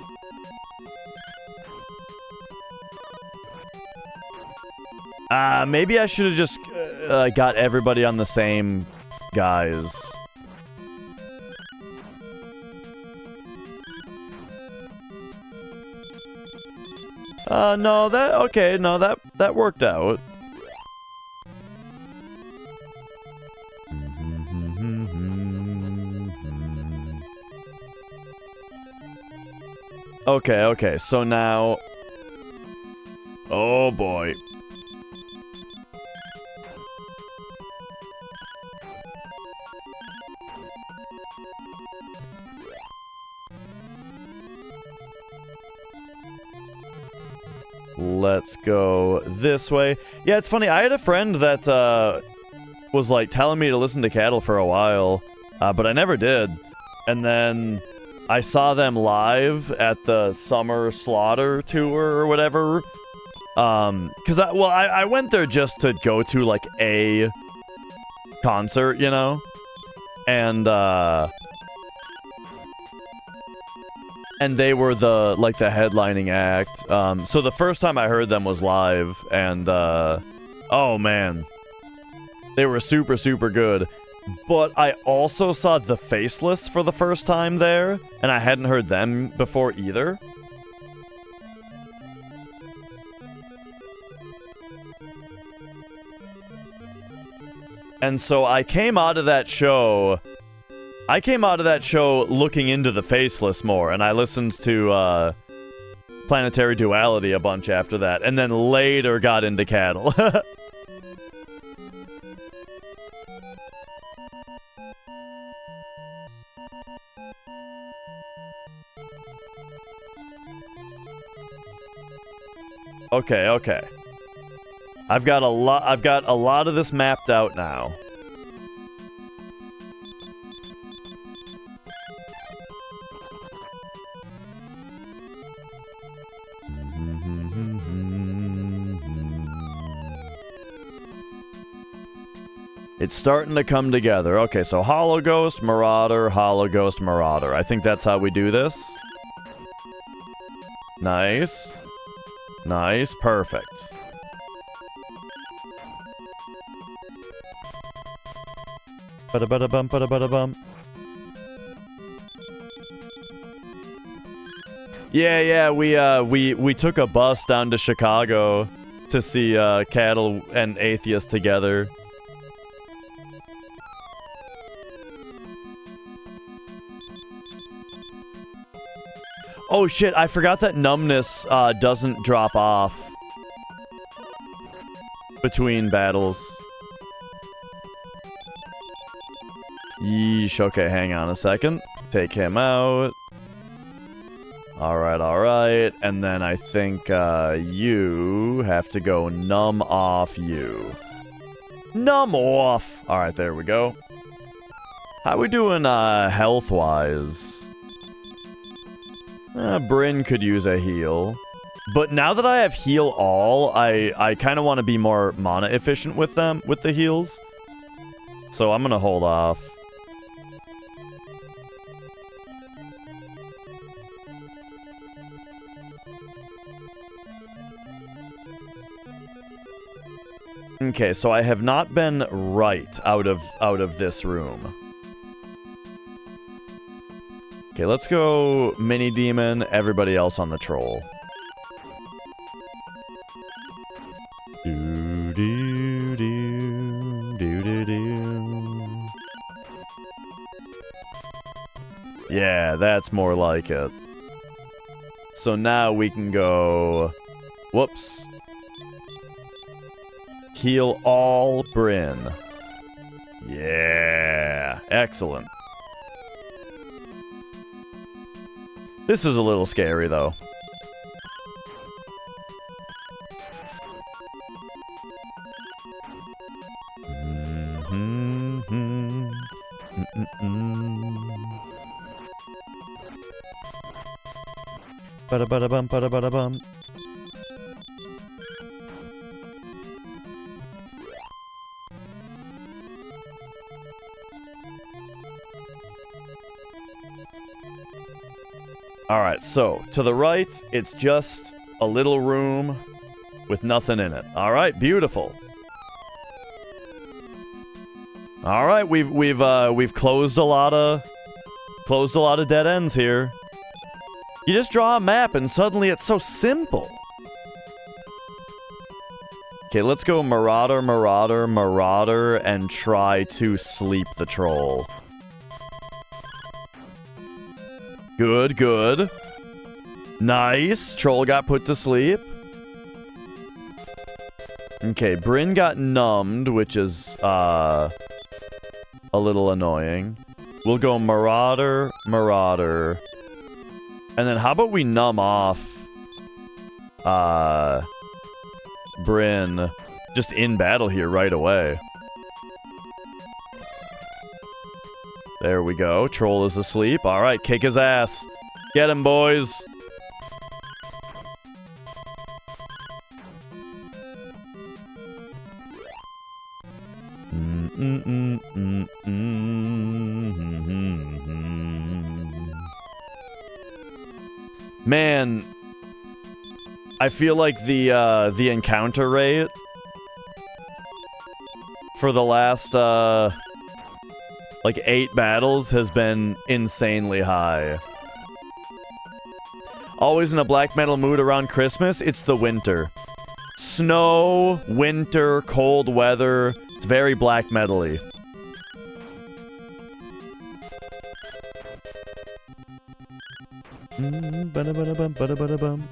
Maybe I should have just got everybody on the same guys. No, that worked out. Okay, so now... Oh boy. Let's go this way. Yeah, it's funny, I had a friend that was like telling me to listen to Cattle for a while, but I never did. And then I saw them live at the Summer Slaughter tour or whatever. Cause I went there just to go to like a concert, you know? And they were the headlining act. So the first time I heard them was live, and oh man, they were super, super good. But I also saw The Faceless for the first time there, and I hadn't heard them before either. And so I came out of that show looking into The Faceless more, and I listened to Planetary Duality a bunch after that, and then later got into Cattle. Okay. I've got a lot of this mapped out now. It's starting to come together. Okay, so Hollow Ghost, Marauder, Hollow Ghost, Marauder. I think that's how we do this. Nice. Nice, perfect. Bada bada bum, bada bada bum. Yeah, we took a bus down to Chicago to see Cattle and Atheist together. Oh shit, I forgot that numbness doesn't drop off between battles. Yeesh, okay, hang on a second. Take him out. Alright. And then I think you have to go numb off you. Numb off! Alright, there we go. How we doing health-wise? Bryn could use a heal. But now that I have heal all, I kind of want to be more mana efficient with them, with the heals. So I'm gonna hold off. Okay, so I have not been right out of this room. Okay, let's go Mini Demon, everybody else on the Troll. Yeah, that's more like it. So now we can go... Whoops. Heal all Bryn. Yeah, excellent. This is a little scary, though. Ba-da-ba-da-bum, ba-da-ba-da-bum. Alright, so, to the right, it's just a little room with nothing in it. Alright, beautiful. Alright, we've closed a lot of dead ends here. You just draw a map and suddenly it's so simple. Okay, let's go Marauder, Marauder, Marauder, and try to sleep the troll. Good, good. Nice. Troll got put to sleep. Okay, Bryn got numbed, which is, a little annoying. We'll go Marauder, Marauder. And then how about we numb off, Bryn just in battle here right away. There we go. Troll is asleep. Alright, kick his ass. Get him, boys. Man, I feel like the encounter rate for the last like 8 battles has been insanely high. Always in a black metal mood around Christmas, it's the winter. Snow, winter, cold weather. It's very black metal-y. Ba-da-ba-da-bum, ba-da-ba-da-bum.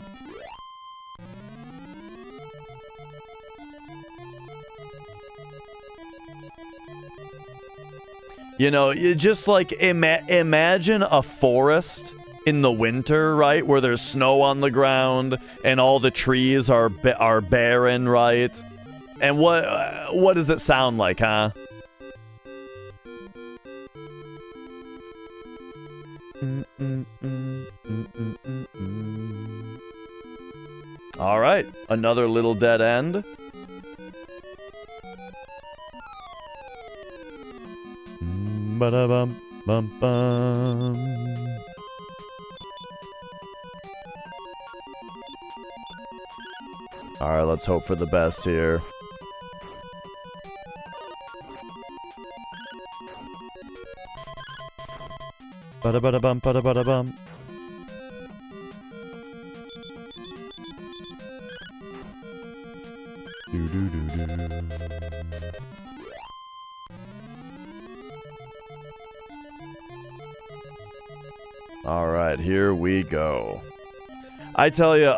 You know, you just like imagine a forest in the winter, right, where there's snow on the ground and all the trees are barren, right? And what does it sound like, huh? All right, another little dead end. Ba-da-bum, bum, bum. Alright, let's hope for the best here. Ba-da-ba-da-bum, ba-da-ba-da-bum. Alright, here we go. I tell you,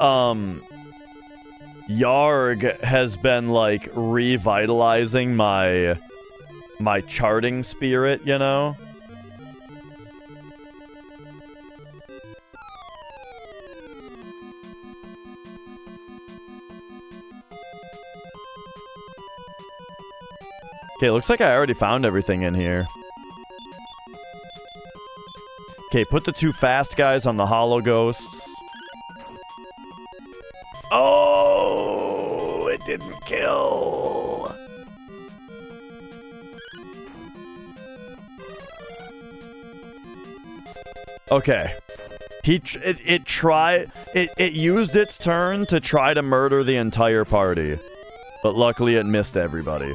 Yarg has been, like, revitalizing my charting spirit, you know? Okay, looks like I already found everything in here. Okay, put the 2 fast guys on the hollow ghosts. Oh, it didn't kill. Okay. It used its turn to try to murder the entire party. But luckily it missed everybody.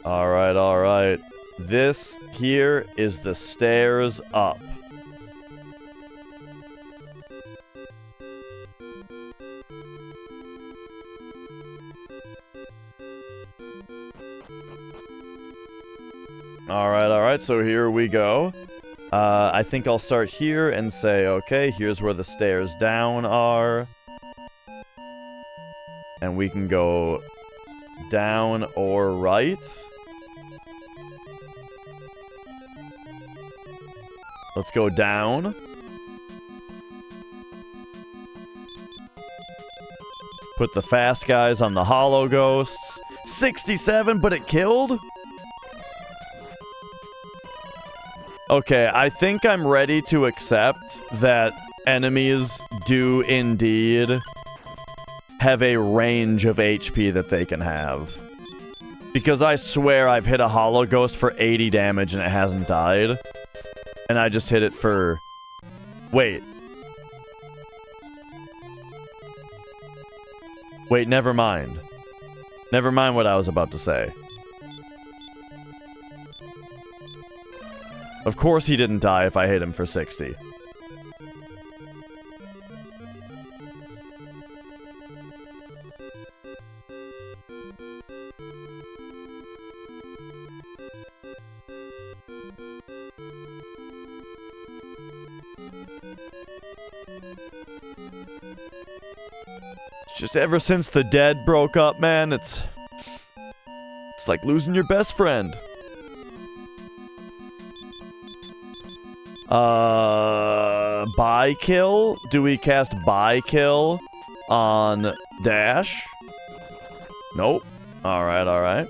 Alright, alright. This here is the stairs up. Alright, alright, so here we go. I think I'll start here and say, okay, here's where the stairs down are. And we can go down or right. Let's go down. Put the fast guys on the hollow ghosts. 67, but it killed? Okay, I think I'm ready to accept that enemies do indeed have a range of HP that they can have. Because I swear I've hit a hollow ghost for 80 damage and it hasn't died. And I just hit it for... Wait. Wait, never mind. Never mind what I was about to say. Of course he didn't die if I hit him for 60. Just ever since the dead broke up, man, it's like losing your best friend. Buy kill? Do we cast buy kill on Dash? Nope. Alright, alright.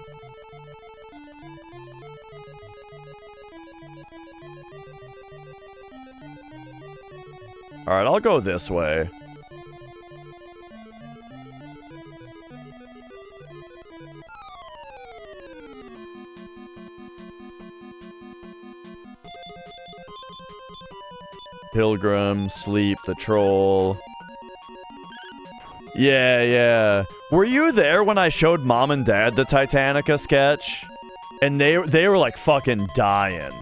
Alright, I'll go this way. Pilgrim, Sleep, the Troll. Yeah, yeah. Were you there when I showed Mom and Dad the Titanica sketch? And they were like fucking dying.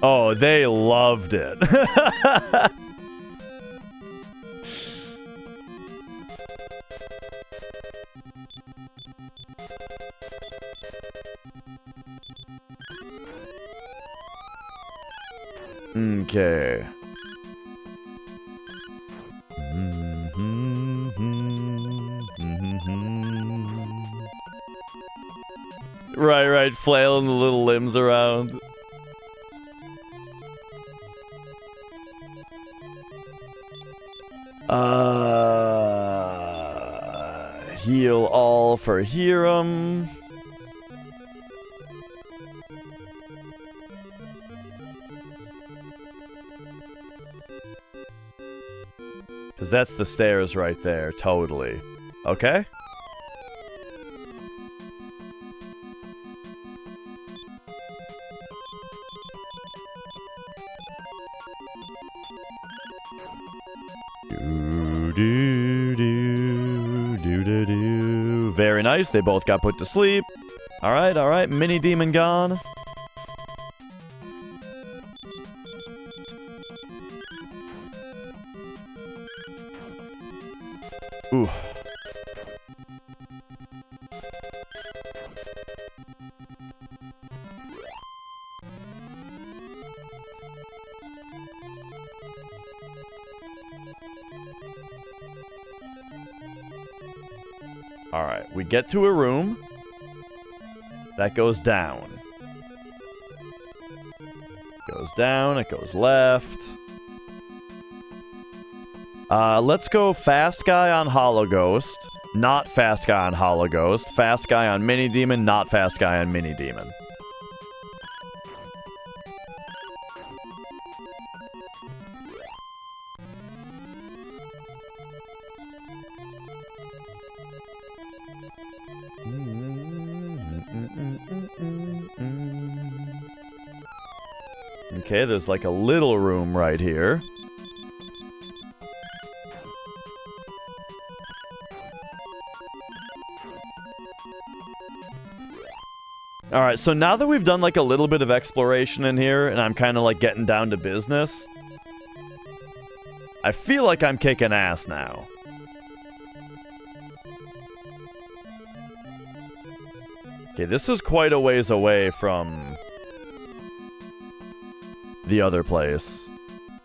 Oh, they loved it. Okay. Right, flailing the little limbs around. Heal all for Hiram. Because that's the stairs right there, totally. Okay? Very nice, they both got put to sleep. Alright, mini demon gone. Ooh. Alright, we get to a room. That goes down. Goes down, it goes left. Let's go fast guy on Hollow Ghost, not fast guy on Hollow Ghost, fast guy on Mini Demon, not fast guy on Mini Demon. Okay, there's like a little room right here. Alright, so now that we've done like a little bit of exploration in here, and I'm kind of like getting down to business, I feel like I'm kicking ass now. Okay, this is quite a ways away from the other place.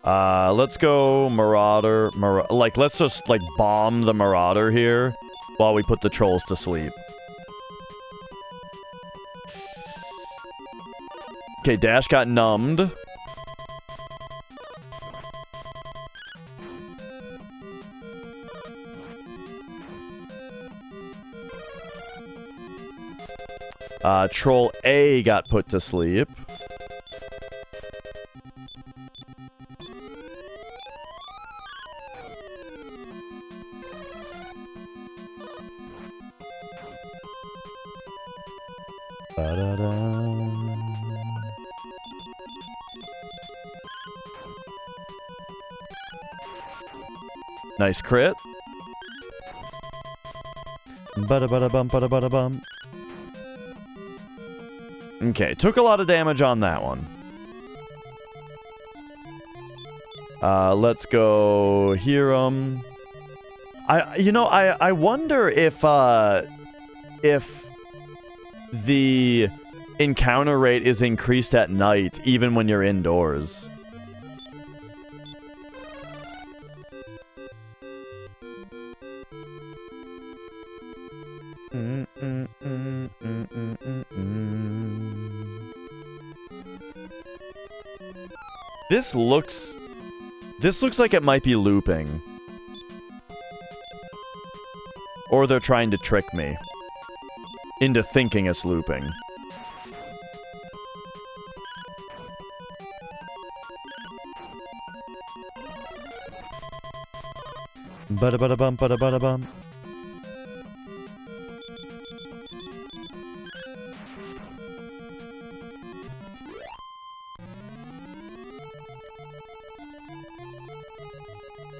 Let's go Marauder. Like, let's just, like, bomb the Marauder here while we put the trolls to sleep. Okay, Dash got numbed. Troll A got put to sleep. Nice crit. Bada-bada-bum, bada-bada-bum. Okay, took a lot of damage on that one. Let's go Hiram. I wonder if the encounter rate is increased at night, even when you're indoors. This looks like it might be looping. Or they're trying to trick me into thinking it's looping. Bada-bada-bum, bada-bada-bum.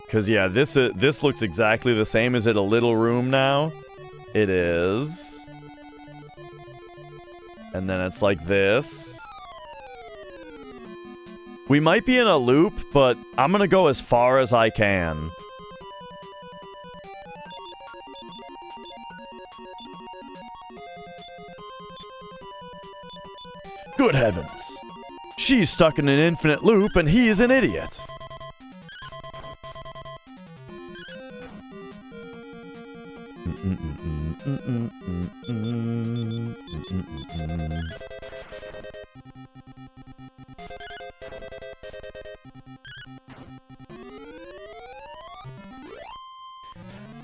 Because, yeah, this looks exactly the same. Is it a little room now? It is. And then it's like this. We might be in a loop, but I'm gonna go as far as I can. Good heavens. She's stuck in an infinite loop and he's an idiot.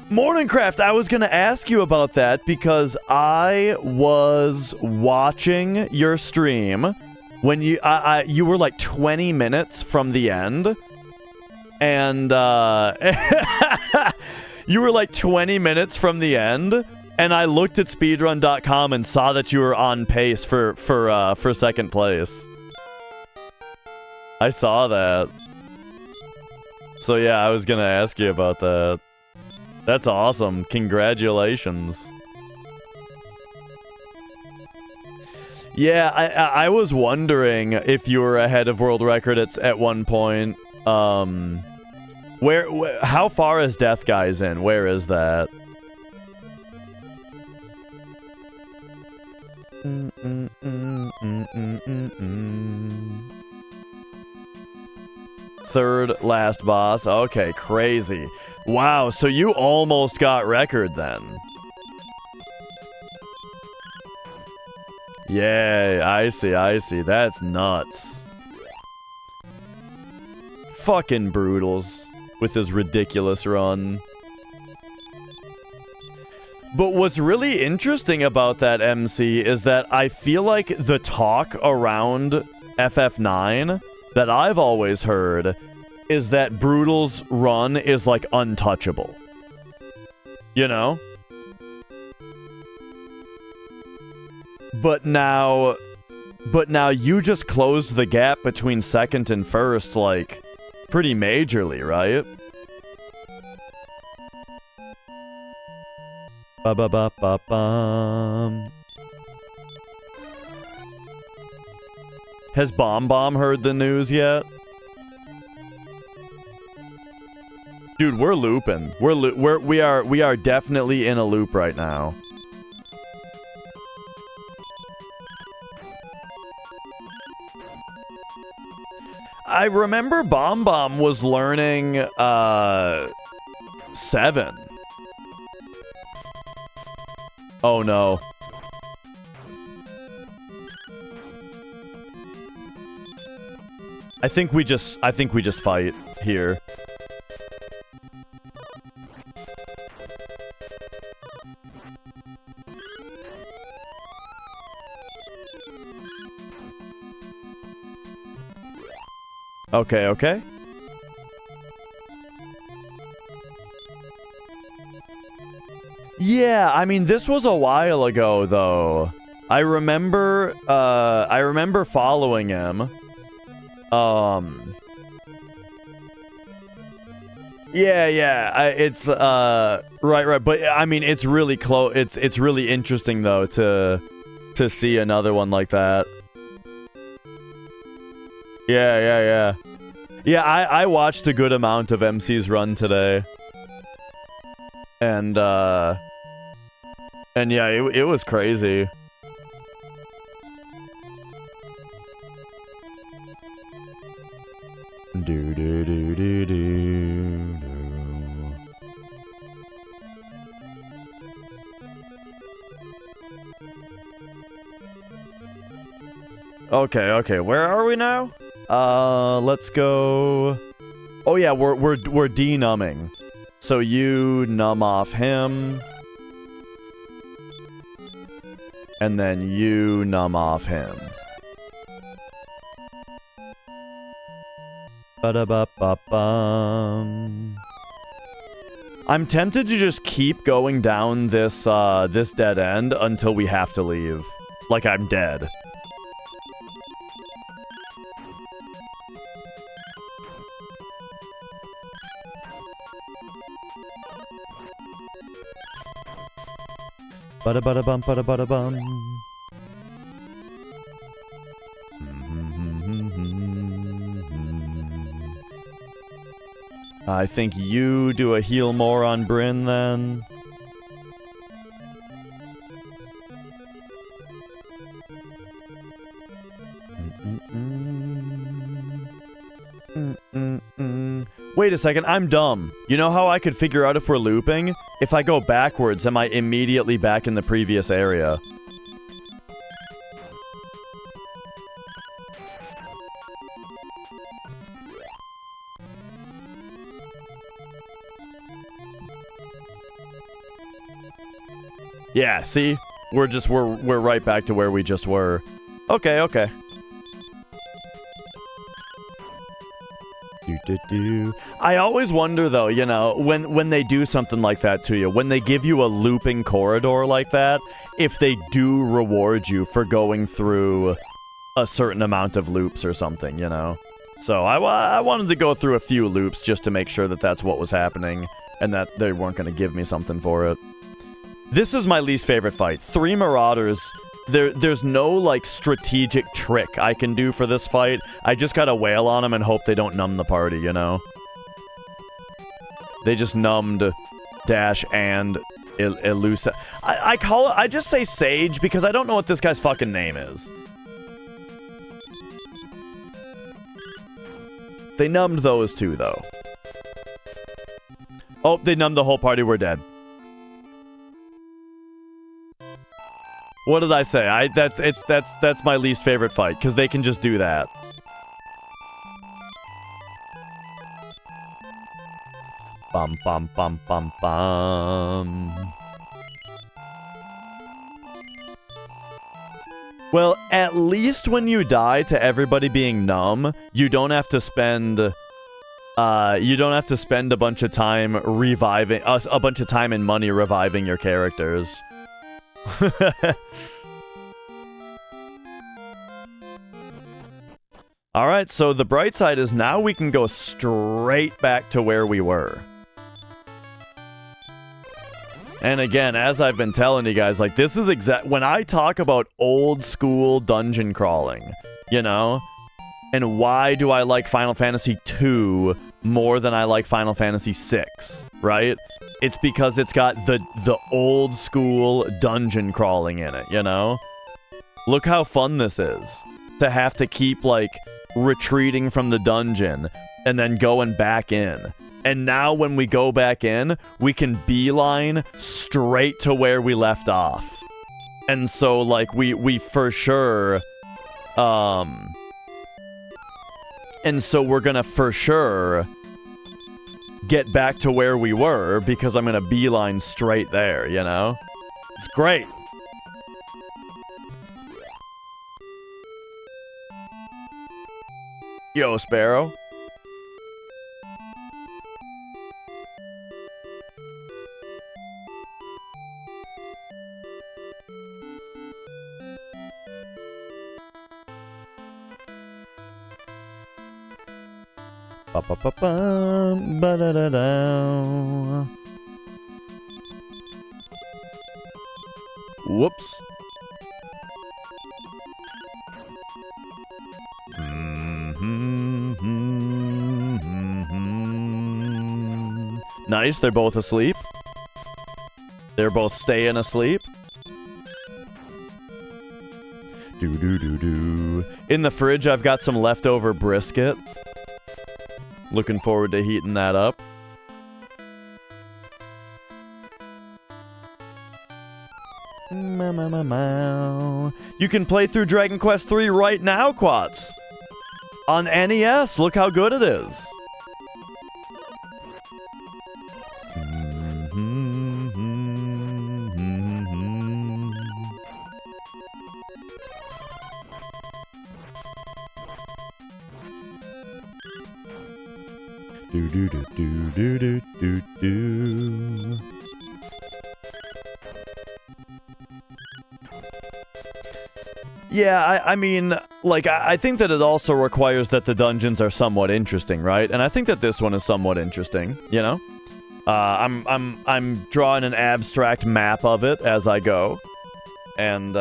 Morningcraft, I was gonna ask you about that because I was watching your stream when you were like 20 minutes from the end, and you were like 20 minutes from the end, and I looked at speedrun.com and saw that you were on pace for second place. I saw that. So yeah, I was gonna ask you about that. That's awesome. Congratulations. Yeah, I was wondering if you were ahead of world record at one point. How far is Death Guys in? Where is that? Third last boss. Okay, crazy. Wow, so you almost got record then. Yay, I see. That's nuts. Fucking Brutals with his ridiculous run. But what's really interesting about that MC is that I feel like the talk around FF9 that I've always heard is that Brutal's run is like untouchable. You know? But now you just closed the gap between second and first, like, pretty majorly, right? Ba-ba-ba-ba-bum. Has Bomb heard the news yet? Dude, we're looping. We are definitely in a loop right now. I remember Bomb was learning 7. Oh no. I think we just fight here. Okay. Yeah, I mean, this was a while ago, though. I remember following him. Yeah. It's right. But I mean, it's really close. It's really interesting though to see another one like that. Yeah. Yeah, I watched a good amount of MC's run today. And yeah, it was crazy. Okay, where are we now? Let's go. Oh yeah, we're de-numbing. So you numb off him. And then you numb off him. Ba-da-ba-ba-bum. I'm tempted to just keep going down this this dead end until we have to leave. Like I'm dead. Ba-da-ba-da-bum, ba-da-ba-da-bum. I think you do a heal more on Bryn then. Wait a second, I'm dumb. You know how I could figure out if we're looping? If I go backwards, am I immediately back in the previous area? Yeah, see? We're right back to where we just were. Okay. I always wonder though, you know, when they do something like that to you, when they give you a looping corridor like that, if they do reward you for going through a certain amount of loops or something, you know? So I wanted to go through a few loops just to make sure that that's what was happening and that they weren't going to give me something for it. This is my least favorite fight. 3 Marauders. There's no, like, strategic trick I can do for this fight. I just gotta wail on them and hope they don't numb the party, you know? They just numbed Dash and Elusa. I just say Sage because I don't know what this guy's fucking name is. They numbed those two, though. Oh, they numbed the whole party. We're dead. What did I say? That's my least favorite fight because they can just do that. Bum bum bum bum bum. Well, at least when you die to everybody being numb, you don't have to spend a bunch of time reviving a bunch of time and money reviving your characters. Alright, so the bright side is now we can go straight back to where we were. And again, as I've been telling you guys, like, this is when I talk about old school dungeon crawling, you know? And why do I like Final Fantasy II more than I like Final Fantasy VI, right? It's because it's got the old school dungeon crawling in it, you know? Look how fun this is. To have to keep, like, retreating from the dungeon and then going back in. And now when we go back in, we can beeline straight to where we left off. And so, like, we for sure, and so we're gonna for sure get back to where we were because I'm gonna beeline straight there, you know? It's great. Yo, Sparrow. Ba-ba-ba-bum, ba-da-da-da. Whoops. Nice, they're both asleep. They're both staying asleep. Do-do-do-do. In the fridge, I've got some leftover brisket. Looking forward to heating that up. You can play through Dragon Quest III right now, Quats. On NES, look how good it is. Do-do-do-do-do-do-do-do. Yeah, I mean, like, I think that it also requires that the dungeons are somewhat interesting, right? And I think that this one is somewhat interesting, you know? I'm drawing an abstract map of it as I go. And,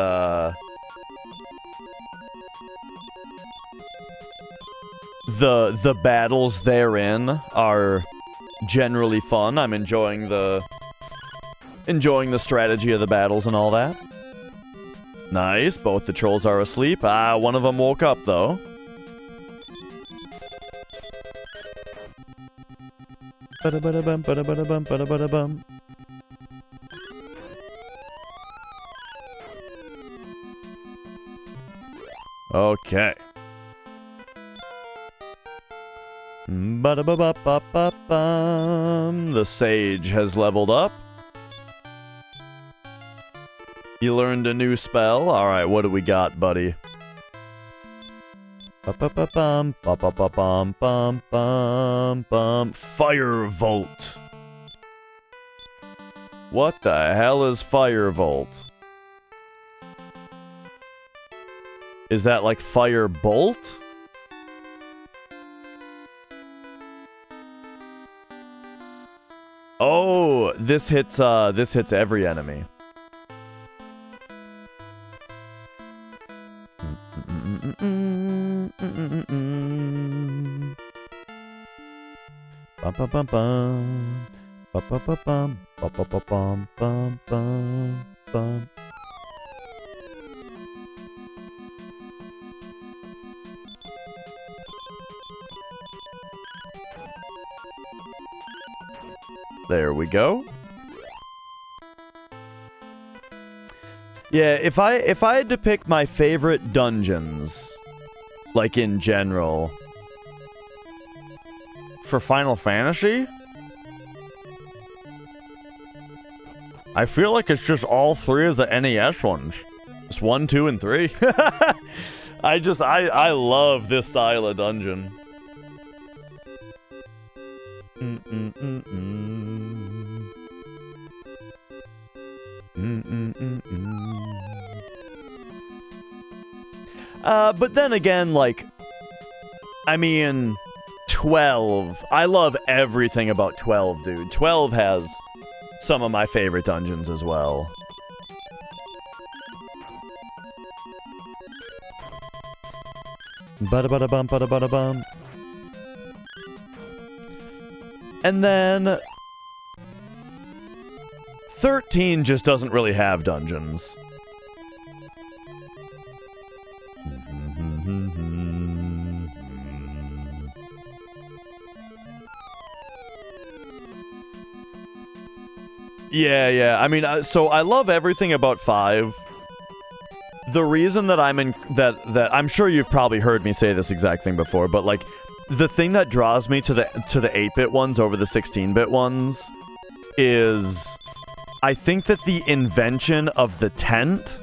the battles therein are generally fun. I'm enjoying the strategy of the battles and all that. Nice, both the trolls are asleep. One of them woke up though. Ba-da-ba-da-bum, ba-da-ba-da-bum, ba-da-ba-da-bum. Okay. Ba-da-ba-ba-ba-ba-bum. The sage has leveled up. You learned a new spell. Alright, what do we got, buddy? Ba-ba-ba-bum, ba-ba-ba-bum, bum, bum, bum. Firebolt. What the hell is Firebolt? Is that like Firebolt? Oh, this hits every enemy. Bum, bum, bum, bum. Ba-ba-ba-bum, ba-ba-ba-bum, bum, bum, bum. There we go. Yeah, if I had to pick my favorite dungeons, like in general, for Final Fantasy, I feel like it's just all three of the NES ones. It's 1, 2, and 3. I love this style of dungeon. But then again, like, I mean, 12. I love everything about 12, dude. 12 has some of my favorite dungeons as well. Bada-bada-bum, bada-bada-bum. And then 13 just doesn't really have dungeons. Yeah. I mean, so I love everything about 5. The reason that that I'm sure you've probably heard me say this exact thing before, but like the thing that draws me to the 8-bit ones over the 16-bit ones is I think that the invention of the tent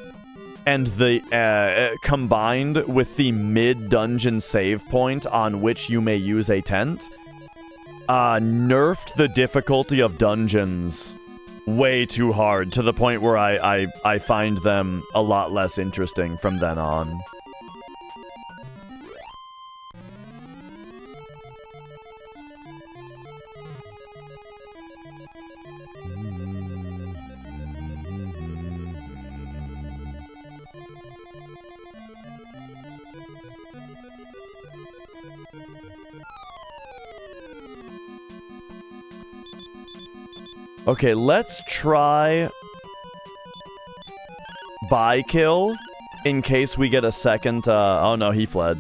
and the combined with the mid-dungeon save point on which you may use a tent nerfed the difficulty of dungeons way too hard, to the point where I find them a lot less interesting from then on. Okay, let's try buy kill in case we get a second. Oh no, he fled.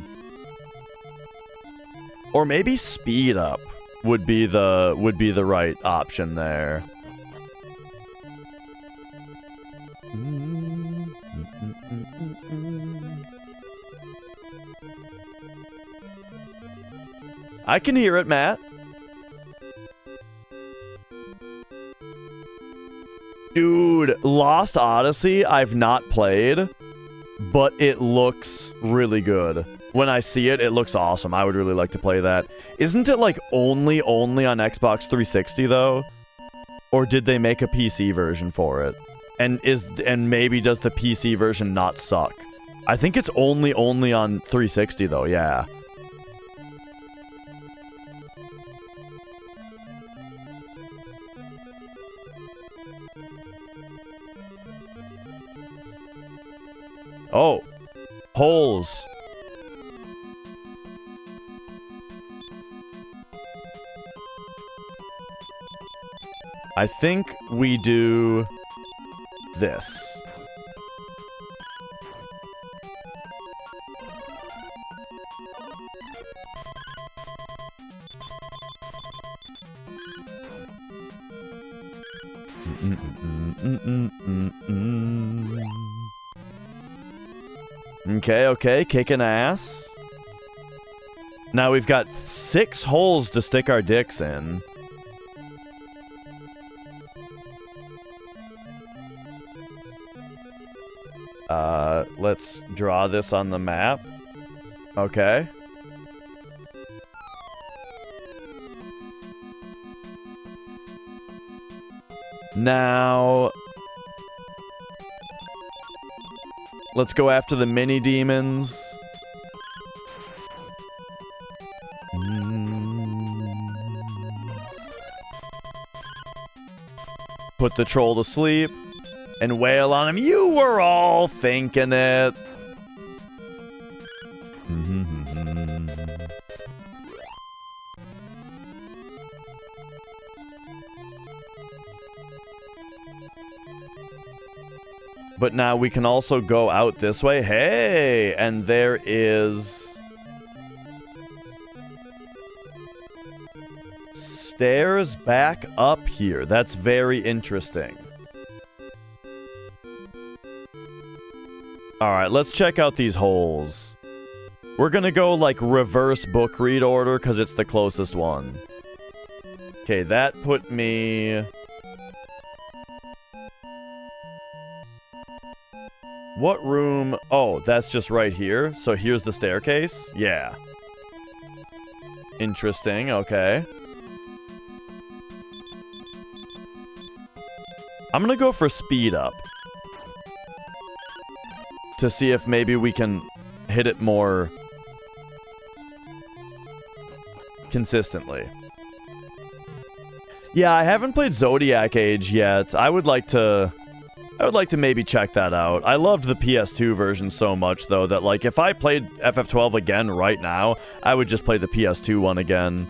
Or maybe speed up would be the right option there. I can hear it, Matt. Dude, Lost Odyssey I've not played, but it looks really good. When I see it, it looks awesome. I would really like to play that. Isn't it like only on Xbox 360 though? Or did they make a PC version for it? And maybe does the PC version not suck? I think it's only on 360 though, yeah. Oh, holes. I think we do this. Okay, kicking ass. Now we've got 6 holes to stick our dicks in. Let's draw this on the map. Okay. Now, let's go after the mini demons. Put the troll to sleep and wail on him. You were all thinking it. But now we can also go out this way. Hey! And there is... stairs back up here. That's very interesting. Alright, let's check out these holes. We're gonna go, like, reverse book read order, because it's the closest one. Okay, that put me... What room? Oh, that's just right here. So here's the staircase? Yeah. Interesting, okay. I'm gonna go for speed up. To see if maybe we can hit it more consistently. Yeah, I haven't played Zodiac Age yet. I would like to maybe check that out. I loved the PS2 version so much, though, that, like, if I played FF12 again right now, I would just play the PS2 one again.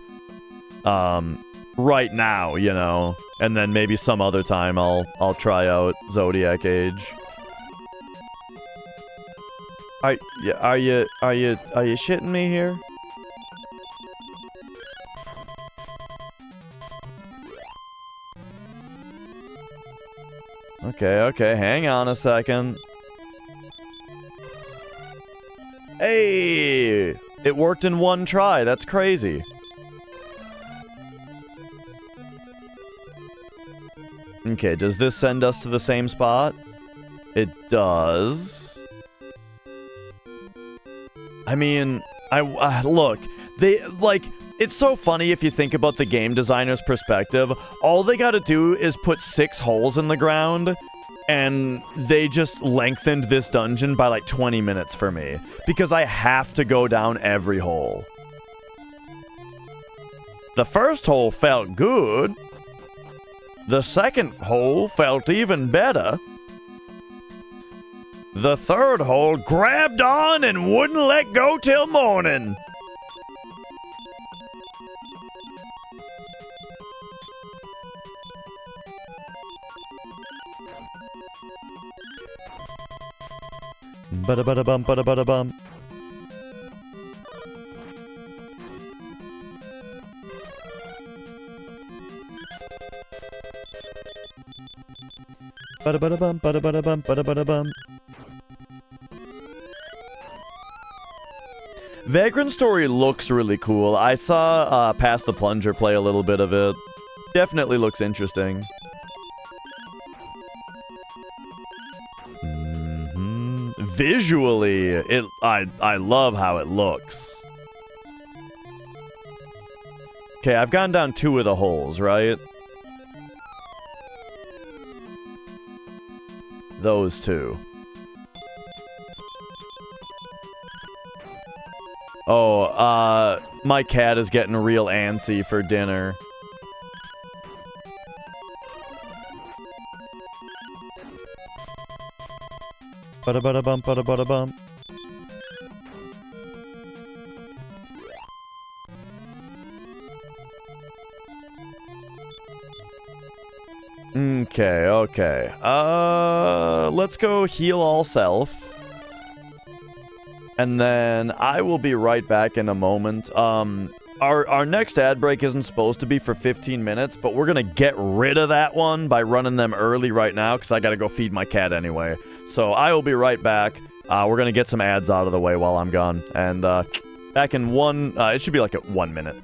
Right now, you know. And then maybe some other time I'll try out Zodiac Age. Are you shitting me here? Okay, hang on a second. Hey! It worked in one try, that's crazy. Okay, does this send us to the same spot? It does. I mean, look, it's so funny if you think about the game designer's perspective. All they gotta do is put 6 holes in the ground, and they just lengthened this dungeon by like 20 minutes for me. Because I have to go down every hole. The first hole felt good. The second hole felt even better. The third hole grabbed on and wouldn't let go till morning. Bada-bada-bum, bada-bada-bum. Bada-bada-bum, bada-bada-bum, bada-bada-bum. Vagrant Story looks really cool. I saw Pass the Plunger play a little bit of it. Definitely looks interesting. Visually, I love how it looks. Okay, I've gone down 2 of the holes, right? Those 2. Oh, my cat is getting real antsy for dinner. Bada-bada-bum, bada-bada-bum. Okay. Let's go heal all self. And then I will be right back in a moment. Our next ad break isn't supposed to be for 15 minutes, but we're gonna get rid of that one by running them early right now, because I gotta go feed my cat anyway. So I will be right back. We're gonna get some ads out of the way while I'm gone. And back in it should be like 1 minute.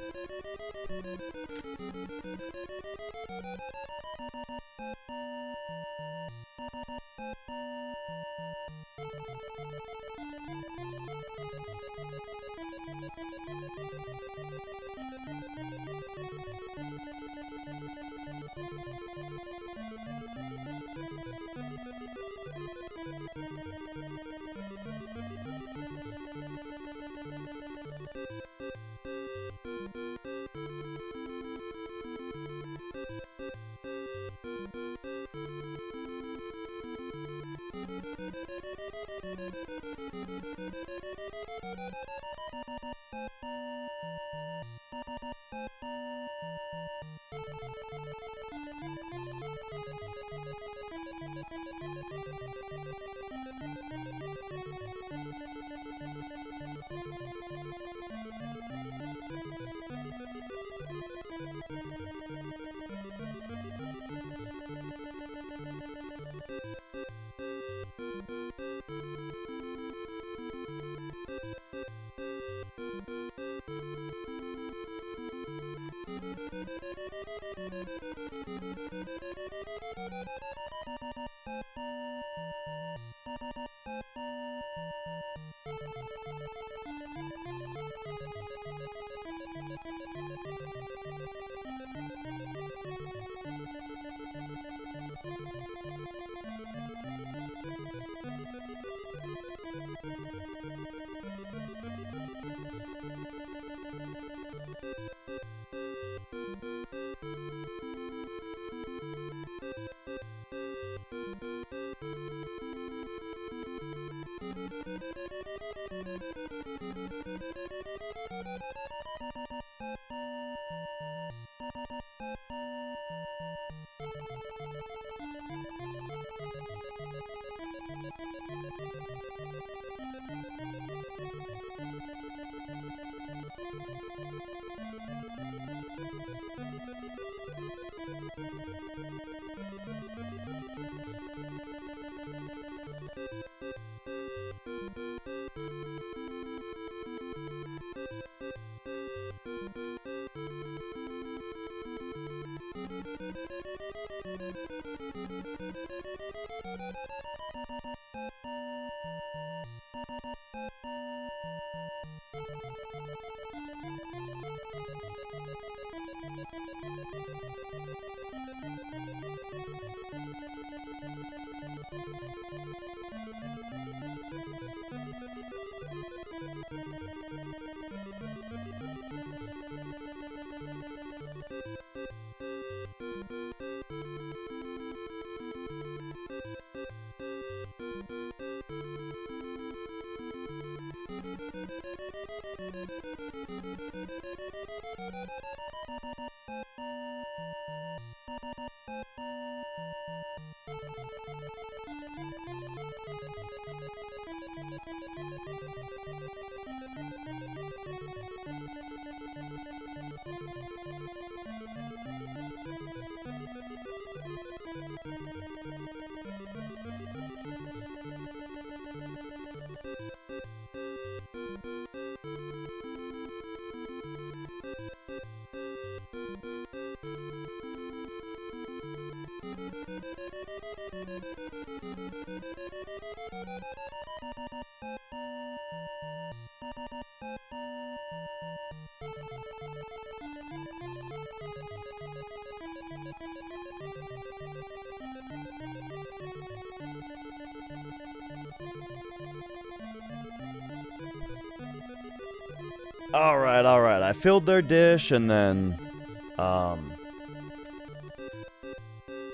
Alright. I filled their dish and then,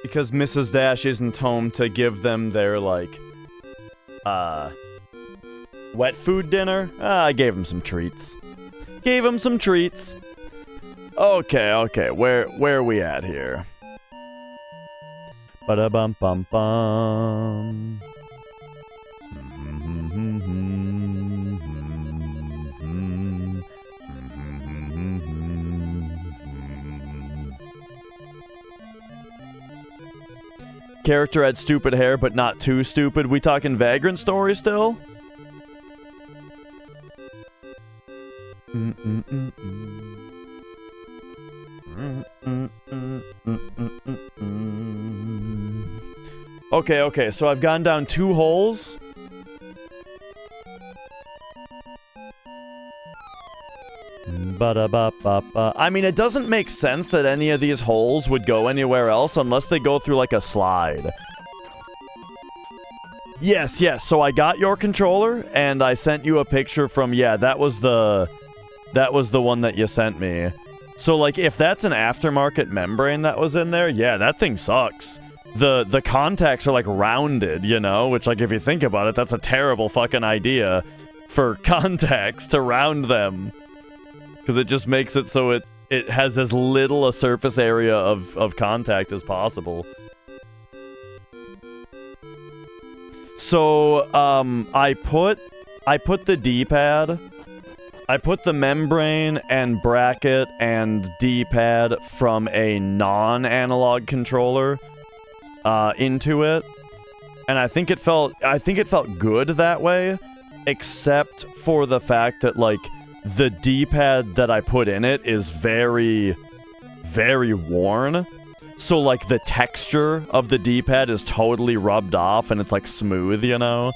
because Mrs. Dash isn't home to give them their, like, wet food dinner, I gave them some treats. Okay, where are we at here? Ba-da-bum-bum-bum. Character had stupid hair, but not too stupid. We talking Vagrant story still? Okay, so I've gone down 2 holes. Ba-da-ba-ba-ba. I mean, it doesn't make sense that any of these holes would go anywhere else unless they go through, like, a slide. Yes, so I got your controller, and I sent you a picture from, yeah, that was the one that you sent me. So, like, if that's an aftermarket membrane that was in there, yeah, that thing sucks. The contacts are, like, rounded, you know? Which, like, if you think about it, that's a terrible fucking idea for contacts to round them. Because it just makes it so it has as little a surface area of contact as possible. So, I put the D-pad, I put the membrane and bracket and D-pad from a non-analog controller into it, and I think it felt good that way, except for the fact that, like, the D-pad that I put in it is very, very worn. So, like, the texture of the D-pad is totally rubbed off and it's, like, smooth, you know?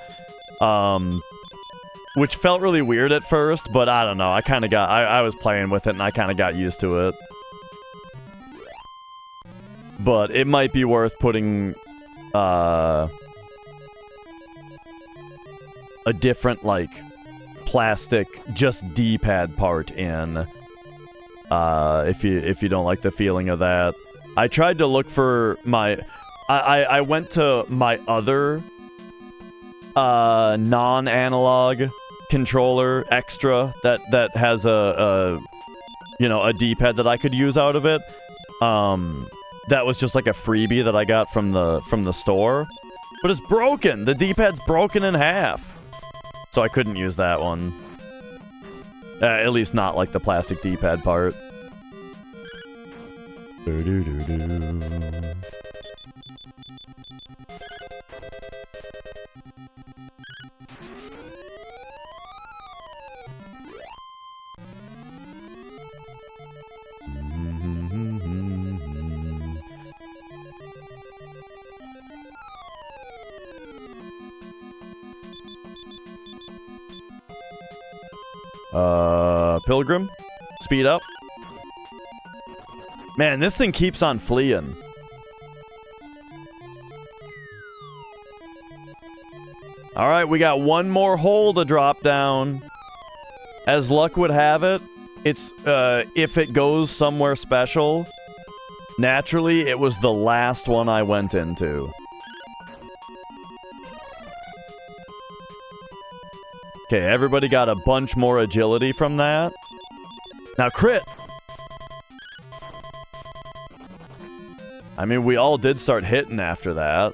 Which felt really weird at first, but I don't know. I was playing with it and I kind of got used to it. But it might be worth putting, a different, like, plastic, just D-pad part in, if you don't like the feeling of that. I tried to look for my... I went to my other, non-analog controller extra that has a D-pad that I could use out of it. That was just like a freebie that I got from the store. But it's broken! The D-pad's broken in half! So I couldn't use that one. At least not like the plastic D-pad part. Pilgrim. Speed up. Man, this thing keeps on fleeing. Alright, we got one more hole to drop down. As luck would have it, it's, if it goes somewhere special, naturally, it was the last one I went into. Okay, everybody got a bunch more agility from that. Now, crit! I mean, we all did start hitting after that.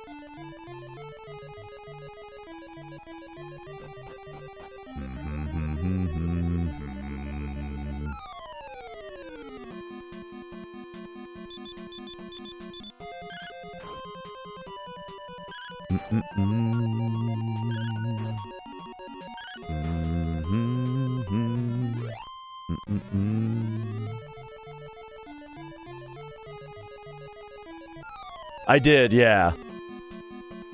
I did, yeah.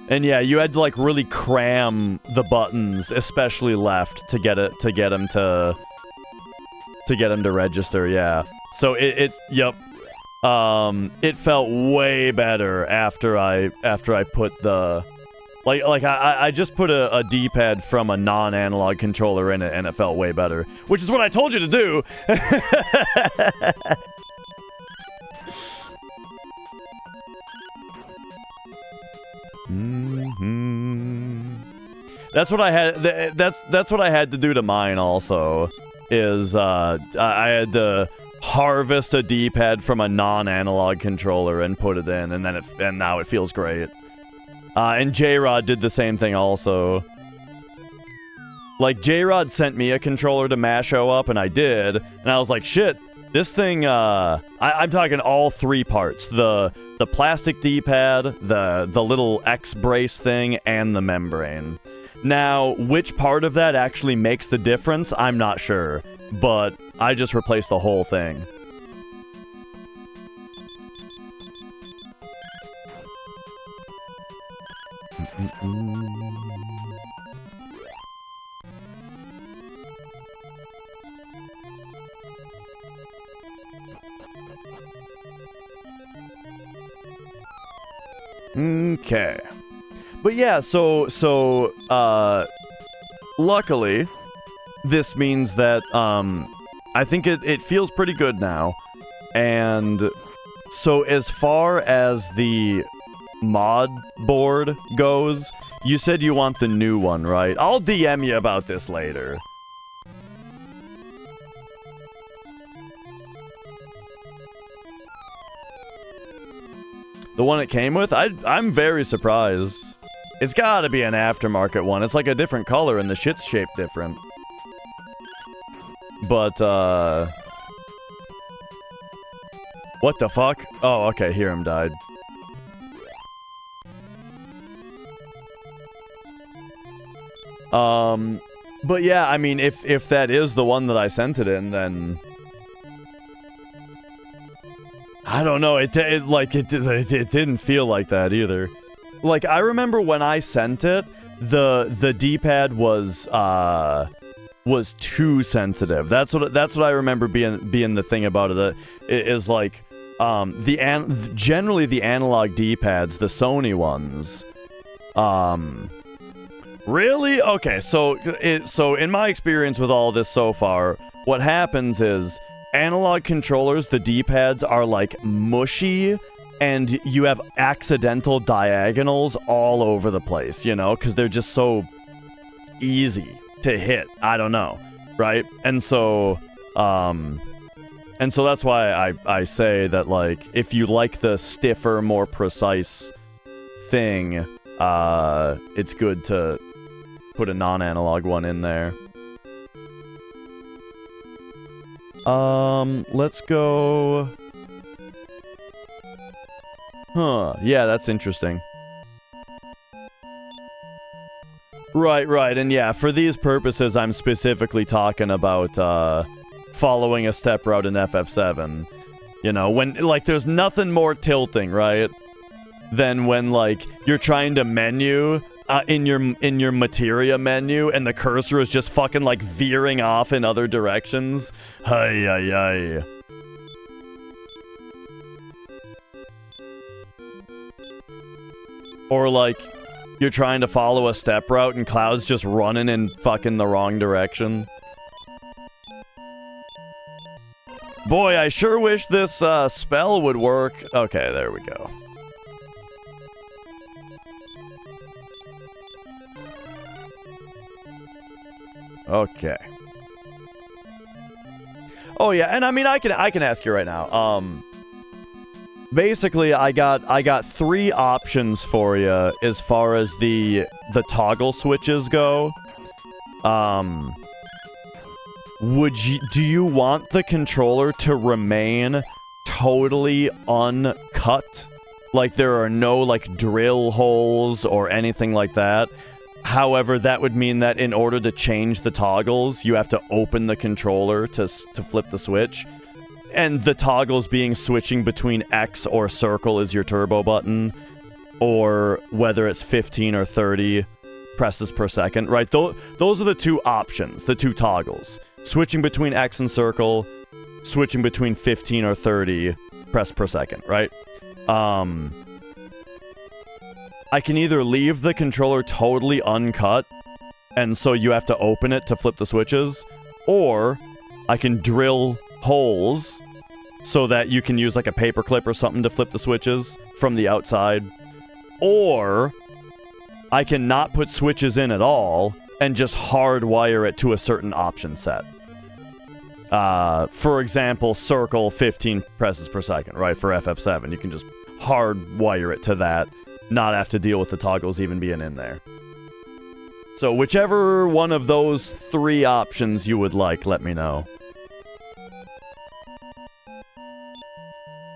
And yeah, you had to like really cram the buttons, especially left, to get him to register, yeah. So yep. It felt way better after I put the I just put a D-pad from a non-analog controller in it, and it felt way better, which is what I told you to do. That's what I had. That's what I had to do to mine. Also, is I had to harvest a D-pad from a non-analog controller and put it in, and now it feels great. And J-Rod did the same thing also. Like, J-Rod sent me a controller to Masho up, and I did, and I was like, shit, this thing, I'm talking all three parts. The plastic D-pad, the little X-brace thing, and the membrane. Now, which part of that actually makes the difference, I'm not sure, but I just replaced the whole thing. Okay. But yeah, so luckily, this means that, I think it feels pretty good now. And so as far as the mod board goes, you said you want the new one, right? I'll DM you about this later. The one it came with? I'm very surprised. It's gotta be an aftermarket one. It's like a different color and the shit's shaped different. But, what the fuck? Oh, okay, Hiram died. But yeah, I mean, if that is the one that I sent it in, then... I don't know, it didn't feel like that either. Like, I remember when I sent it, the D-pad was too sensitive. That's what I remember being the thing about it. Is like, generally the analog D-pads, the Sony ones, really? Okay, so in my experience with all this so far, what happens is analog controllers, the D-pads are like mushy, and you have accidental diagonals all over the place, you know, because they're just so easy to hit. I don't know, right? And so that's why I say that, like, if you like the stiffer, more precise thing, it's good to put a non-analog one in there. Let's go... Huh, yeah, that's interesting. Right, and yeah, for these purposes, I'm specifically talking about, following a step route in FF7. You know, when, like, there's nothing more tilting, right? Than when, like, you're trying to menu, in your materia menu, and the cursor is just fucking like veering off in other directions. Hey, ay, ay. Or like you're trying to follow a step route and Cloud's just running in fucking the wrong direction. Boy, I sure wish this spell would work. Okay, there we go. Okay. Oh yeah, and I mean I can ask you right now. Basically I got 3 options for you as far as the toggle switches go. Do you want the controller to remain totally uncut? Like there are no like drill holes or anything like that. However, that would mean that in order to change the toggles, you have to open the controller to flip the switch. And the toggles being switching between X or circle is your turbo button, or whether it's 15 or 30 presses per second, right? Those are the 2 options, the 2 toggles. Switching between X and circle, switching between 15 or 30 press per second, right? I can either leave the controller totally uncut, and so you have to open it to flip the switches, or I can drill holes so that you can use like a paperclip or something to flip the switches from the outside, or I can not put switches in at all and just hardwire it to a certain option set. For example, circle 15 presses per second, right? For FF7, you can just hardwire it to that, not have to deal with the toggles even being in there. So whichever one of those 3 options you would like, let me know.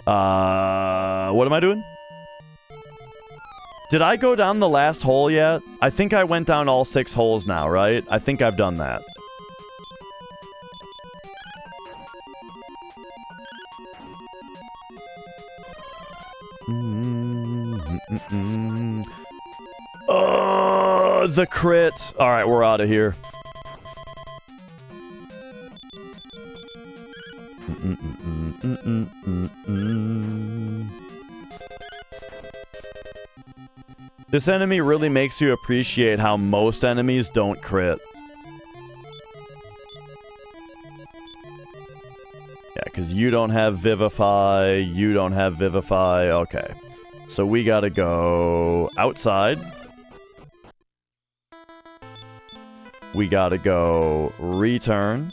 What am I doing? Did I go down the last hole yet? I think I went down all 6 holes now, right? I think I've done that. The crit. Alright, we're out of here. This enemy really makes you appreciate how most enemies don't crit. Yeah, because you don't have Vivify, you don't have Vivify. Okay. So we gotta go outside. We gotta go return.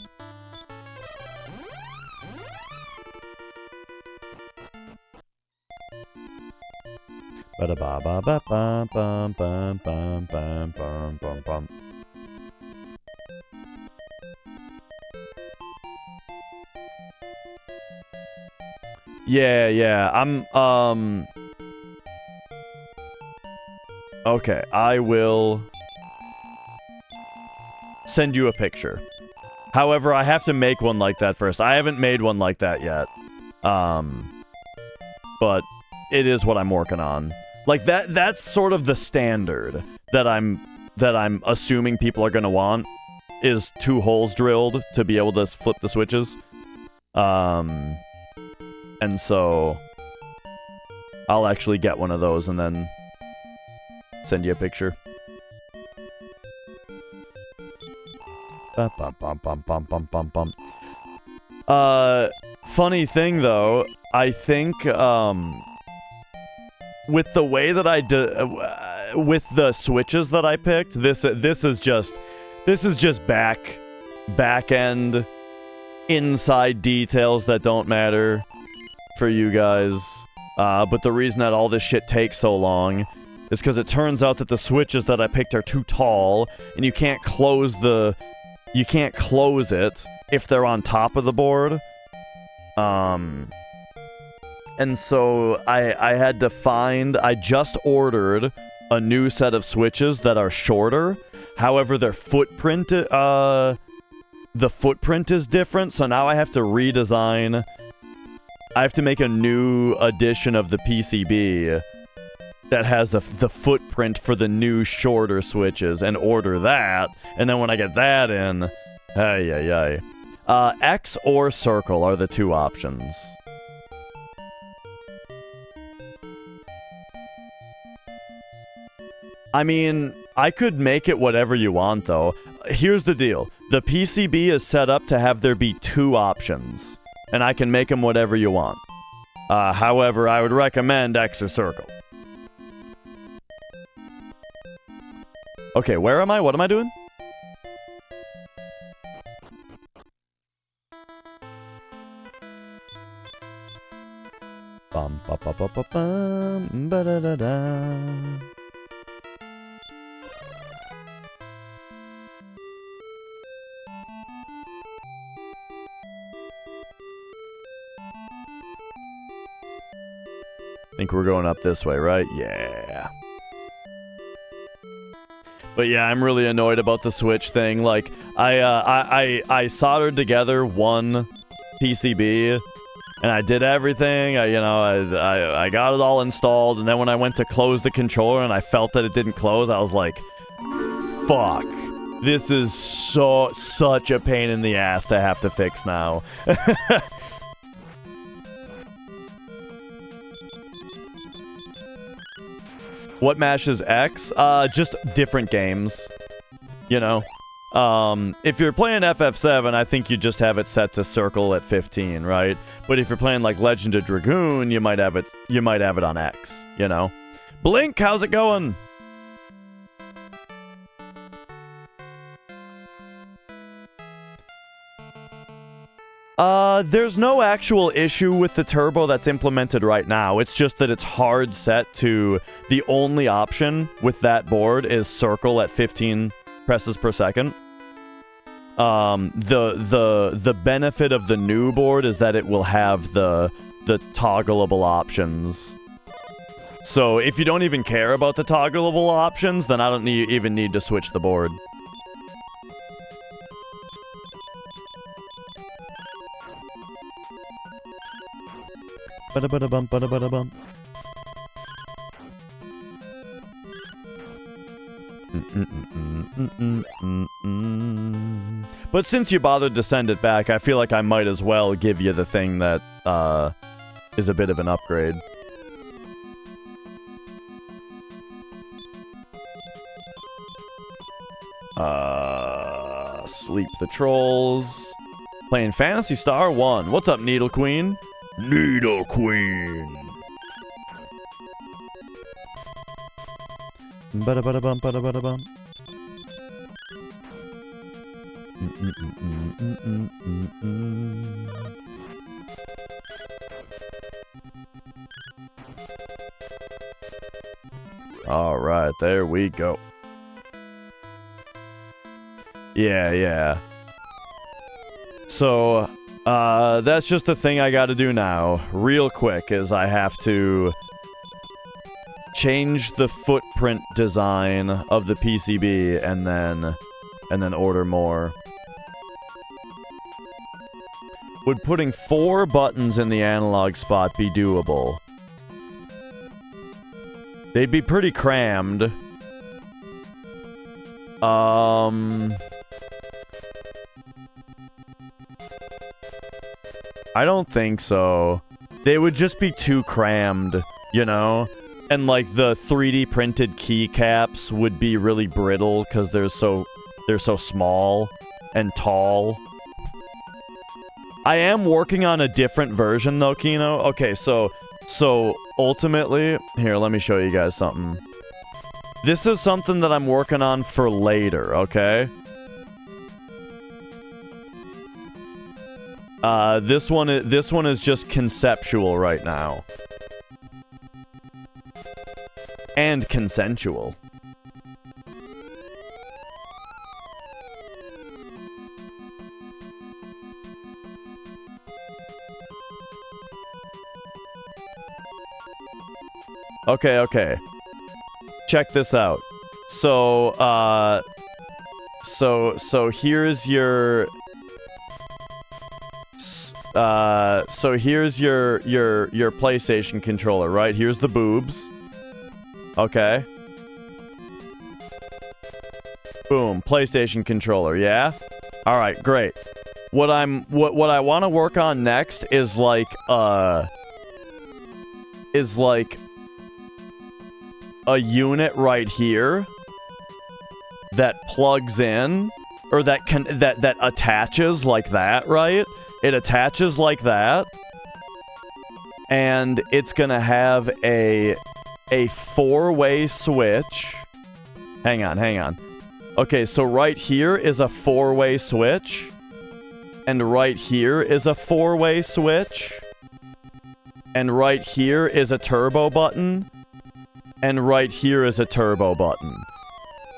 Yeah, I'm, okay, I will send you a picture. However, I have to make one like that first. I haven't made one like that yet. But it is what I'm working on. Like that's sort of the standard that I'm assuming people are gonna want, is 2 holes drilled to be able to flip the switches. And so I'll actually get one of those and then send you a picture. Funny thing though, I think with the way that I with the switches that I picked, this is just back end inside details that don't matter for you guys. But the reason that all this shit takes so long is because it turns out that the switches that I picked are too tall, and you can't close it if they're on top of the board. And so I had to I just ordered a new set of switches that are shorter. However, their footprint, the footprint is different, so now I have to redesign. I have to make a new edition of the PCB that has the footprint for the new shorter switches and order that, and then when I get that in, X or circle are the two options. I mean, I could make it whatever you want, though. Here's the deal. The PCB is set up to have there be two options, and I can make them whatever you want. However, I would recommend X or circle. Okay, where am I? What am I doing? Bum ba ba ba ba bum ba da da da. I think we're going up this way, right? Yeah. But yeah, I'm really annoyed about the Switch thing. Like, I soldered together one PCB, and I did everything. I got it all installed, and then when I went to close the controller and I felt that it didn't close, I was like, fuck. This is such a pain in the ass to have to fix now. What mashes X? Just different games. You know? If you're playing FF7, I think you just have it set to circle at 15, right? But if you're playing like Legend of Dragoon, you might have it on X, you know? Blink, how's it going? There's no actual issue with the turbo that's implemented right now. It's just that it's hard set to the only option with that board is circle at 15 presses per second. The benefit of the new board is that it will have the toggleable options. So if you don't even care about the toggleable options, then I don't even need to switch the board. Ba-da-ba-da-bum, ba-da-ba-da-bum. But since you bothered to send it back, I feel like I might as well give you the thing that is a bit of an upgrade. Sleep the Trolls. Playing Phantasy Star 1. What's up, Needle Queen? Needle Queen. Ba-da-ba-da-bum, ba-da-ba-da-bum. All right, there we go. Yeah. So, that's just the thing I gotta do now, real quick, is I have to change the footprint design of the PCB and then order more. Would putting 4 buttons in the analog spot be doable? They'd be pretty crammed. I don't think so. They would just be too crammed, you know? And like the 3D printed keycaps would be really brittle because they're so small and tall. I am working on a different version though, Kino. Okay, so ultimately, here, let me show you guys something. This is something that I'm working on for later, okay? This one is just conceptual right now. And consensual. Okay. Check this out. So here's your here's your PlayStation controller, right? Here's the boobs. Okay. Boom. PlayStation controller, yeah? Alright, great. What I want to work on next is like a unit right here that plugs in, or that attaches like that, right? It attaches like that, and it's gonna have a four-way switch. Hang on. Okay, so right here is a four-way switch, and right here is a four-way switch, and right here is a turbo button, and right here is a turbo button.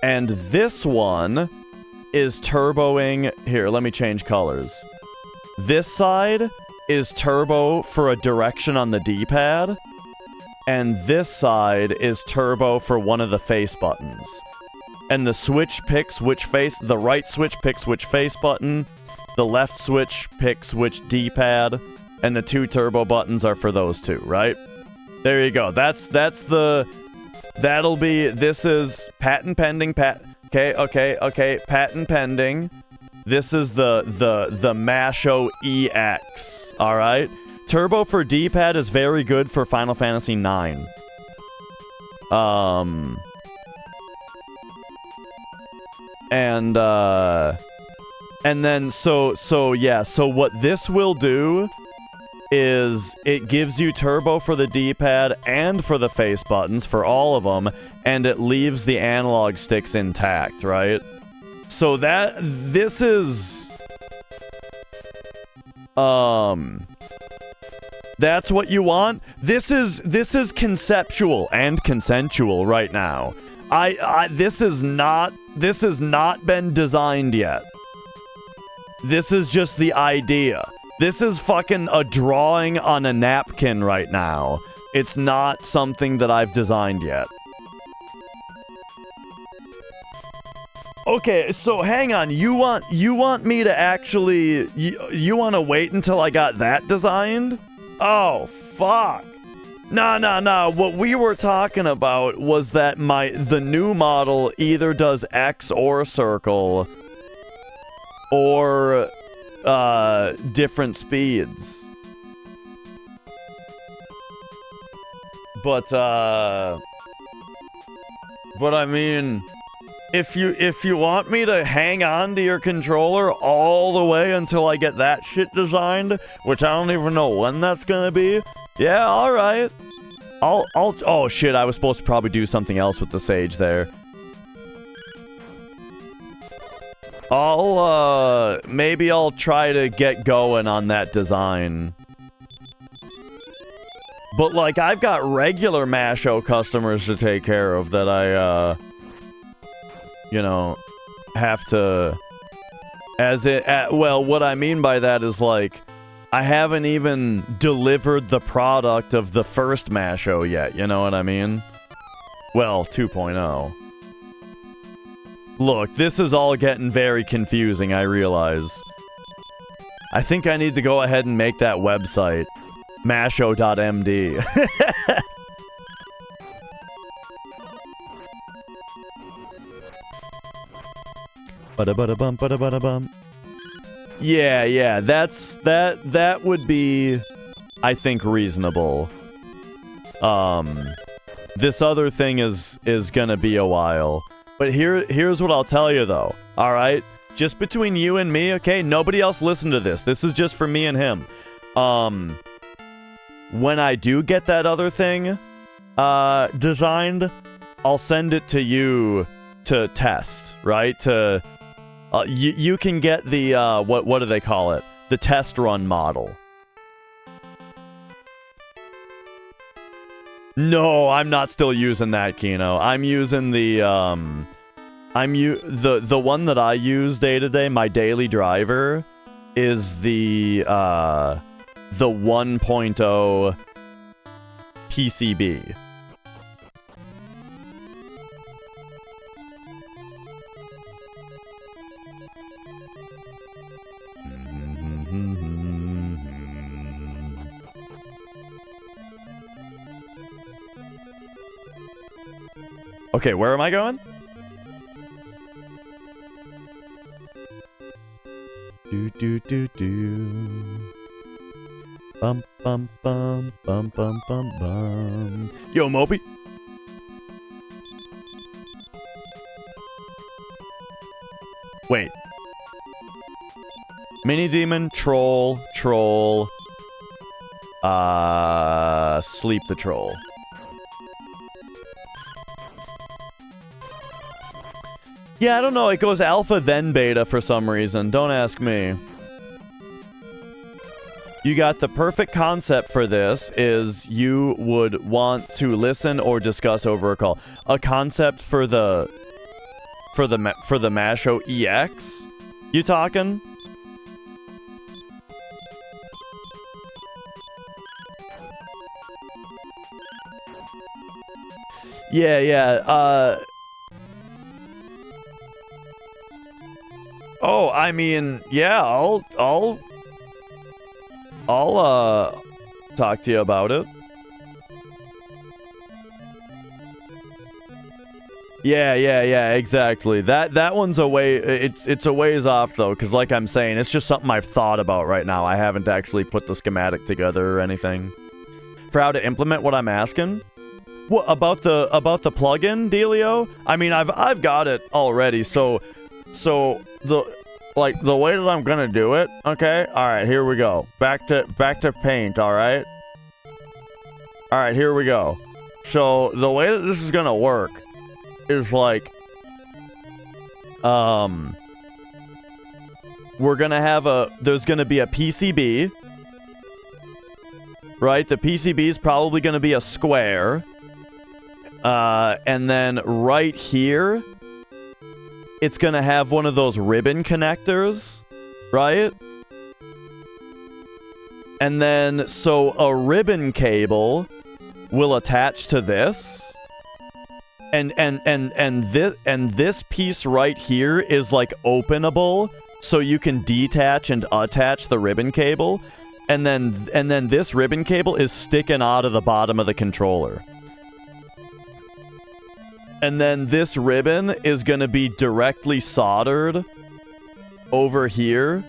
And this one is turboing... Here, let me change colors. This side is turbo for a direction on the D-pad, and this side is turbo for one of the face buttons. And the switch picks which face... The right switch picks which face button, the left switch picks which D-pad, and the two turbo buttons are for those two, right? There you go. That's the... That'll be... This is patent pending, okay, patent pending. This is the Masho EX, alright? Turbo for D-pad is very good for Final Fantasy IX. And then, so yeah, so what this will do is it gives you turbo for the D-pad and for the face buttons, for all of them, and it leaves the analog sticks intact, right? So this is... That's what you want? This is conceptual and consensual right now. This has not been designed yet. This is just the idea. This is fucking a drawing on a napkin right now. It's not something that I've designed yet. Okay, so hang on. You want me to actually... You want to wait until I got that designed? Oh, fuck. No. What we were talking about was that the new model either does X or circle, or different speeds. But I mean, if you want me to hang on to your controller all the way until I get that shit designed, which I don't even know when that's gonna be, yeah, all right. Oh shit, I was supposed to probably do something else with the Sage there. Maybe I'll try to get going on that design. But, like, I've got regular Masho customers to take care of that I, you know, have to... Well, what I mean by that is, like, I haven't even delivered the product of the first Masho yet, you know what I mean? Well, 2.0. Look, this is all getting very confusing, I realize. I think I need to go ahead and make that website. Masho.md. Ba-da-ba-da-bum, ba-da-ba-da-bum. Yeah, that would be, I think, reasonable. This other thing is gonna be a while. But here's what I'll tell you, though, alright? Just between you and me, okay? Nobody else listen to this. This is just for me and him. When I do get that other thing designed, I'll send it to you to test, right? You can get the, what do they call it? The test run model. No, I'm not still using that, Kino. I'm using the, the one that I use day to day, my daily driver, is the 1.0 PCB. Okay, where am I going? Do do do do. Bum bum bum bum bum bum bum. Yo, Moby. Wait. Mini demon, troll, sleep the troll. Yeah, I don't know. It goes alpha then beta for some reason. Don't ask me. You got the perfect concept for this is you would want to listen or discuss over a call. A concept for the Masho EX? You talking? Yeah. Oh, I mean, yeah, I'll talk to you about it. Yeah, exactly. That one's a way, it's a ways off though, because like I'm saying, it's just something I've thought about right now. I haven't actually put the schematic together or anything. For how to implement what I'm asking? What about the plugin, Delio? I mean, I've got it already, so the way that I'm gonna do it, okay? Alright, here we go. Back to paint, alright? Alright, here we go. So the way that this is gonna work is like we're gonna have there's gonna be a PCB. Right? The PCB is probably gonna be a square. And then right here it's gonna have one of those ribbon connectors, right? And then, so a ribbon cable will attach to this. And this piece right here is like openable, so you can detach and attach the ribbon cable. And then this ribbon cable is sticking out of the bottom of the controller. And then this ribbon is going to be directly soldered over here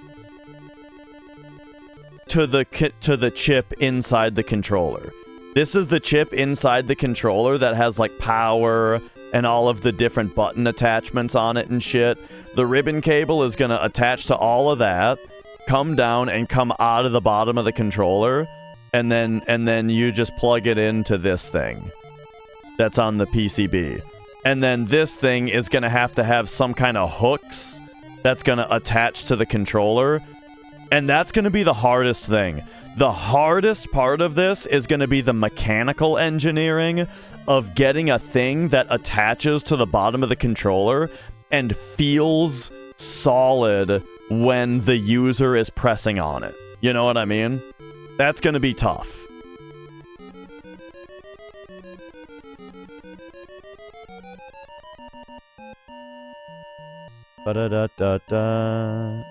to the chip inside the controller. This is the chip inside the controller that has like power and all of the different button attachments on it and shit. The ribbon cable is going to attach to all of that, come down and come out of the bottom of the controller, and then you just plug it into this thing that's on the PCB. And then this thing is going to have some kind of hooks that's going to attach to the controller. And that's going to be the hardest thing. The hardest part of this is going to be the mechanical engineering of getting a thing that attaches to the bottom of the controller and feels solid when the user is pressing on it. You know what I mean? That's going to be tough. Ba-da-da-da-da.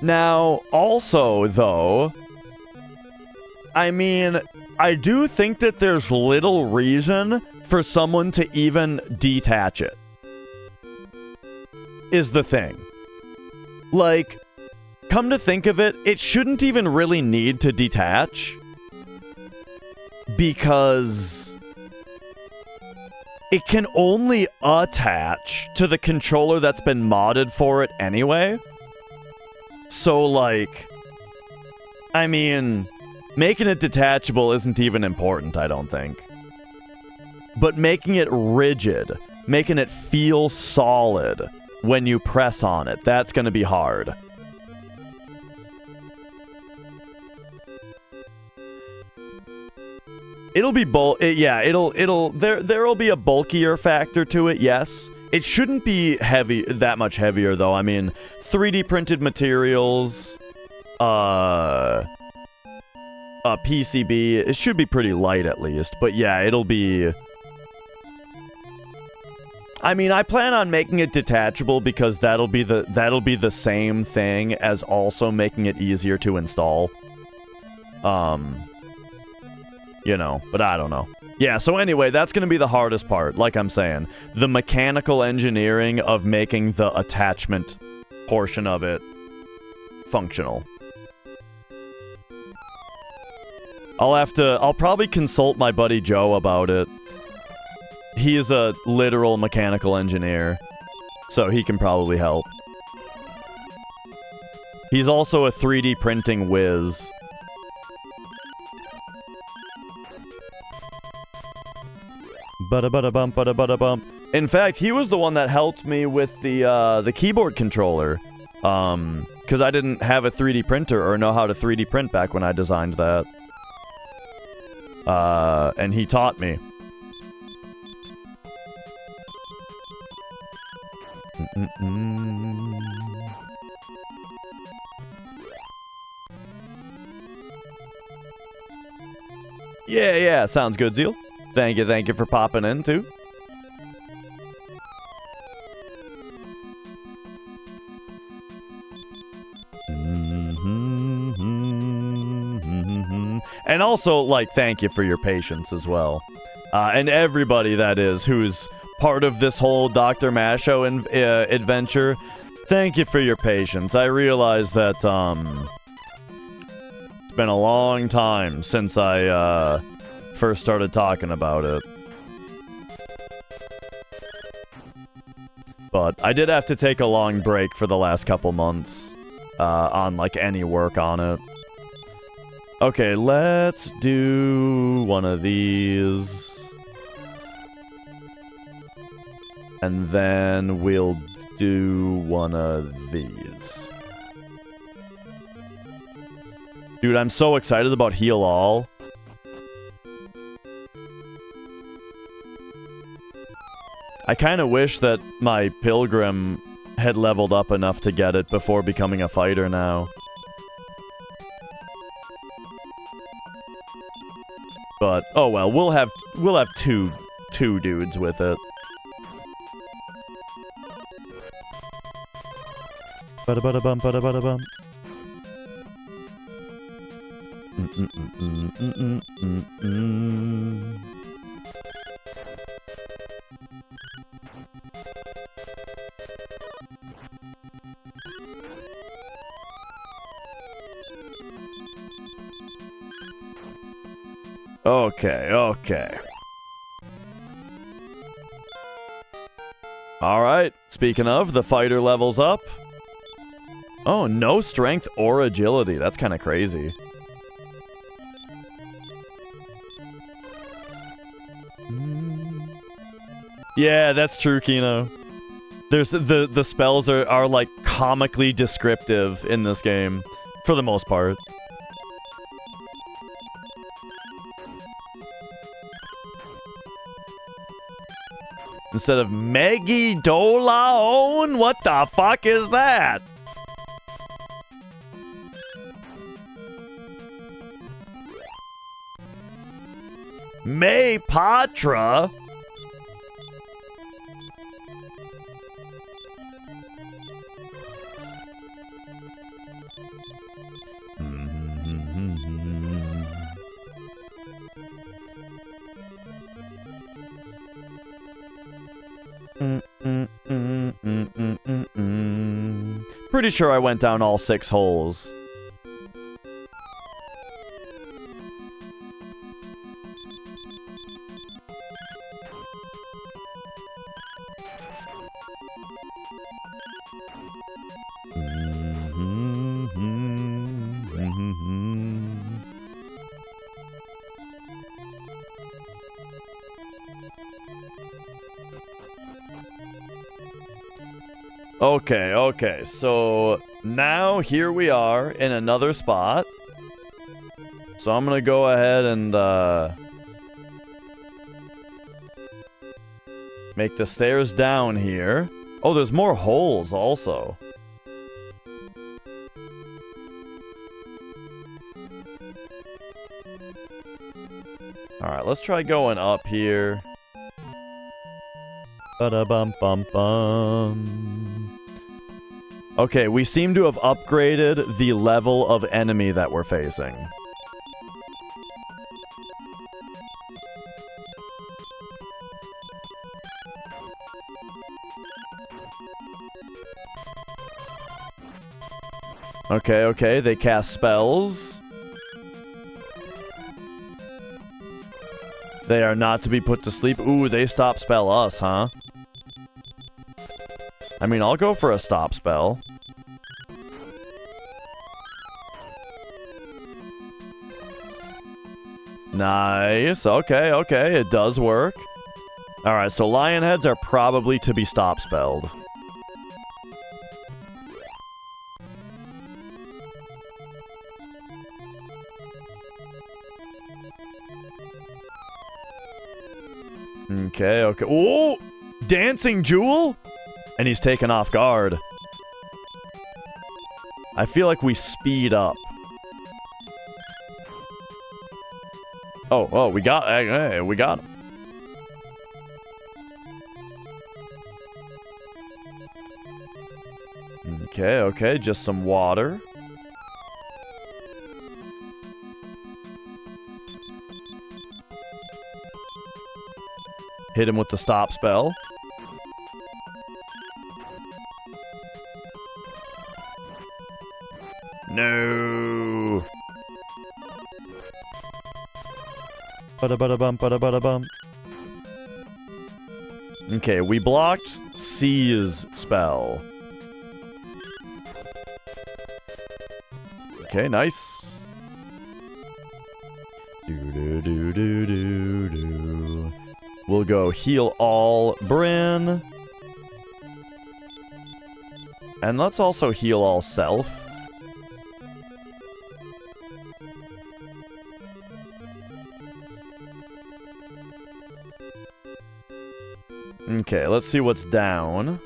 Now, also, though, I mean, I do think that there's little reason for someone to even detach it. Is the thing. Like, come to think of it, it shouldn't even really need to detach. Because it can only attach to the controller that's been modded for it anyway. So, like, I mean, making it detachable isn't even important, I don't think. But making it rigid, making it feel solid when you press on it, that's going to be hard. It'll be there'll be a bulkier factor to it, yes. It shouldn't be that much heavier though. I mean, 3D printed materials, a PCB, it should be pretty light at least. But yeah, it'll be I mean, I plan on making it detachable because that'll be the same thing as also making it easier to install. You know, but I don't know. Yeah, so anyway, that's going to be the hardest part, like I'm saying. The mechanical engineering of making the attachment portion of it functional. I'll probably consult my buddy Joe about it. He is a literal mechanical engineer, so he can probably help. He's also a 3D printing whiz. Bada-bada-bump, bada-bada-bump. In fact, he was the one that helped me with the keyboard controller. Because I didn't have a 3D printer or know how to 3D print back when I designed that. And he taught me. Yeah, sounds good, Zeal. Thank you for popping in, too. And also, like, thank you for your patience as well. And everybody, that is, who's part of this whole Dr. Masho adventure, thank you for your patience. I realize that, it's been a long time since I, first started talking about it. But I did have to take a long break for the last couple months, on, like, any work on it. Okay, let's do one of these. And then we'll do one of these. Dude, I'm so excited about Heal All. I kind of wish that my Pilgrim had leveled up enough to get it before becoming a fighter now. But oh well, we'll have two dudes with it. Bada bada bum bada bada bum. Okay. Alright, speaking of, the fighter levels up. Oh, no strength or agility. That's kind of crazy. Yeah, that's true, Kino. There's the spells are like comically descriptive in this game, for the most part. Instead of Megi Dolaon, what the fuck is that? May Patra? Pretty sure I went down all 6 holes. Okay, so now here we are in another spot. So I'm gonna go ahead and make the stairs down here. Oh, there's more holes also. Alright, let's try going up here. Ba-da-bum-bum-bum. Okay, we seem to have upgraded the level of enemy that we're facing. Okay, okay, they cast spells. They are not to be put to sleep. Ooh, they stop spell us, huh? I mean, I'll go for a stop spell. Nice. Okay, okay, it does work. Alright, so lion heads are probably to be stop spelled. Okay, okay. Oh! Dancing Jewel? And he's taken off guard. I feel like we speed up. Oh, oh, we got him. Okay, okay, just some water. Hit him with the stop spell. No. Ba-da-ba-da-bum, ba-da-ba-da-bum. Okay, we blocked C's spell. Okay, nice. Do-do-do-do-do-do. We'll go heal all Bryn. And let's also heal all self. Okay, let's see what's down.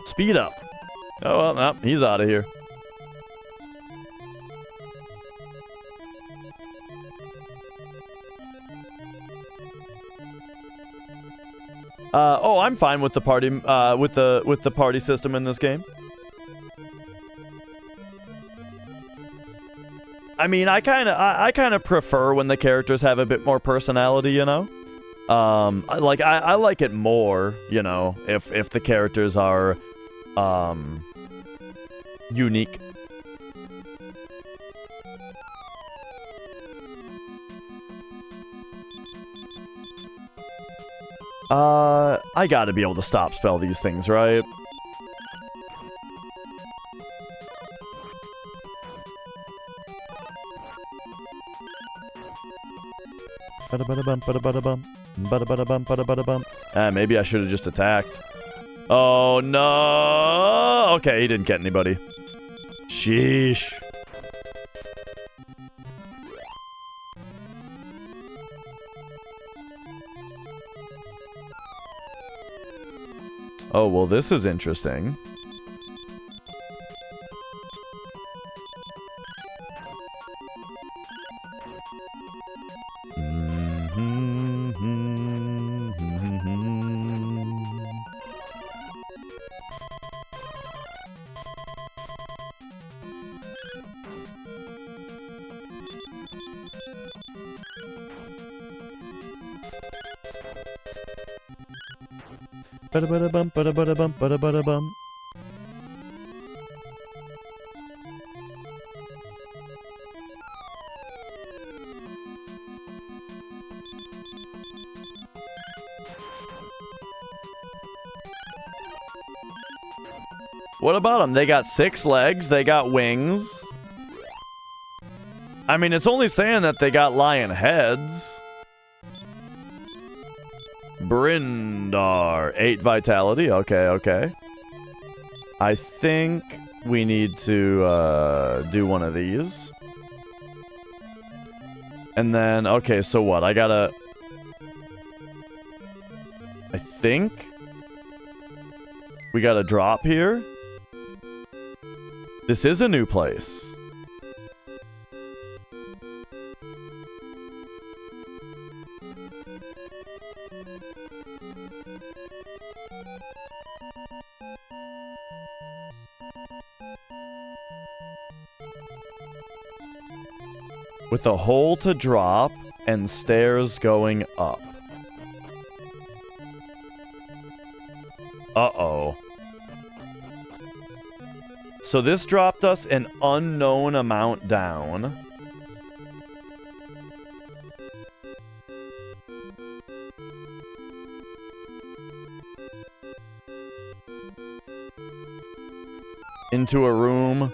Speed up. Oh, well, no, he's out of here. Oh, I'm fine with the party, with the party system in this game. I mean, I kind of prefer when the characters have a bit more personality, you know? I like it more, you know, if the characters are, unique. I gotta be able to stop spell these things, right? Maybe I should have just attacked. Oh, no! Okay, he didn't get anybody. Sheesh. Oh, well, this is interesting. Ba-da-ba-da-bum, ba-da-ba-da-bum, ba-da-ba-da-bum. What about them? They got 6 legs, they got wings. I mean, it's only saying that they got lion heads. Brindar. 8 vitality. Okay, okay. I think we need to do one of these. And then, okay, so what? I gotta... I think we gotta drop here. This is a new place. With a hole to drop and stairs going up. Uh-oh. So this dropped us an unknown amount down. Into a room.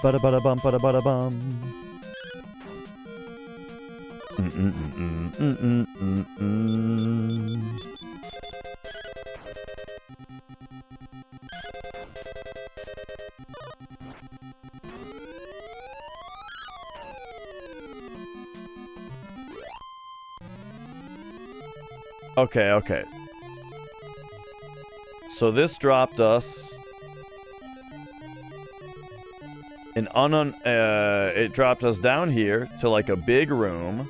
Bada bada bum bada bada bum. Okay, okay. So this dropped us it dropped us down here to like a big room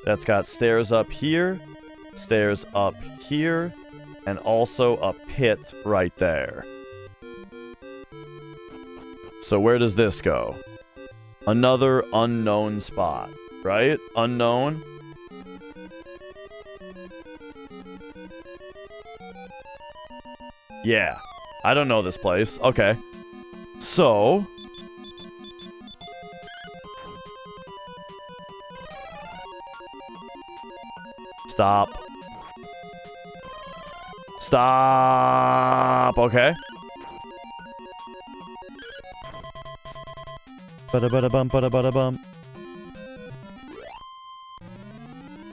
that's got stairs up here, stairs up here, and also a pit right there. So where does this go? Another unknown spot, right? Unknown. Yeah. I don't know this place. Okay. So stop. Stop. Okay. Bada bada bum bada bada bum.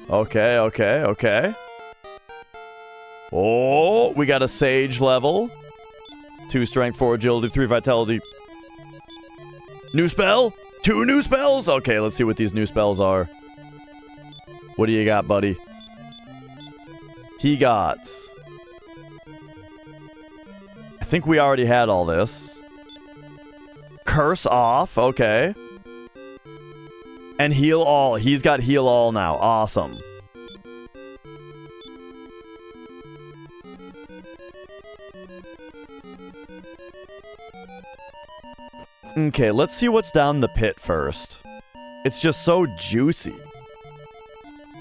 Okay, okay, okay. Oh, we got a sage level. 2 strength, 4 agility, 3 vitality. New spell? 2 new spells? Okay, let's see what these new spells are. What do you got, buddy? He got... I think we already had all this. Curse off, okay. And heal all. He's got heal all now. Awesome. Okay, let's see what's down the pit first. It's just so juicy.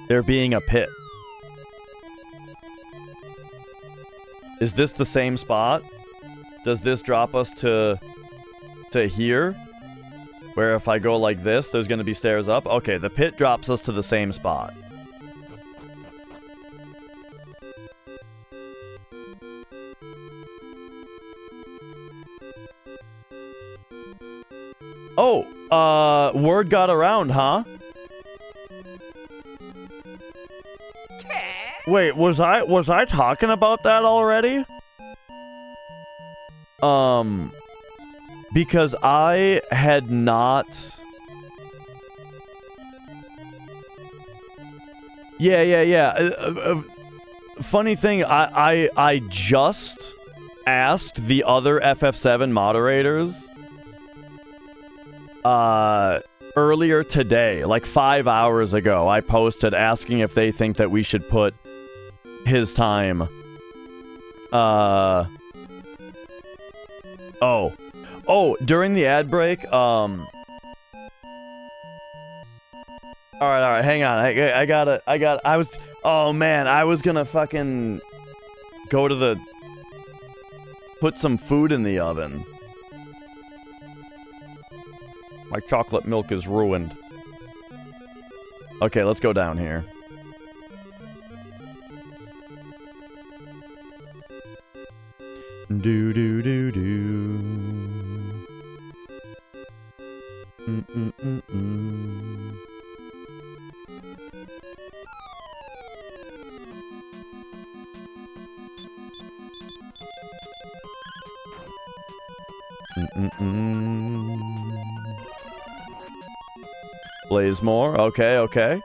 There being a pit. Is this the same spot? Does this drop us to here? Where if I go like this, there's going to be stairs up? Okay, the pit drops us to the same spot. Oh, word got around, huh? Wait, was I talking about that already? Because I had not... Yeah. Funny thing, I just asked the other FF7 moderators earlier today, like 5 hours ago. I posted asking if they think that we should put his time. Oh, during the ad break, Alright, hang on. I was gonna fucking go to put some food in the oven. My chocolate milk is ruined. Okay, let's go down here. Do do do do. Blazemore. Okay, okay.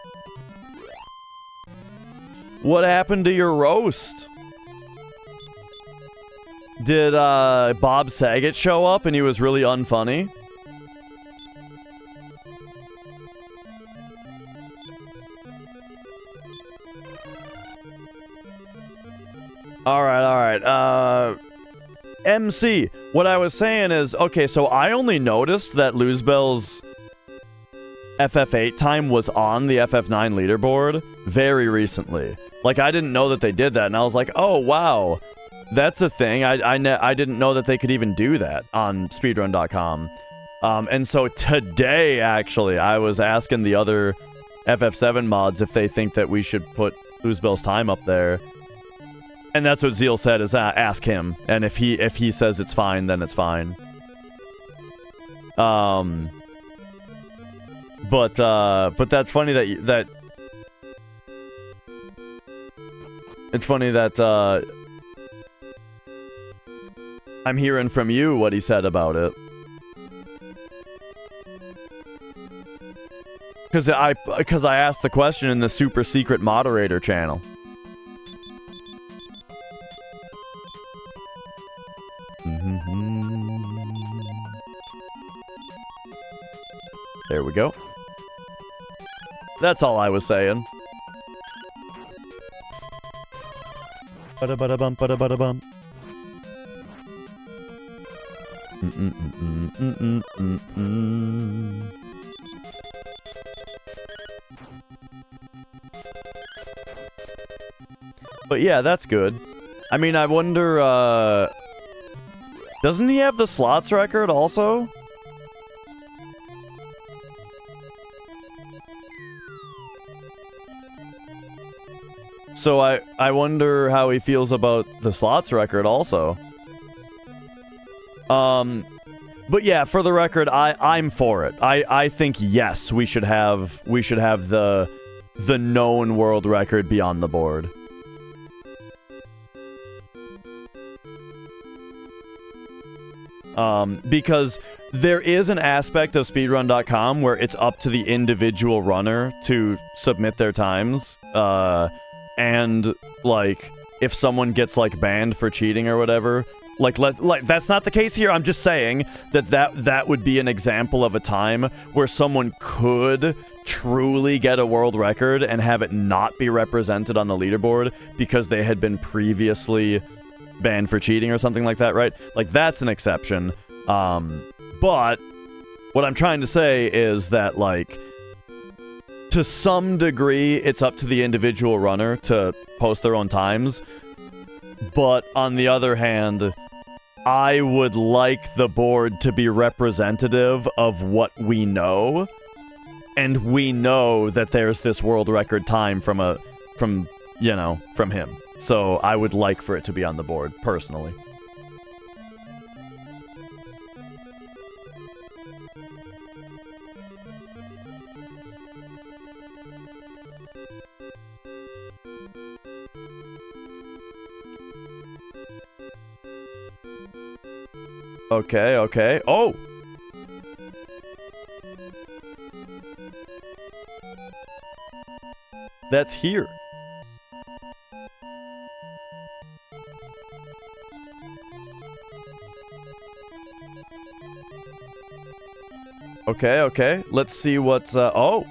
What happened to your roast? Did Bob Saget show up and he was really unfunny? Alright. MC, what I was saying is, okay, so I only noticed that Luzbel's FF8 time was on the FF9 leaderboard very recently. Like, I didn't know that they did that, and I was like, oh, wow, that's a thing. I didn't know that they could even do that on speedrun.com. And so today, actually, I was asking the other FF7 mods if they think that we should put Luzbel's time up there. And that's what Zeal said, is ask him. And if he says it's fine, then it's fine. But that's funny that it's funny that I'm hearing from you what he said about it. Because I asked the question in the super secret moderator channel. There we go. That's all I was saying. Ba-da-ba-da-bum, ba-da-ba-da-bum. But yeah, that's good. I mean, I wonder, doesn't he have the slots record also? So I wonder how he feels about the slots record also. But yeah, for the record, I'm for it. I think yes, we should have the known world record be on the board. Because there is an aspect of speedrun.com where it's up to the individual runner to submit their times, and like if someone gets like banned for cheating or whatever, like that's not the case here. I'm just saying that would be an example of a time where someone could truly get a world record and have it not be represented on the leaderboard because they had been previously banned for cheating or something like that, right? Like, that's an exception. But what I'm trying to say is that, like, to some degree, it's up to the individual runner to post their own times. But on the other hand, I would like the board to be representative of what we know. And we know that there's this world record time from him. So I would like for it to be on the board, personally. Okay. Oh! That's here. Okay. Let's see what's, oh!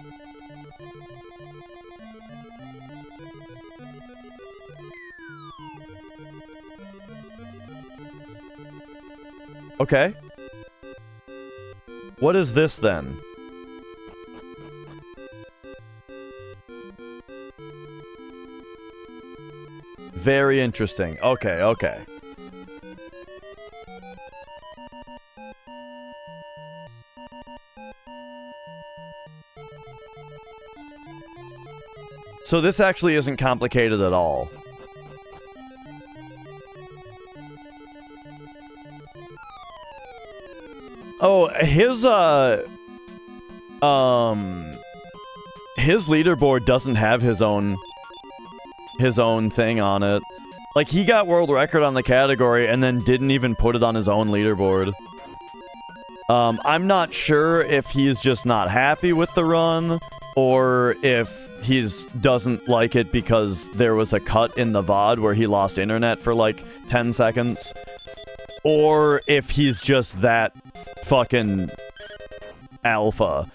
Okay. What is this, then? Very interesting. Okay. So this actually isn't complicated at all. Oh, his leaderboard doesn't have his own thing on it. Like, he got world record on the category and then didn't even put it on his own leaderboard. I'm not sure if he's just not happy with the run, or if he's doesn't like it because there was a cut in the VOD where he lost internet for like 10 seconds, or if he's just that fucking alpha.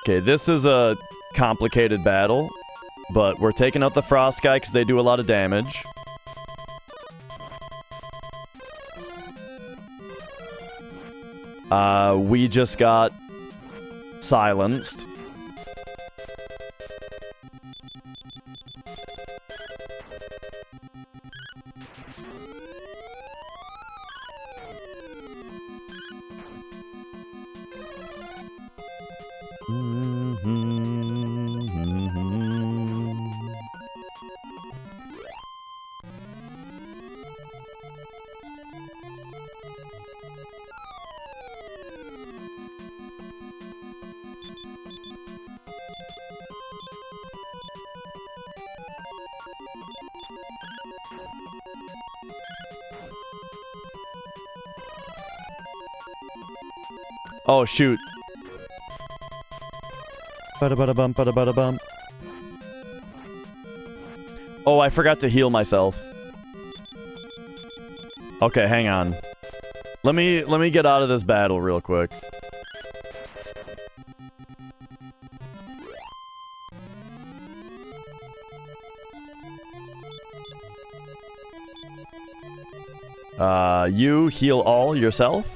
Okay, this is a complicated battle, but we're taking out the Frost guy because they do a lot of damage. We just got silenced. Oh, shoot. Bada-bada-bum, bada-bada-bum. Oh, I forgot to heal myself. Okay, hang on. Let me get out of this battle real quick. You heal all yourself?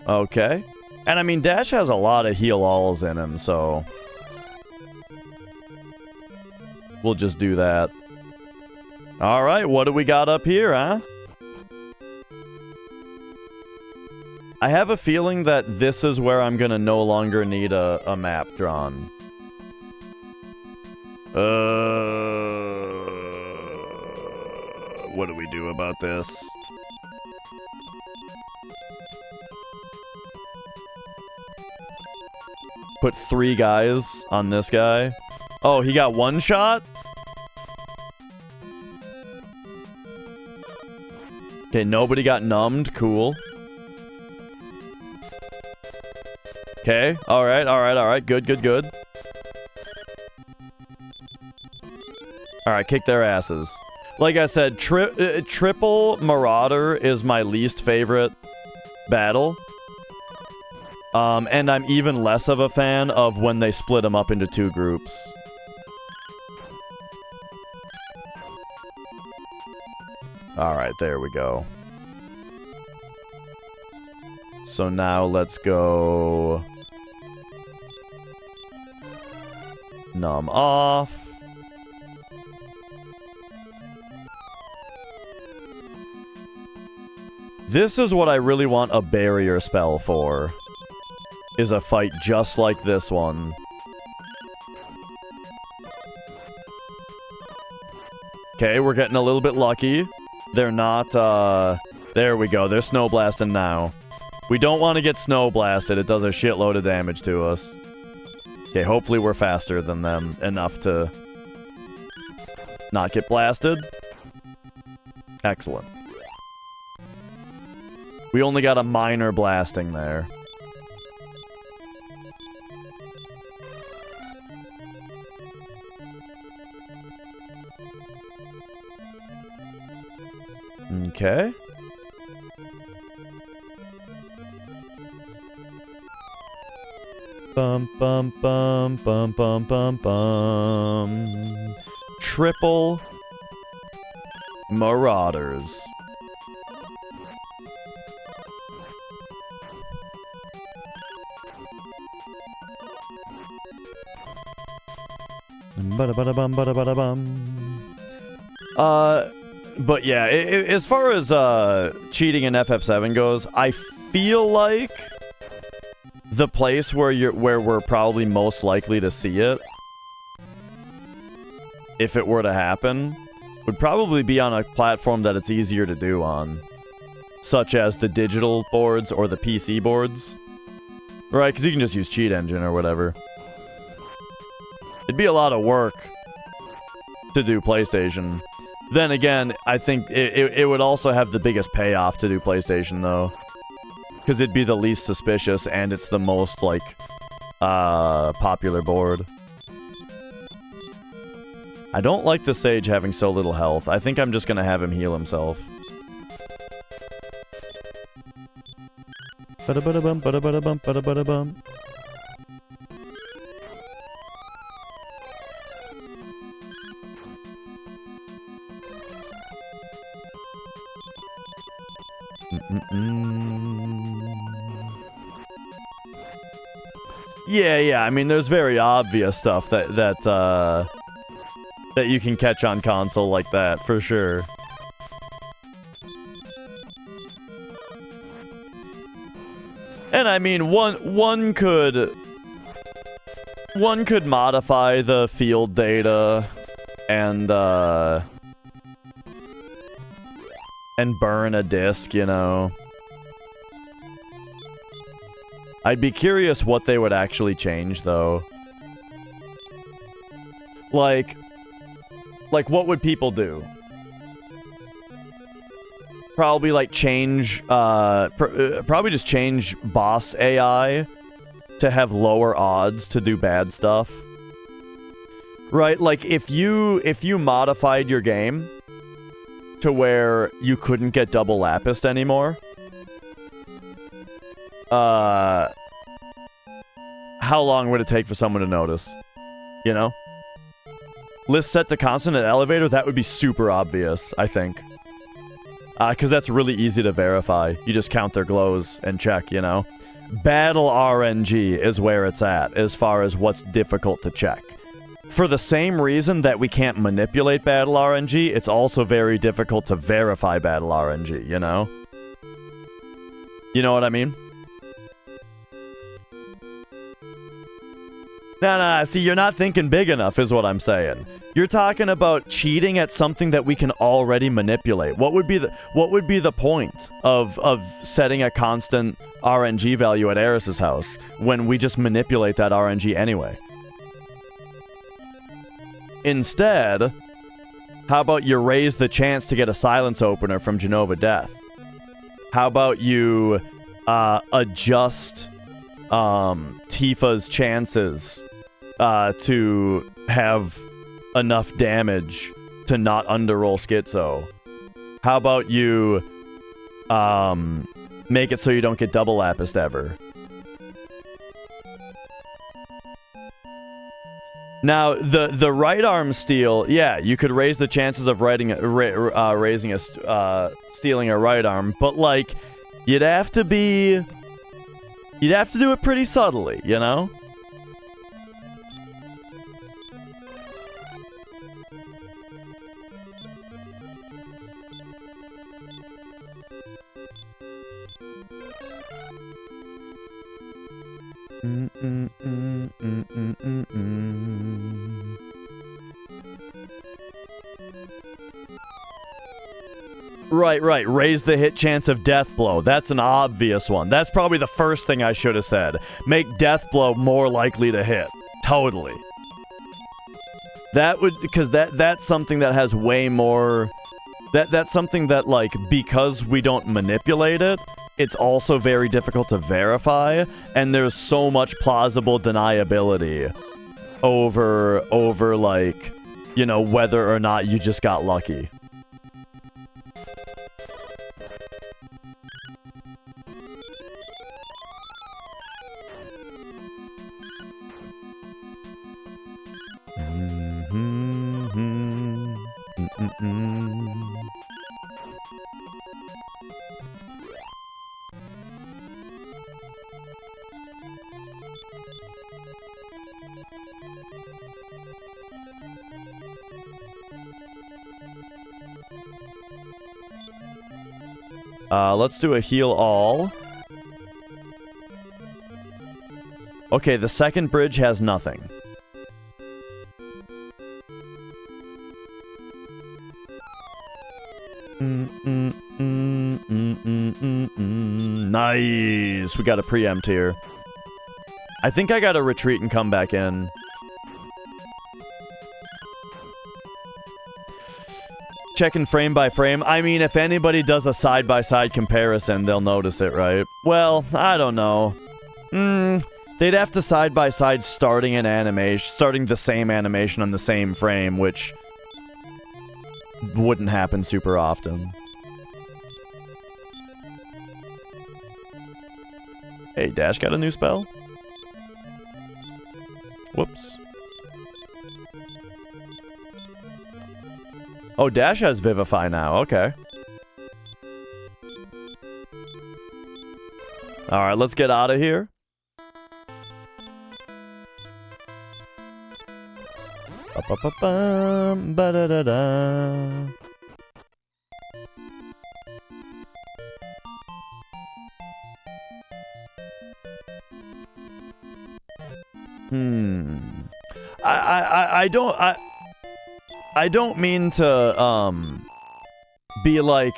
Okay. And I mean, Dash has a lot of heal alls in him, so we'll just do that. Alright, what do we got up here, huh? I have a feeling that this is where I'm gonna no longer need a map drawn. What do we do about this? Put 3 guys on this guy. Oh, he got 1 shot? Okay, nobody got numbed. Cool. Okay, alright, alright, alright. Good, good, good. Alright, kick their asses. Like I said, triple Marauder is my least favorite battle. And I'm even less of a fan of when they split them up into 2 groups. Alright, there we go. So now let's go numb off. This is what I really want a barrier spell for. Is a fight just like this one. Okay, we're getting a little bit lucky. They're not, there we go. They're snow blasting now. We don't want to get snow blasted. It does a shitload of damage to us. Okay, hopefully we're faster than them enough to not get blasted. Excellent. We only got a minor blasting there. Okay. Bum bum bum bum bum bum bum. Triple Marauders. Bada bada bum bada bada bum. But yeah, as far as cheating in FF7 goes, I feel like the place where we're probably most likely to see it if it were to happen, would probably be on a platform that it's easier to do on, such as the digital boards or the PC boards. Right, because you can just use Cheat Engine or whatever. It'd be a lot of work to do PlayStation. Then again, I think it would also have the biggest payoff to do PlayStation, though. Because it'd be the least suspicious, and it's the most, like, popular board. I don't like the Sage having so little health. I think I'm just gonna have him heal himself. Ba-da-ba-da-bum, ba-da-ba-da-bum, ba-da-ba-da-bum. Yeah, I mean, there's very obvious stuff that you can catch on console like that, for sure. And I mean, one could modify the field data and burn a disc, you know. I'd be curious what they would actually change, though. Like what would people do? Probably, like, change, probably just change boss AI to have lower odds to do bad stuff. Right? Like, if you modified your game to where you couldn't get double lapis anymore, how long would it take for someone to notice? You know? List set to constant at elevator, that would be super obvious, I think. Because that's really easy to verify. You just count their glows and check, you know? Battle RNG is where it's at, as far as what's difficult to check. For the same reason that we can't manipulate Battle RNG, it's also very difficult to verify Battle RNG, you know? You know what I mean? No, see, you're not thinking big enough, is what I'm saying. You're talking about cheating at something that we can already manipulate. What would be the point of setting a constant RNG value at Eris's house when we just manipulate that RNG anyway? Instead, how about you raise the chance to get a silence opener from Genova Death? How about you adjust Tifa's chances to have enough damage to not underroll Schizo? How about you make it so you don't get double lapis ever? Now, the right arm steal, yeah, you could raise the chances of stealing a right arm, but, like, you'd have to do it pretty subtly, you know? Right. Raise the hit chance of Death Blow. That's an obvious one. That's probably the first thing I should have said. Make Death Blow more likely to hit. Totally. That would, because that's something that has way more... That's something that, like, because we don't manipulate it, it's also very difficult to verify, and there's so much plausible deniability over, like, you know, whether or not you just got lucky. Let's do a heal all. Okay, the second bridge has nothing. Nice. We got a preempt here. I think I gotta retreat and come back in. Checking frame by frame. I mean, if anybody does a side-by-side comparison, they'll notice it, right? Well, I don't know. They'd have to side-by-side starting the same animation on the same frame, which wouldn't happen super often. Hey, Dash got a new spell? Whoops. Oh, Dash has Vivify now. Okay. Alright, let's get out of here. Ba-ba-ba-bum, ba-da-da-da. I don't mean to, be like,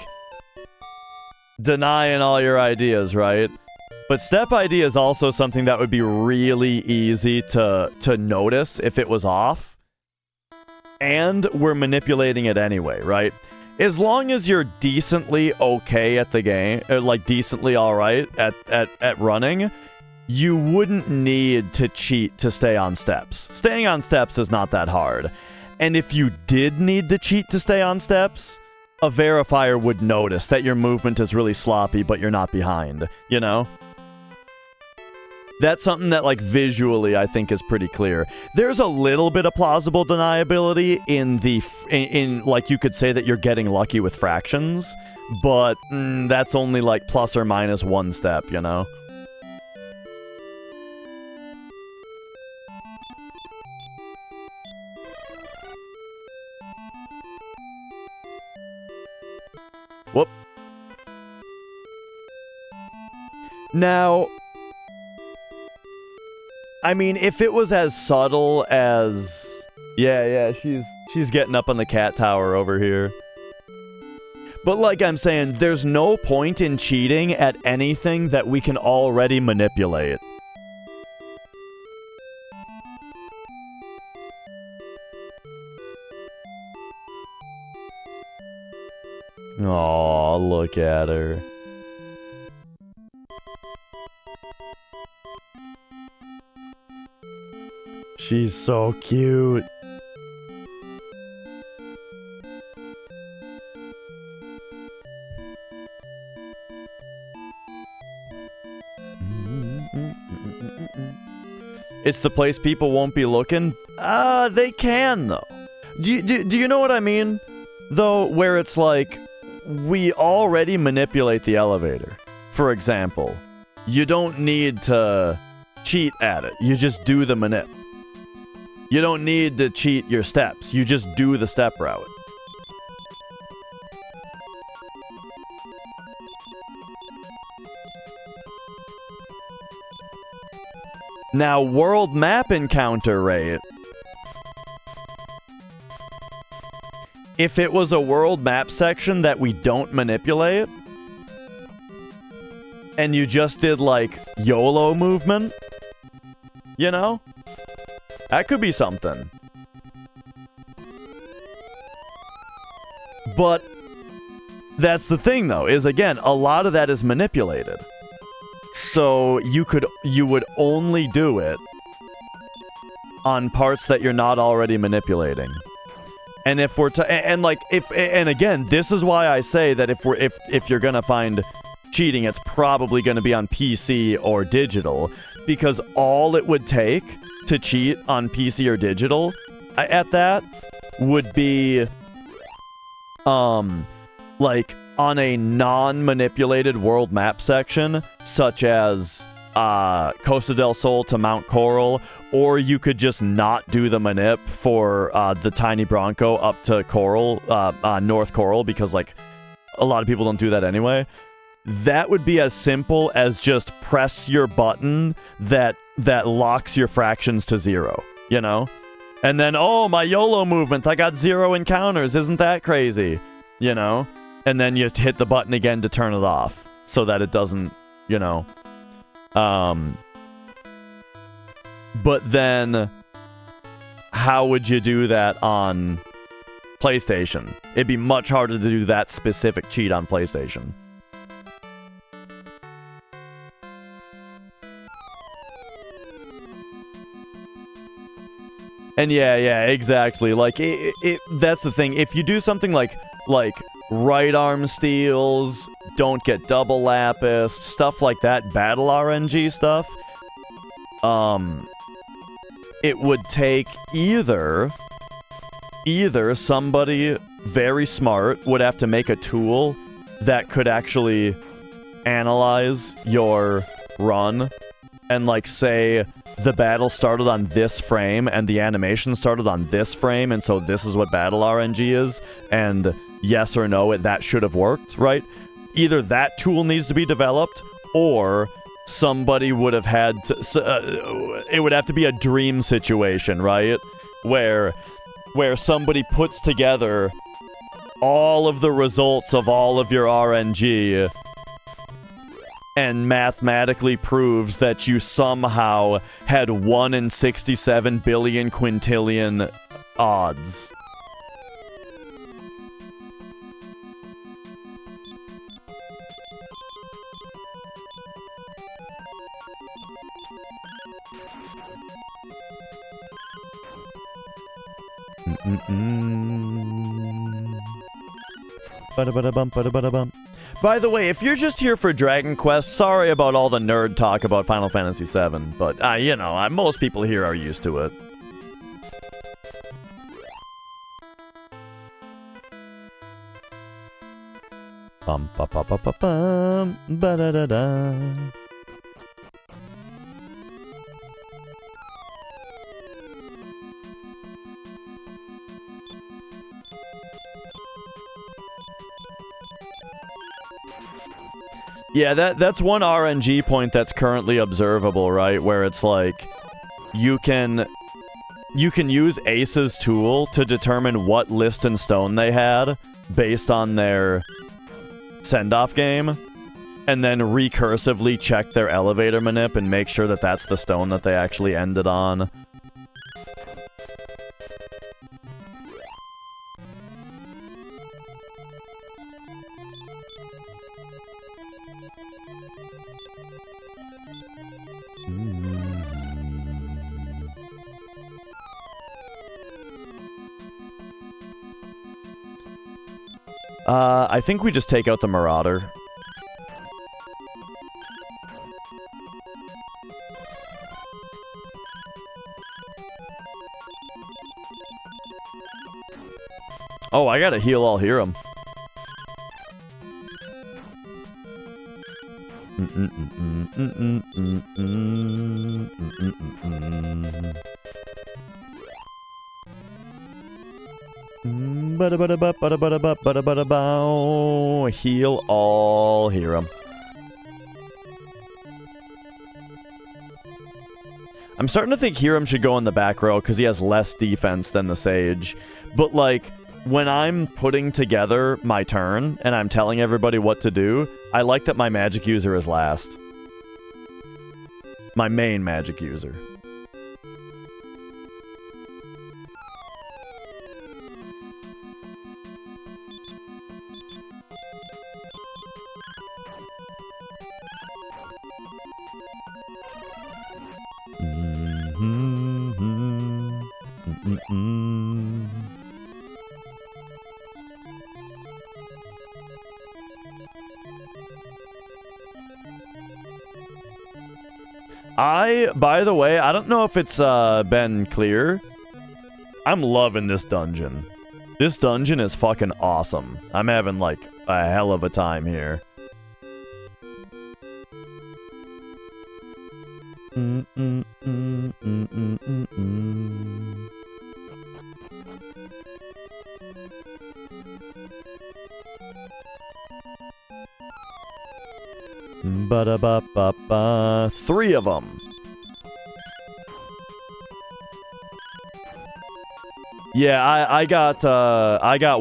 denying all your ideas, right? But step ID is also something that would be really easy to notice if it was off. And we're manipulating it anyway, right? As long as you're decently okay at the game, or like decently alright at running, you wouldn't need to cheat to stay on steps. Staying on steps is not that hard. And if you did need to cheat to stay on steps, a verifier would notice that your movement is really sloppy, but you're not behind, you know? That's something that, like, visually I think is pretty clear. There's a little bit of plausible deniability in like, you could say that you're getting lucky with fractions, but that's only, like, plus or minus one step, you know? Whoop. Now, I mean, if it was as subtle as... Yeah, she's getting up on the cat tower over here. But like I'm saying, there's no point in cheating at anything that we can already manipulate. Aw, look at her. She's so cute. It's the place people won't be looking? They can, though. Do you know what I mean? Though, where it's like, we already manipulate the elevator. For example, you don't need to cheat at it. You just do the manip. You don't need to cheat your steps. You just do the step route. Now, world map encounter rate. If it was a world map section that we don't manipulate, and you just did, like, YOLO movement, you know? That could be something. But that's the thing, though, is, again, a lot of that is manipulated. So you would only do it on parts that you're not already manipulating. And if we're and again, this is why I say that if you're gonna find cheating, it's probably gonna be on PC or digital, because all it would take to cheat on PC or digital at that would be like on a non-manipulated world map section, such as Costa del Sol to Mount Coral, or you could just not do the manip for the Tiny Bronco up to Coral, North Coral, because like a lot of people don't do that anyway. That would be as simple as just press your button that locks your fractions to 0, you know? And then, oh, my YOLO movement, I got 0 encounters, isn't that crazy? You know? and then you hit the button again to turn it off so that it doesn't, you know. But then, how would you do that on PlayStation? It'd be much harder to do that specific cheat on PlayStation. And yeah, exactly. Like, that's the thing. If you do something like right arm steals, don't get double lapis, stuff like that, battle RNG stuff, it would take either somebody very smart would have to make a tool that could actually analyze your run and, like, say the battle started on this frame and the animation started on this frame, and so this is what battle RNG is, and yes or no, that should have worked, right? Either that tool needs to be developed, or somebody would have had to, it would have to be a dream situation, right? Where somebody puts together all of the results of all of your RNG and mathematically proves that you somehow had 1 in 67 billion quintillion odds. Ba-da-ba-da-bum, ba-da-ba-da-bum. By the way, if you're just here for Dragon Quest, sorry about all the nerd talk about Final Fantasy VII, but, you know, most people here are used to it. Bum ba ba ba ba bum ba da da da. Yeah, that's one RNG point that's currently observable, right? Where it's like you can use Ace's tool to determine what list and stone they had based on their send-off game, and then recursively check their elevator manip and make sure that that's the stone that they actually ended on. I think we just take out the Marauder. Oh, I gotta heal all Hiram. Heal all Hiram. I'm starting to think Hiram should go in the back row because he has less defense than the Sage. But, like, when I'm putting together my turn and I'm telling everybody what to do, I like that my magic user is last. My main magic user. By the way, I don't know if it's been clear. I'm loving this dungeon. This dungeon is fucking awesome. I'm having, like, a hell of a time here. Ba-da-ba-ba-ba. 3 of them. Yeah, I got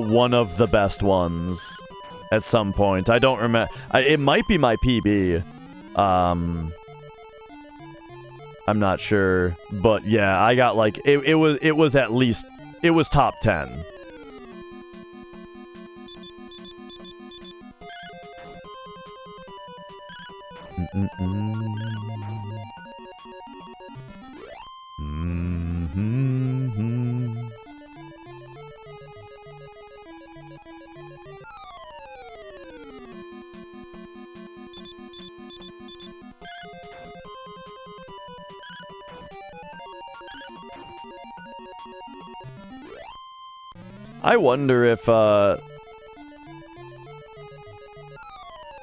one of the best ones at some point. I don't remember. It might be my PB. I'm not sure, but yeah, I got like it was at least it was top 10. I wonder if,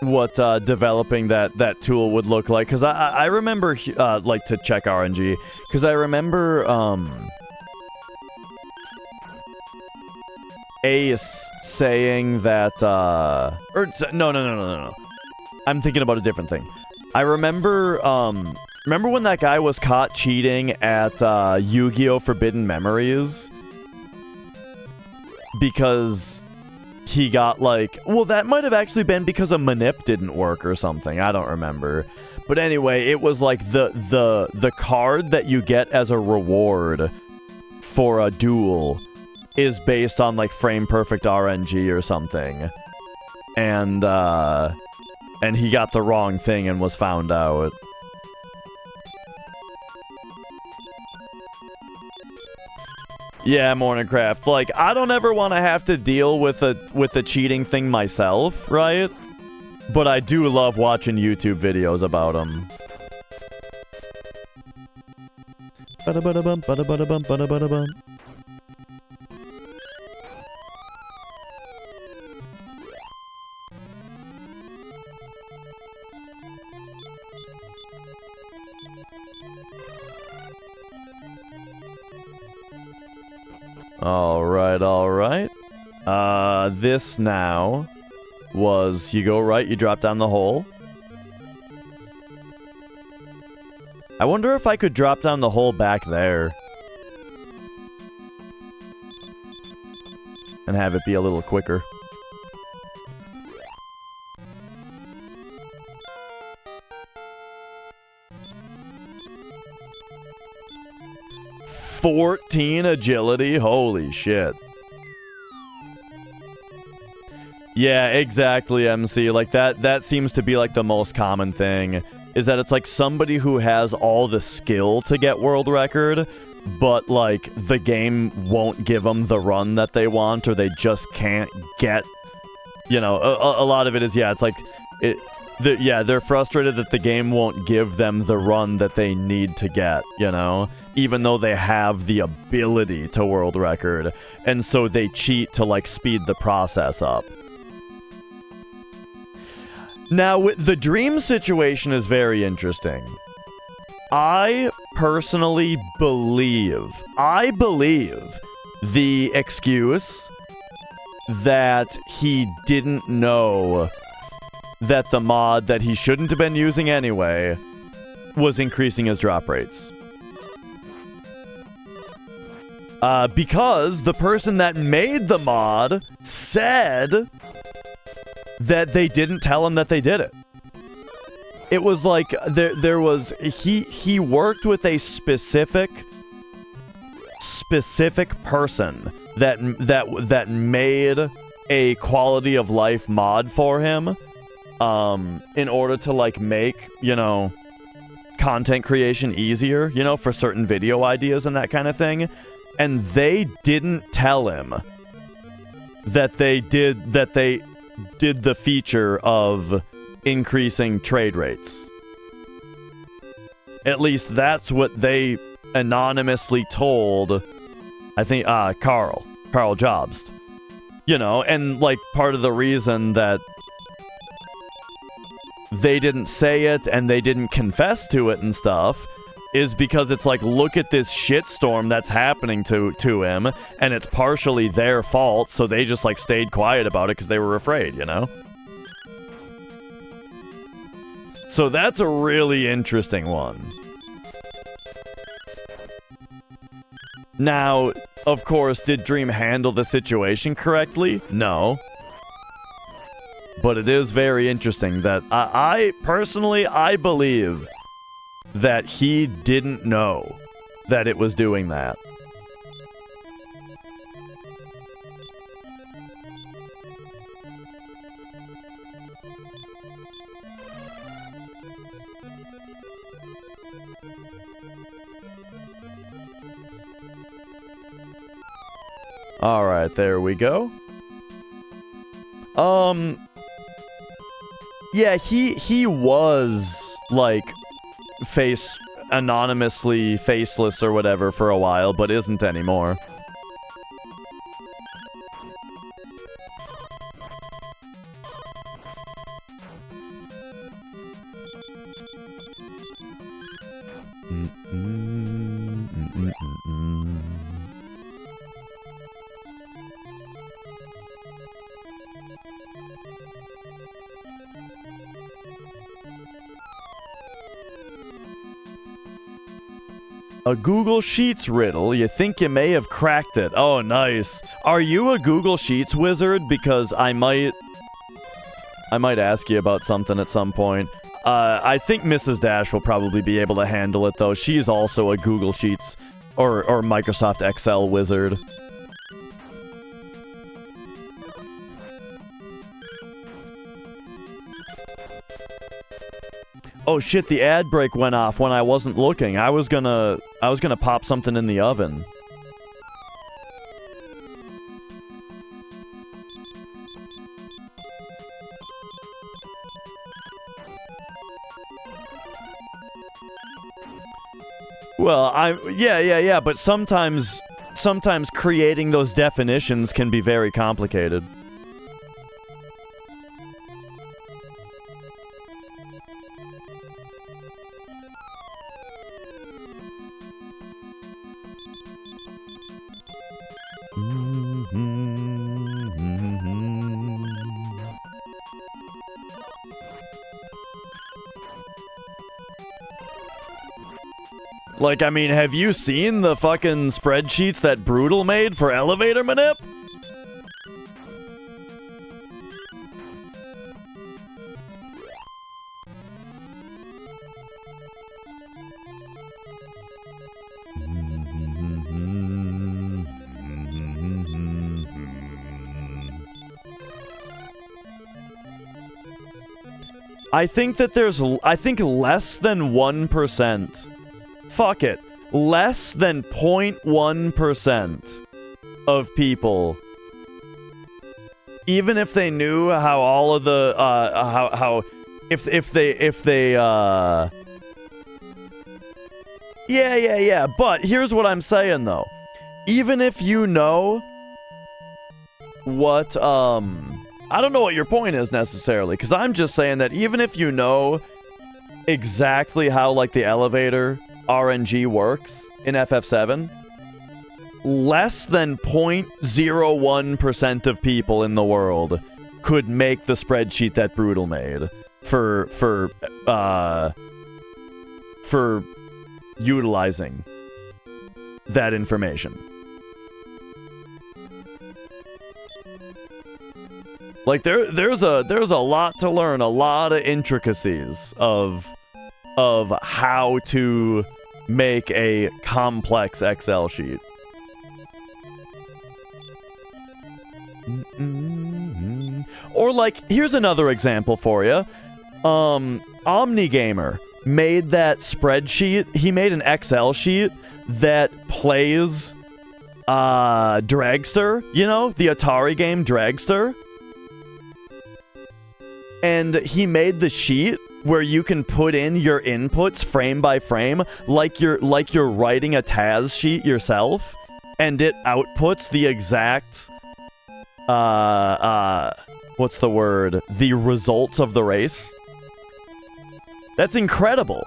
what, developing that tool would look like, because I remember, like, to check RNG, because I remember, Ace saying that, no. I'm thinking about a different thing. I remember, remember when that guy was caught cheating at, Yu-Gi-Oh! Forbidden Memories? Because he got, like... Well, that might have actually been because a manip didn't work or something. I don't remember. But anyway, it was like the card that you get as a reward for a duel is based on, like, frame-perfect RNG or something. And he got the wrong thing and was found out. Yeah, Morningcraft. Like, I don't ever want to have to deal with the cheating thing myself, right? But I do love watching YouTube videos about them. Ba-da-ba-da-bum, ba-da-ba-da-bum, ba-da-ba-da-bum. Alright. This now was you go right, you drop down the hole. I wonder if I could drop down the hole back there. And have it be a little quicker. $14 agility? Holy shit. Yeah, exactly, MC. Like, that seems to be, like, the most common thing. Is that it's, like, somebody who has all the skill to get world record, but, like, the game won't give them the run that they want, or they just can't get... You know, a lot of it is, yeah, it's like... they're frustrated that the game won't give them the run that they need to get, you know? Even though they have the ability to world record. And so they cheat to, like, speed the process up. Now, the dream situation is very interesting. I personally believe the excuse that he didn't know that the mod that he shouldn't have been using anyway was increasing his drop rates. Because the person that made the mod said that they didn't tell him that they did it. It was like there was he worked with a specific person that made a quality of life mod for him in order to, like, make, you know, content creation easier, you know, for certain video ideas and that kind of thing. And they didn't tell him that they did the feature of increasing trade rates. At least that's what they anonymously told, I think, Carl Jobst. You know, and, like, part of the reason that they didn't say it and they didn't confess to it and stuff is because it's like, look at this shitstorm that's happening to him, and it's partially their fault, so they just, like, stayed quiet about it because they were afraid, you know? So that's a really interesting one. Now, of course, did Dream handle the situation correctly? No. but it is very interesting that I personally, I believe that he didn't know that it was doing that. Alright, there we go. Yeah, he was, like, anonymously faceless or whatever for a while, but isn't anymore. A Google Sheets riddle. You think you may have cracked it. Oh, nice. Are you a Google Sheets wizard? Because I might ask you about something at some point. I think Mrs. Dash will probably be able to handle it, though. She's also a Google Sheets or Microsoft Excel wizard. Oh shit, the ad break went off when I wasn't looking. I was gonna pop something in the oven. Well, yeah, but sometimes creating those definitions can be very complicated. Like, I mean, have you seen the fucking spreadsheets that Brutal made for elevator manip? I think that there's, I think less than 1%. Fuck it. Less than 0.1% of people, even if they knew how all of the, if they, yeah, but here's what I'm saying, though. Even if you know what, I don't know what your point is necessarily, because I'm just saying that even if you know exactly how, like, the elevator RNG works in FF7, less than 0.01% of people in the world could make the spreadsheet that Brutal made for utilizing that information. Like, there's a lot to learn, a lot of intricacies of how to make a complex Excel sheet. Or, like, here's another example for you. OmniGamer made that spreadsheet. He made an Excel sheet that plays Dragster, you know, the Atari game Dragster. And he made the sheet where you can put in your inputs frame by frame, like you're writing a TAS sheet yourself, and it outputs the exact what's the word? The results of the race. That's incredible.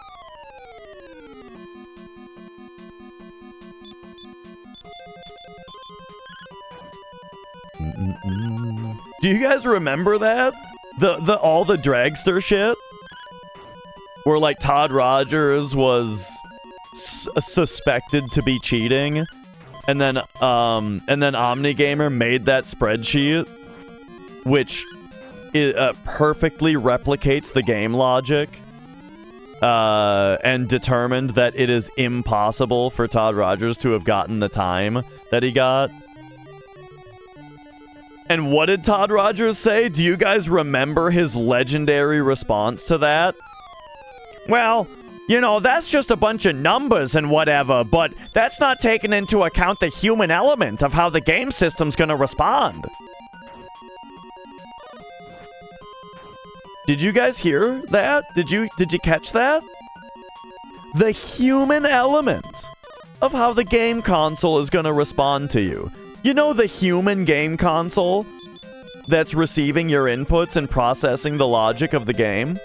Do you guys remember that? All the Dragster shit? Where, like, Todd Rogers was suspected to be cheating, and then OmniGamer made that spreadsheet, which perfectly replicates the game logic, and determined that it is impossible for Todd Rogers to have gotten the time that he got. And what did Todd Rogers say? Do you guys remember his legendary response to that? Well, you know, that's just a bunch of numbers and whatever, but that's not taking into account the human element of how the game system's gonna respond. Did you guys hear that? Did you catch that? The human element of how the game console is gonna respond to you. You know, the human game console that's receiving your inputs and processing the logic of the game?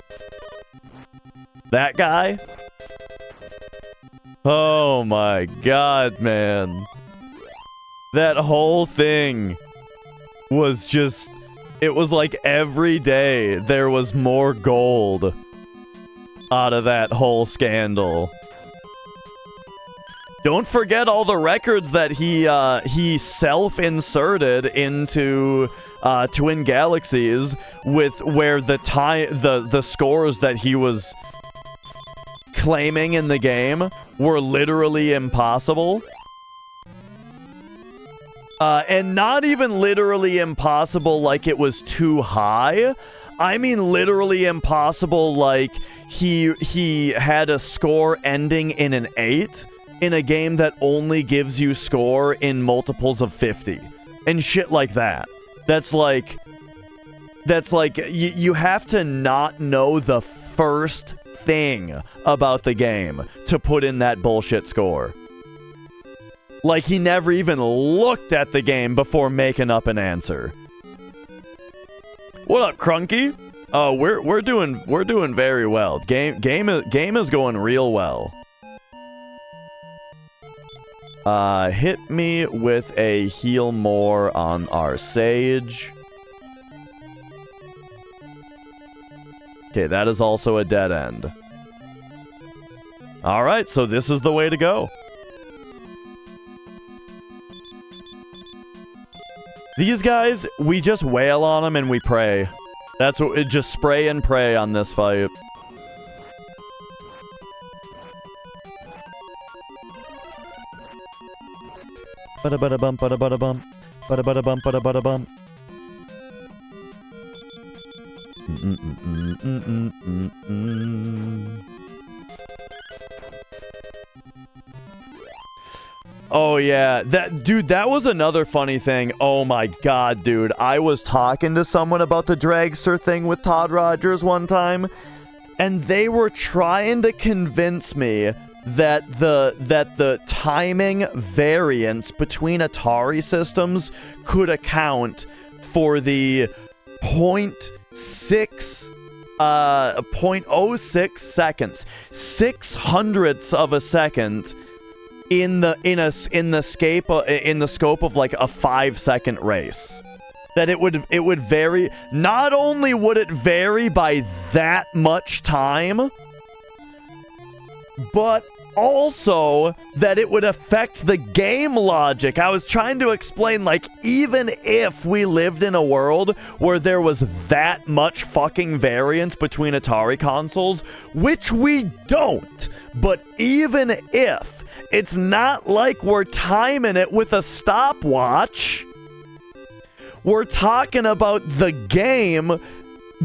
That guy? Oh my god, man. That whole thing was just... It was like every day there was more gold out of that whole scandal. Don't forget all the records that he self-inserted into Twin Galaxies, with where the scores that he was claiming in the game were literally impossible. And not even literally impossible like it was too high. I mean literally impossible like he had a score ending in an 8 in a game that only gives you score in multiples of 50 and shit like that. That's like you have to not know the first thing about the game to put in that bullshit score. Like he never even looked at the game before making up an answer. What up, Crunky? Oh, we're doing very well. Game is going real well. Hit me with a heal more on our Sage. Okay, that is also a dead end. Alright, so this is the way to go. These guys, we just wail on them and we pray. That's what, just spray and pray on this fight. Bada-bada-bump, bada-bada-bump. Bada-bada-bump, bada-bada-bump. Oh yeah, that was another funny thing. Oh my god, dude. I was talking to someone about the dragster thing with Todd Rogers one time, and they were trying to convince me that the timing variance between Atari systems could account for the 0.06 seconds, 600ths of a second in the scope of like a 5-second race. That it would vary. Not only would it vary by that much time, but also that it would affect the game logic. I was trying to explain, like, even if we lived in a world where there was that much fucking variance between Atari consoles, which we don't, but even if, it's not like we're timing it with a stopwatch. We're talking about the game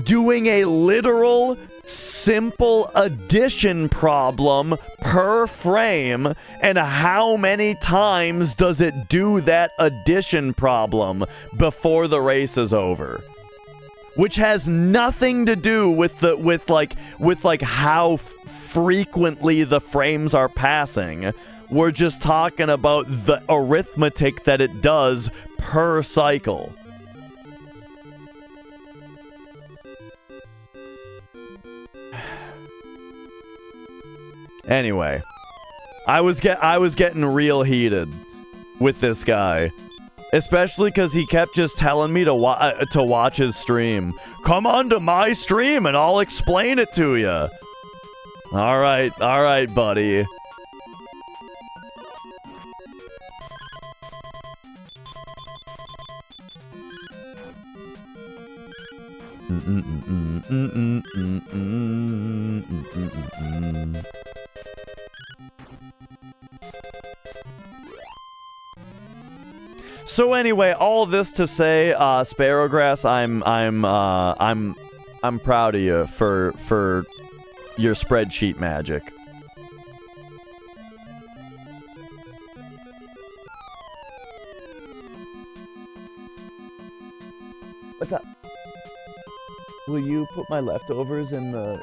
doing a literal simple addition problem per frame, and how many times does it do that addition problem before the race is over, which has nothing to do with how frequently the frames are passing. We're just talking about the arithmetic that it does per cycle. Anyway, I was getting real heated with this guy, especially because he kept just telling me to watch his stream. Come on to my stream and I'll explain it to you. All right, buddy. So anyway, all this to say, Sparrowgrass, I'm proud of you for your spreadsheet magic. What's up? Will you put my leftovers in the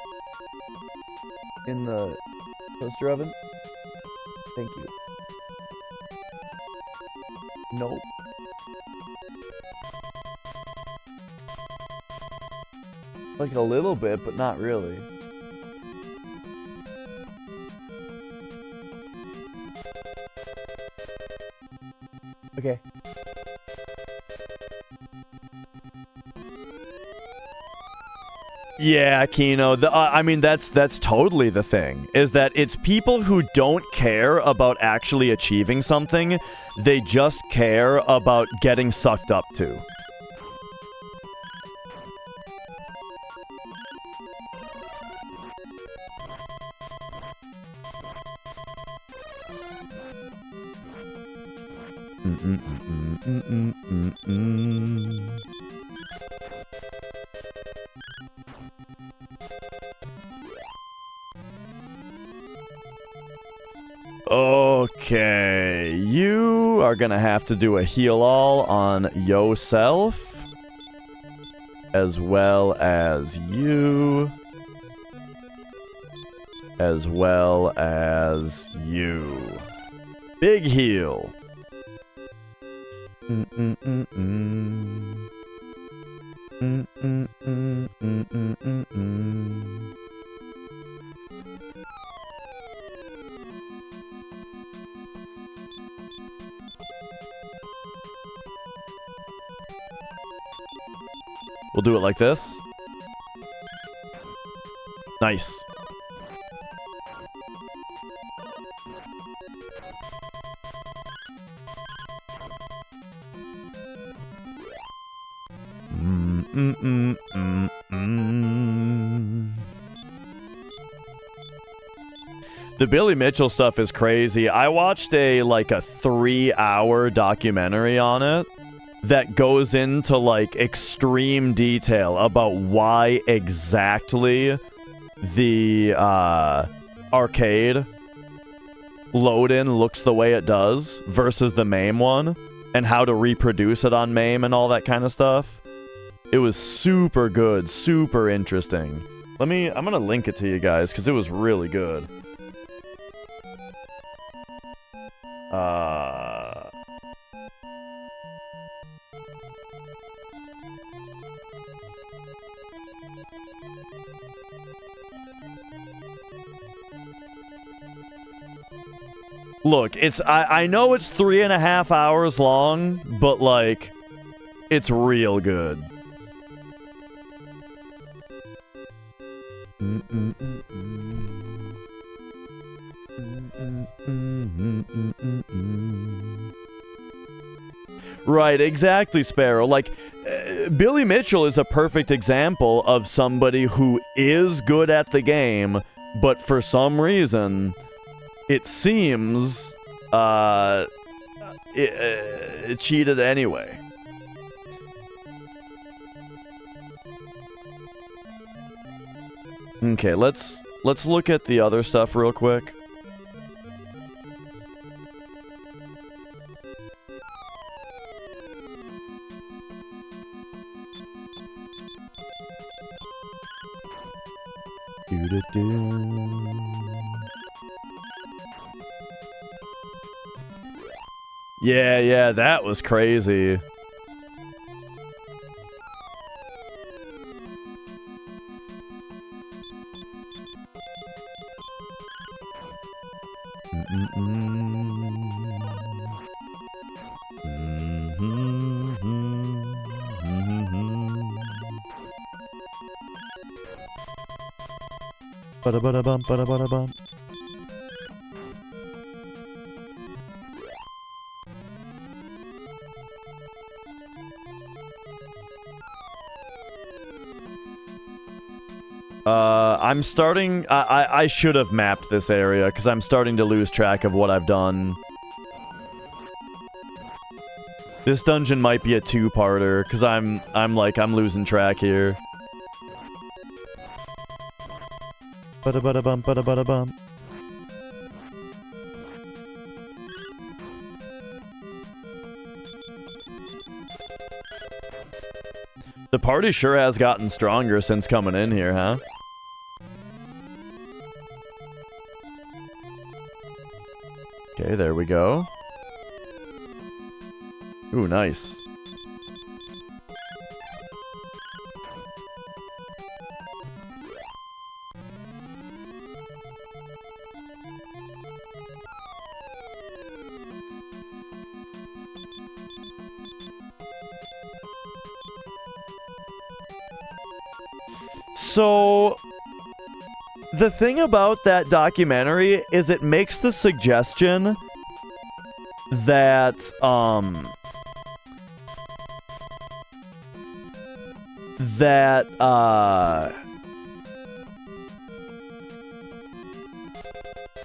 toaster oven? Thank you. Nope. Like a little bit, but not really. Okay. Yeah, Kino. I mean, that's totally the thing. Is that it's people who don't care about actually achieving something. They just care about getting sucked up to. Okay, you are gonna have to do a heal all on yourself, as well as you, as well as you. Big heal. We'll do it like this. Nice. The Billy Mitchell stuff is crazy. I watched a 3-hour documentary on it that goes into extreme detail about why exactly the arcade load-in looks the way it does versus the MAME one, and how to reproduce it on MAME and all that kind of stuff. It was super good, super interesting. I'm gonna link it to you guys because it was really good. Look, I know it's 3.5 hours long, but it's real good. Right, exactly, Sparrow. Billy Mitchell is a perfect example of somebody who is good at the game, but for some reason, it seems, it cheated anyway. Okay, let's look at the other stuff real quick. Yeah, that was crazy. Ba-da-ba-da-bum, ba-da-ba-da-bum. I'm starting... I should have mapped this area, because I'm starting to lose track of what I've done. This dungeon might be a two-parter, because I'm losing track here. Ba-da-ba-da-bum, ba-da-ba-da-bum. The party sure has gotten stronger since coming in here, huh? Okay, there we go. Ooh, nice. So, the thing about that documentary is it makes the suggestion that,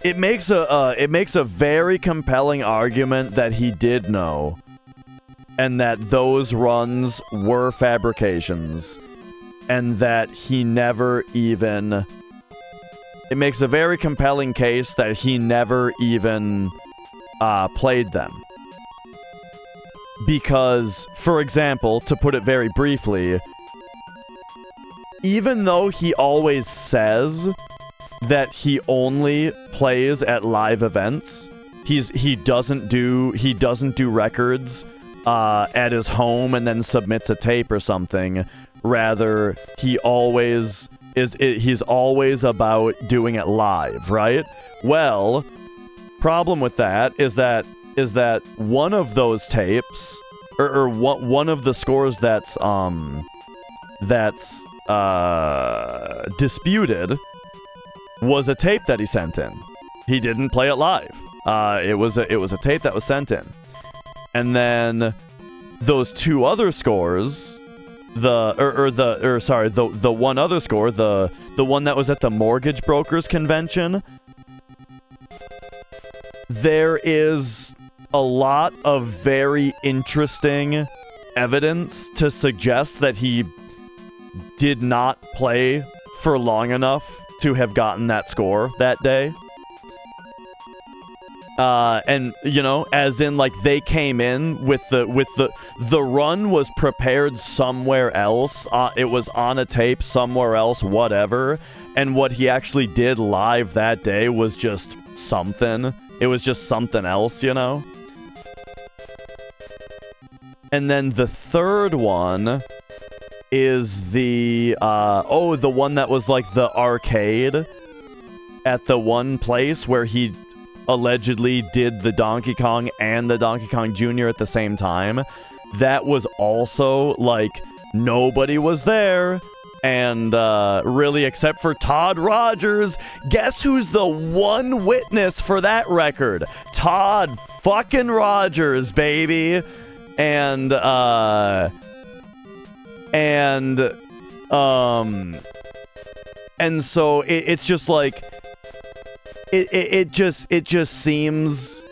it makes a very compelling argument that he did know, and that those runs were fabrications. And that he never even... It makes a very compelling case that he never even played them. Because, for example, to put it very briefly, even though he always says that he only plays at live events, he doesn't do records at his home and then submits a tape or something. Rather, he's always about doing it live, right? Well, problem with that is that one of those tapes, or one of the scores that's disputed, was a tape that he sent in. He didn't play it live. It was a tape that was sent in, and then those two other scores. The one other score, the one that was at the mortgage brokers convention, there is a lot of very interesting evidence to suggest that he did not play for long enough to have gotten that score that day. And, you know, as in, like, they came in with the run was prepared somewhere else. It was on a tape somewhere else, whatever. And what he actually did live that day was just something. It was just something else, you know? And then the third one is the one that was, like, the arcade at the one place where he allegedly did the Donkey Kong and the Donkey Kong Jr. at the same time. That was also, like, nobody was there. And, really, except for Todd Rogers, guess who's the one witness for that record? Todd fucking Rogers, baby. And so it's just like, it just seems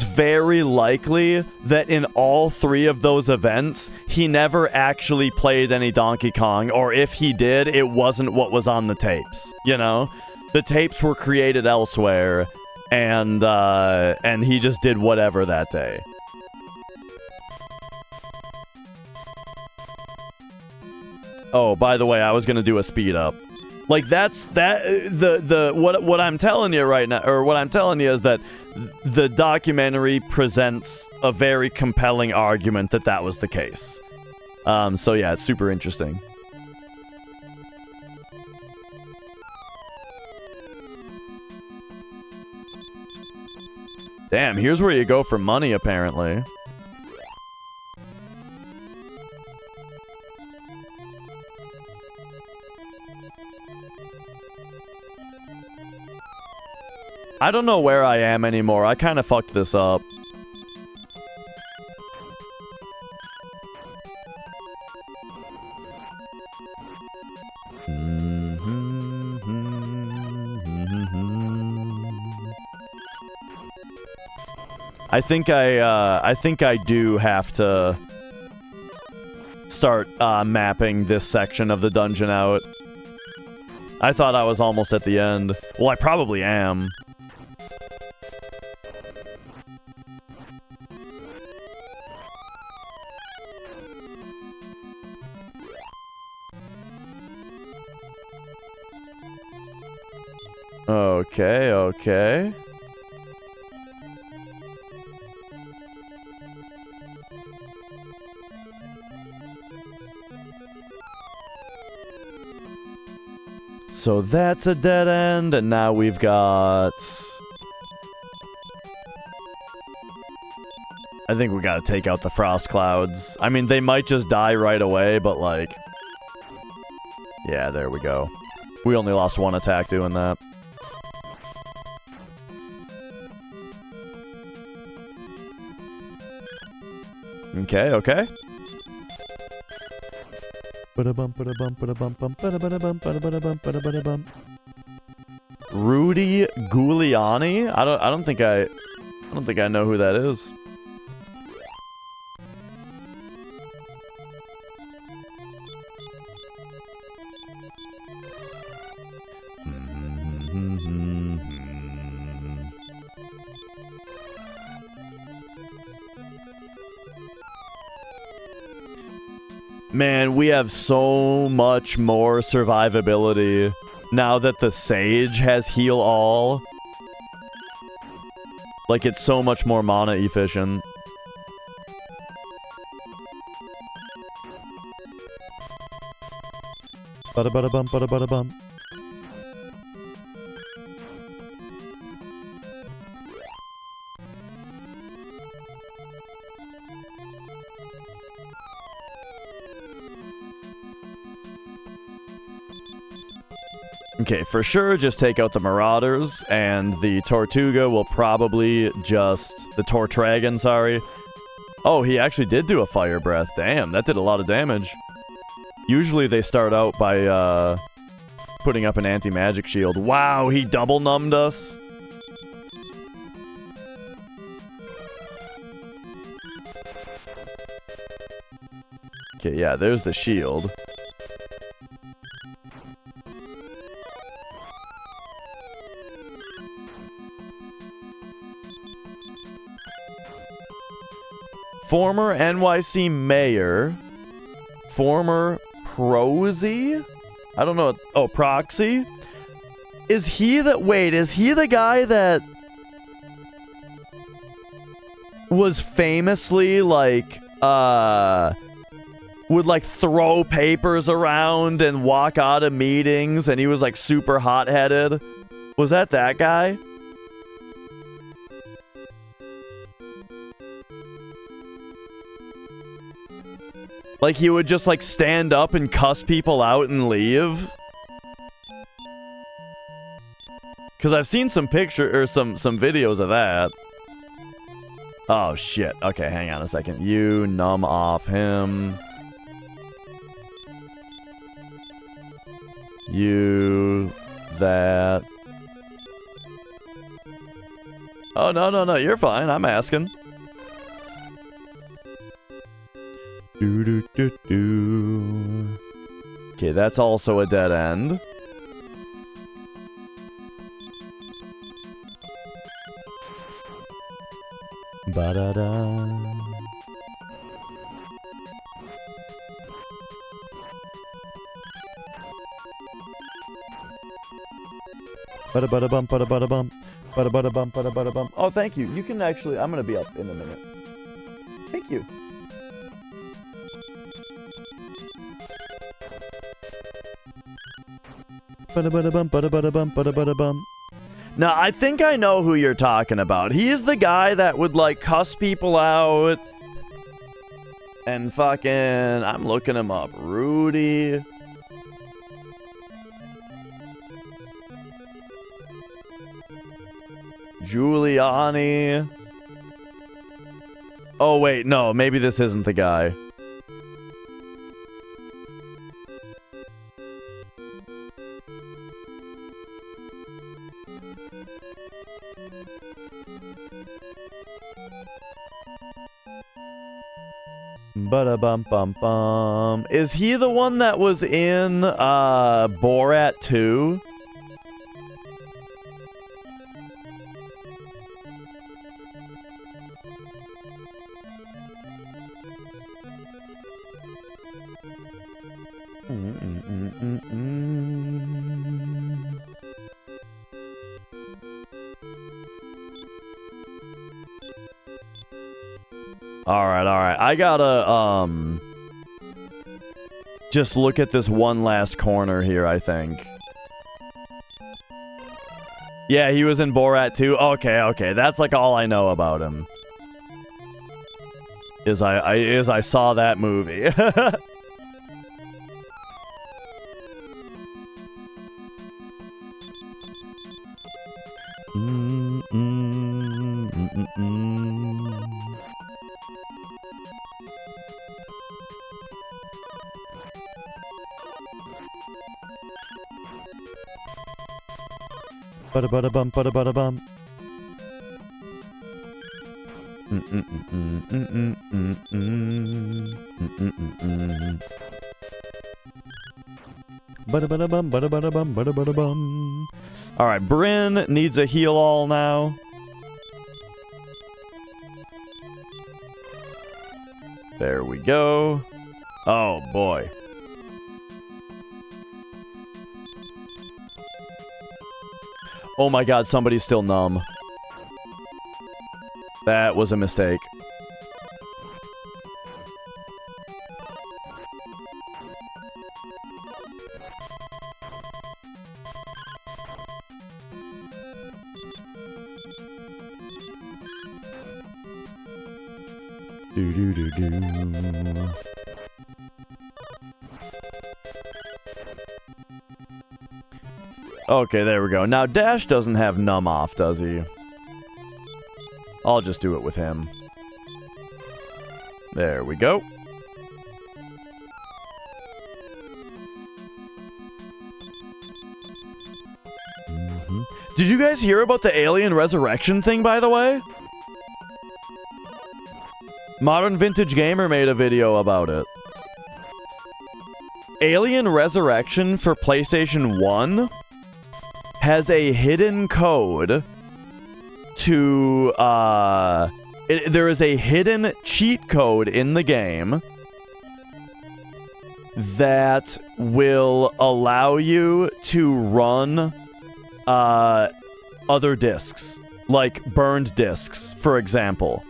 very likely that in all three of those events, he never actually played any Donkey Kong, or if he did, it wasn't what was on the tapes, you know? The tapes were created elsewhere, and he just did whatever that day. Oh, by the way, I was gonna do a speed up. Like, what I'm telling you right now, or what I'm telling you is that the documentary presents a very compelling argument that was the case. So yeah, it's super interesting. Damn, here's where you go for money, apparently. I don't know where I am anymore. I kind of fucked this up. I think I do have to start mapping this section of the dungeon out. I thought I was almost at the end. Well, I probably am. Okay, okay. So that's a dead end, and now we've got... I think we gotta take out the frost clouds. I mean, they might just die right away, but like... Yeah, there we go. We only lost one attack doing that. Okay, okay. Rudy Giuliani? I don't think I know who that is. Man, we have so much more survivability now that the Sage has heal all. Like, it's so much more mana efficient. Bada-bada-bum, bada-bada-bum. Okay, for sure, just take out the Marauders, and the Tortuga will probably just... The Tortragon, sorry. Oh, he actually did do a Fire Breath. Damn, that did a lot of damage. Usually they start out by, putting up an anti-magic shield. Wow, he double numbed us? Okay, yeah, there's the shield. Former NYC mayor, former Prosy? I don't know. Oh, Proxy? Is he the... Wait, is he the guy that was famously, like, would, like, throw papers around and walk out of meetings, and he was, like, super hot-headed? Was that guy? Like, he would just, like, stand up and cuss people out and leave? Because I've seen some some videos of that. Oh, shit. Okay, hang on a second. You numb off him. You... That... Oh, no, you're fine. I'm asking. Okay, that's also a dead end. Ba-da-da. Ba-da-ba-da-bum, ba-da-ba-da-bum. Ba-da-ba-da-bum, ba-da-ba-da-bum. Oh, thank you. You can actually... I'm gonna be up in a minute. Thank you. Ba-da-ba-da-bum, ba-da-ba-da-bum, ba-da-ba-da-bum. Now, I think I know who you're talking about. He's the guy that would, like, cuss people out. And fucking... I'm looking him up. Rudy... Giuliani... Oh, wait, no. Maybe this isn't the guy. Ba-da-bum-bum-bum. Is he the one that was in Borat 2? Alright. I gotta, just look at this one last corner here, I think. Yeah, he was in Borat 2. Okay. That's like all I know about him. I saw that movie. Bada-bada-bum, bada-bada-bum. Bada-bada-bum, bada-bada-bum, bada-bada-bum. Alright, Bryn needs a heal all now. There we go. Oh, boy. Oh my god, somebody's still numb. That was a mistake. Do-do-do-do. Okay, there we go. Now, Dash doesn't have numb off, does he? I'll just do it with him. There we go. Did you guys hear about the alien resurrection thing, by the way? Modern Vintage Gamer made a video about it. Alien Resurrection for PlayStation 1 has a hidden code to, there is a hidden cheat code in the game that will allow you to run, other discs. Like, burned discs, for example.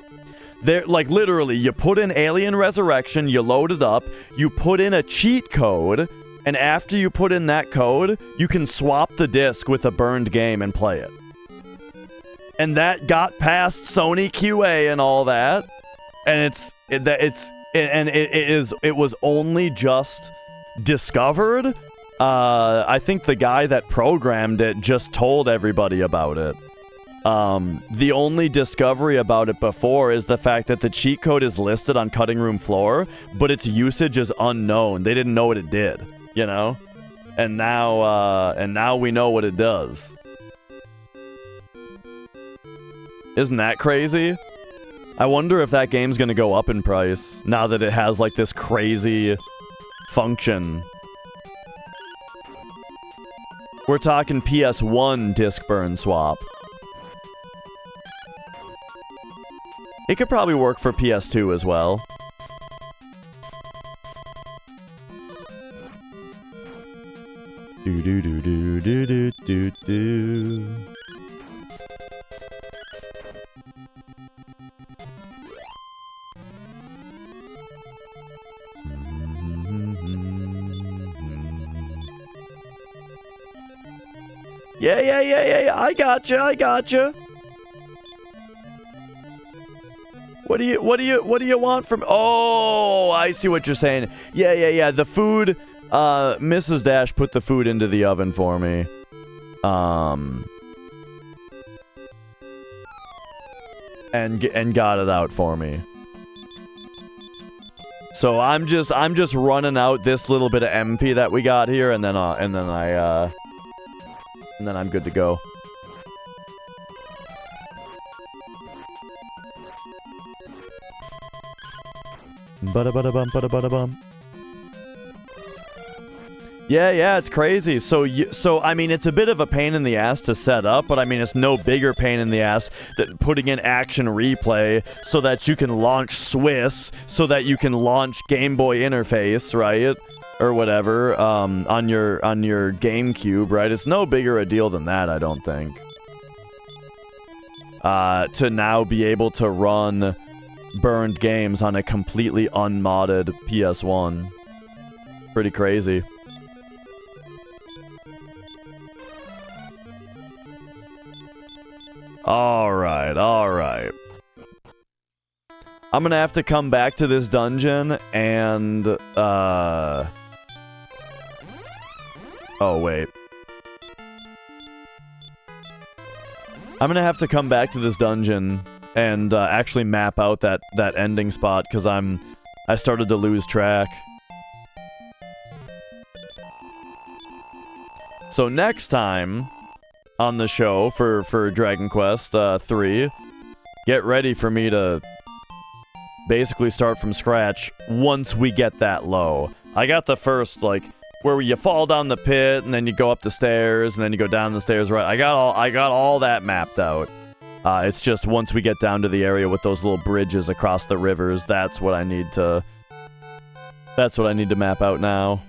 There, like, literally, you put in Alien Resurrection, you load it up, you put in a cheat code, and after you put in that code, you can swap the disc with a burned game and play it. And that got past Sony QA and all that, and it was only just discovered. I think the guy that programmed it just told everybody about it. The only discovery about it before is the fact that the cheat code is listed on Cutting Room Floor, but its usage is unknown. They didn't know what it did, you know? And now we know what it does. Isn't that crazy? I wonder if that game's gonna go up in price now that it has like this crazy function. We're talking PS1 disc burn swap. It could probably work for PS2 as well. Do do do do do do do do. Yeah. I gotcha. What do you want from? Oh, I see what you're saying. Yeah. The food. Mrs. Dash put the food into the oven for me. And got it out for me. So I'm just running out this little bit of MP that we got here, and then I'm good to go. Ba-da-ba-da-bum, ba-da-ba-da-bum. Yeah, it's crazy. So I mean, it's a bit of a pain in the ass to set up, but I mean, it's no bigger pain in the ass than putting in action replay so that you can launch Swiss, so that you can launch Game Boy interface, right? Or whatever, on your GameCube, right? It's no bigger a deal than that, I don't think. To now be able to run burned games on a completely unmodded PS1. Pretty crazy. Alright. I'm gonna have to come back to this dungeon and, oh, wait. I'm gonna have to come back to this dungeon and, actually map out that ending spot, because I started to lose track. So next time on the show for Dragon Quest 3, get ready for me to basically start from scratch once we get that low. I got the first, like, where you fall down the pit and then you go up the stairs and then you go down the stairs, right? I got all that mapped out. It's just once we get down to the area with those little bridges across the rivers, that's what I need to map out now.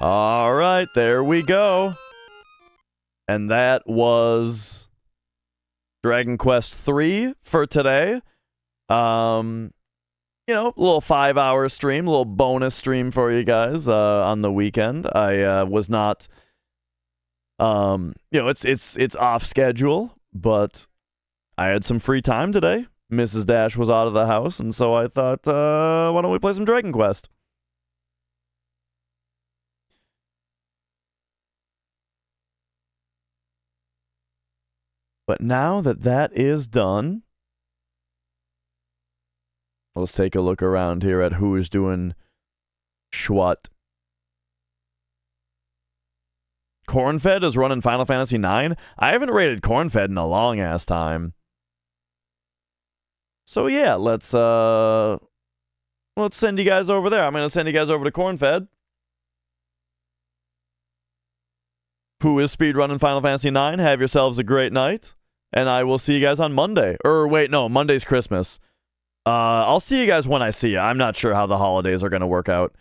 Alright, there we go. And that was Dragon Quest 3 for today. You know, a little 5-hour stream, a little bonus stream for you guys on the weekend. I was not, you know, it's off schedule, but I had some free time today. Mrs. Dash was out of the house, and so I thought, why don't we play some Dragon Quest? But now that that is done, let's take a look around here at who is doing schwat. Cornfed is running Final Fantasy IX. I haven't rated Cornfed in a long ass time. So yeah, let's send you guys over there. I'm gonna send you guys over to Cornfed, who is speedrunning Final Fantasy IX. Have yourselves a great night, and I will see you guys on Monday. Or wait, no, Monday's Christmas. I'll see you guys when I see you. I'm not sure how the holidays are gonna work out.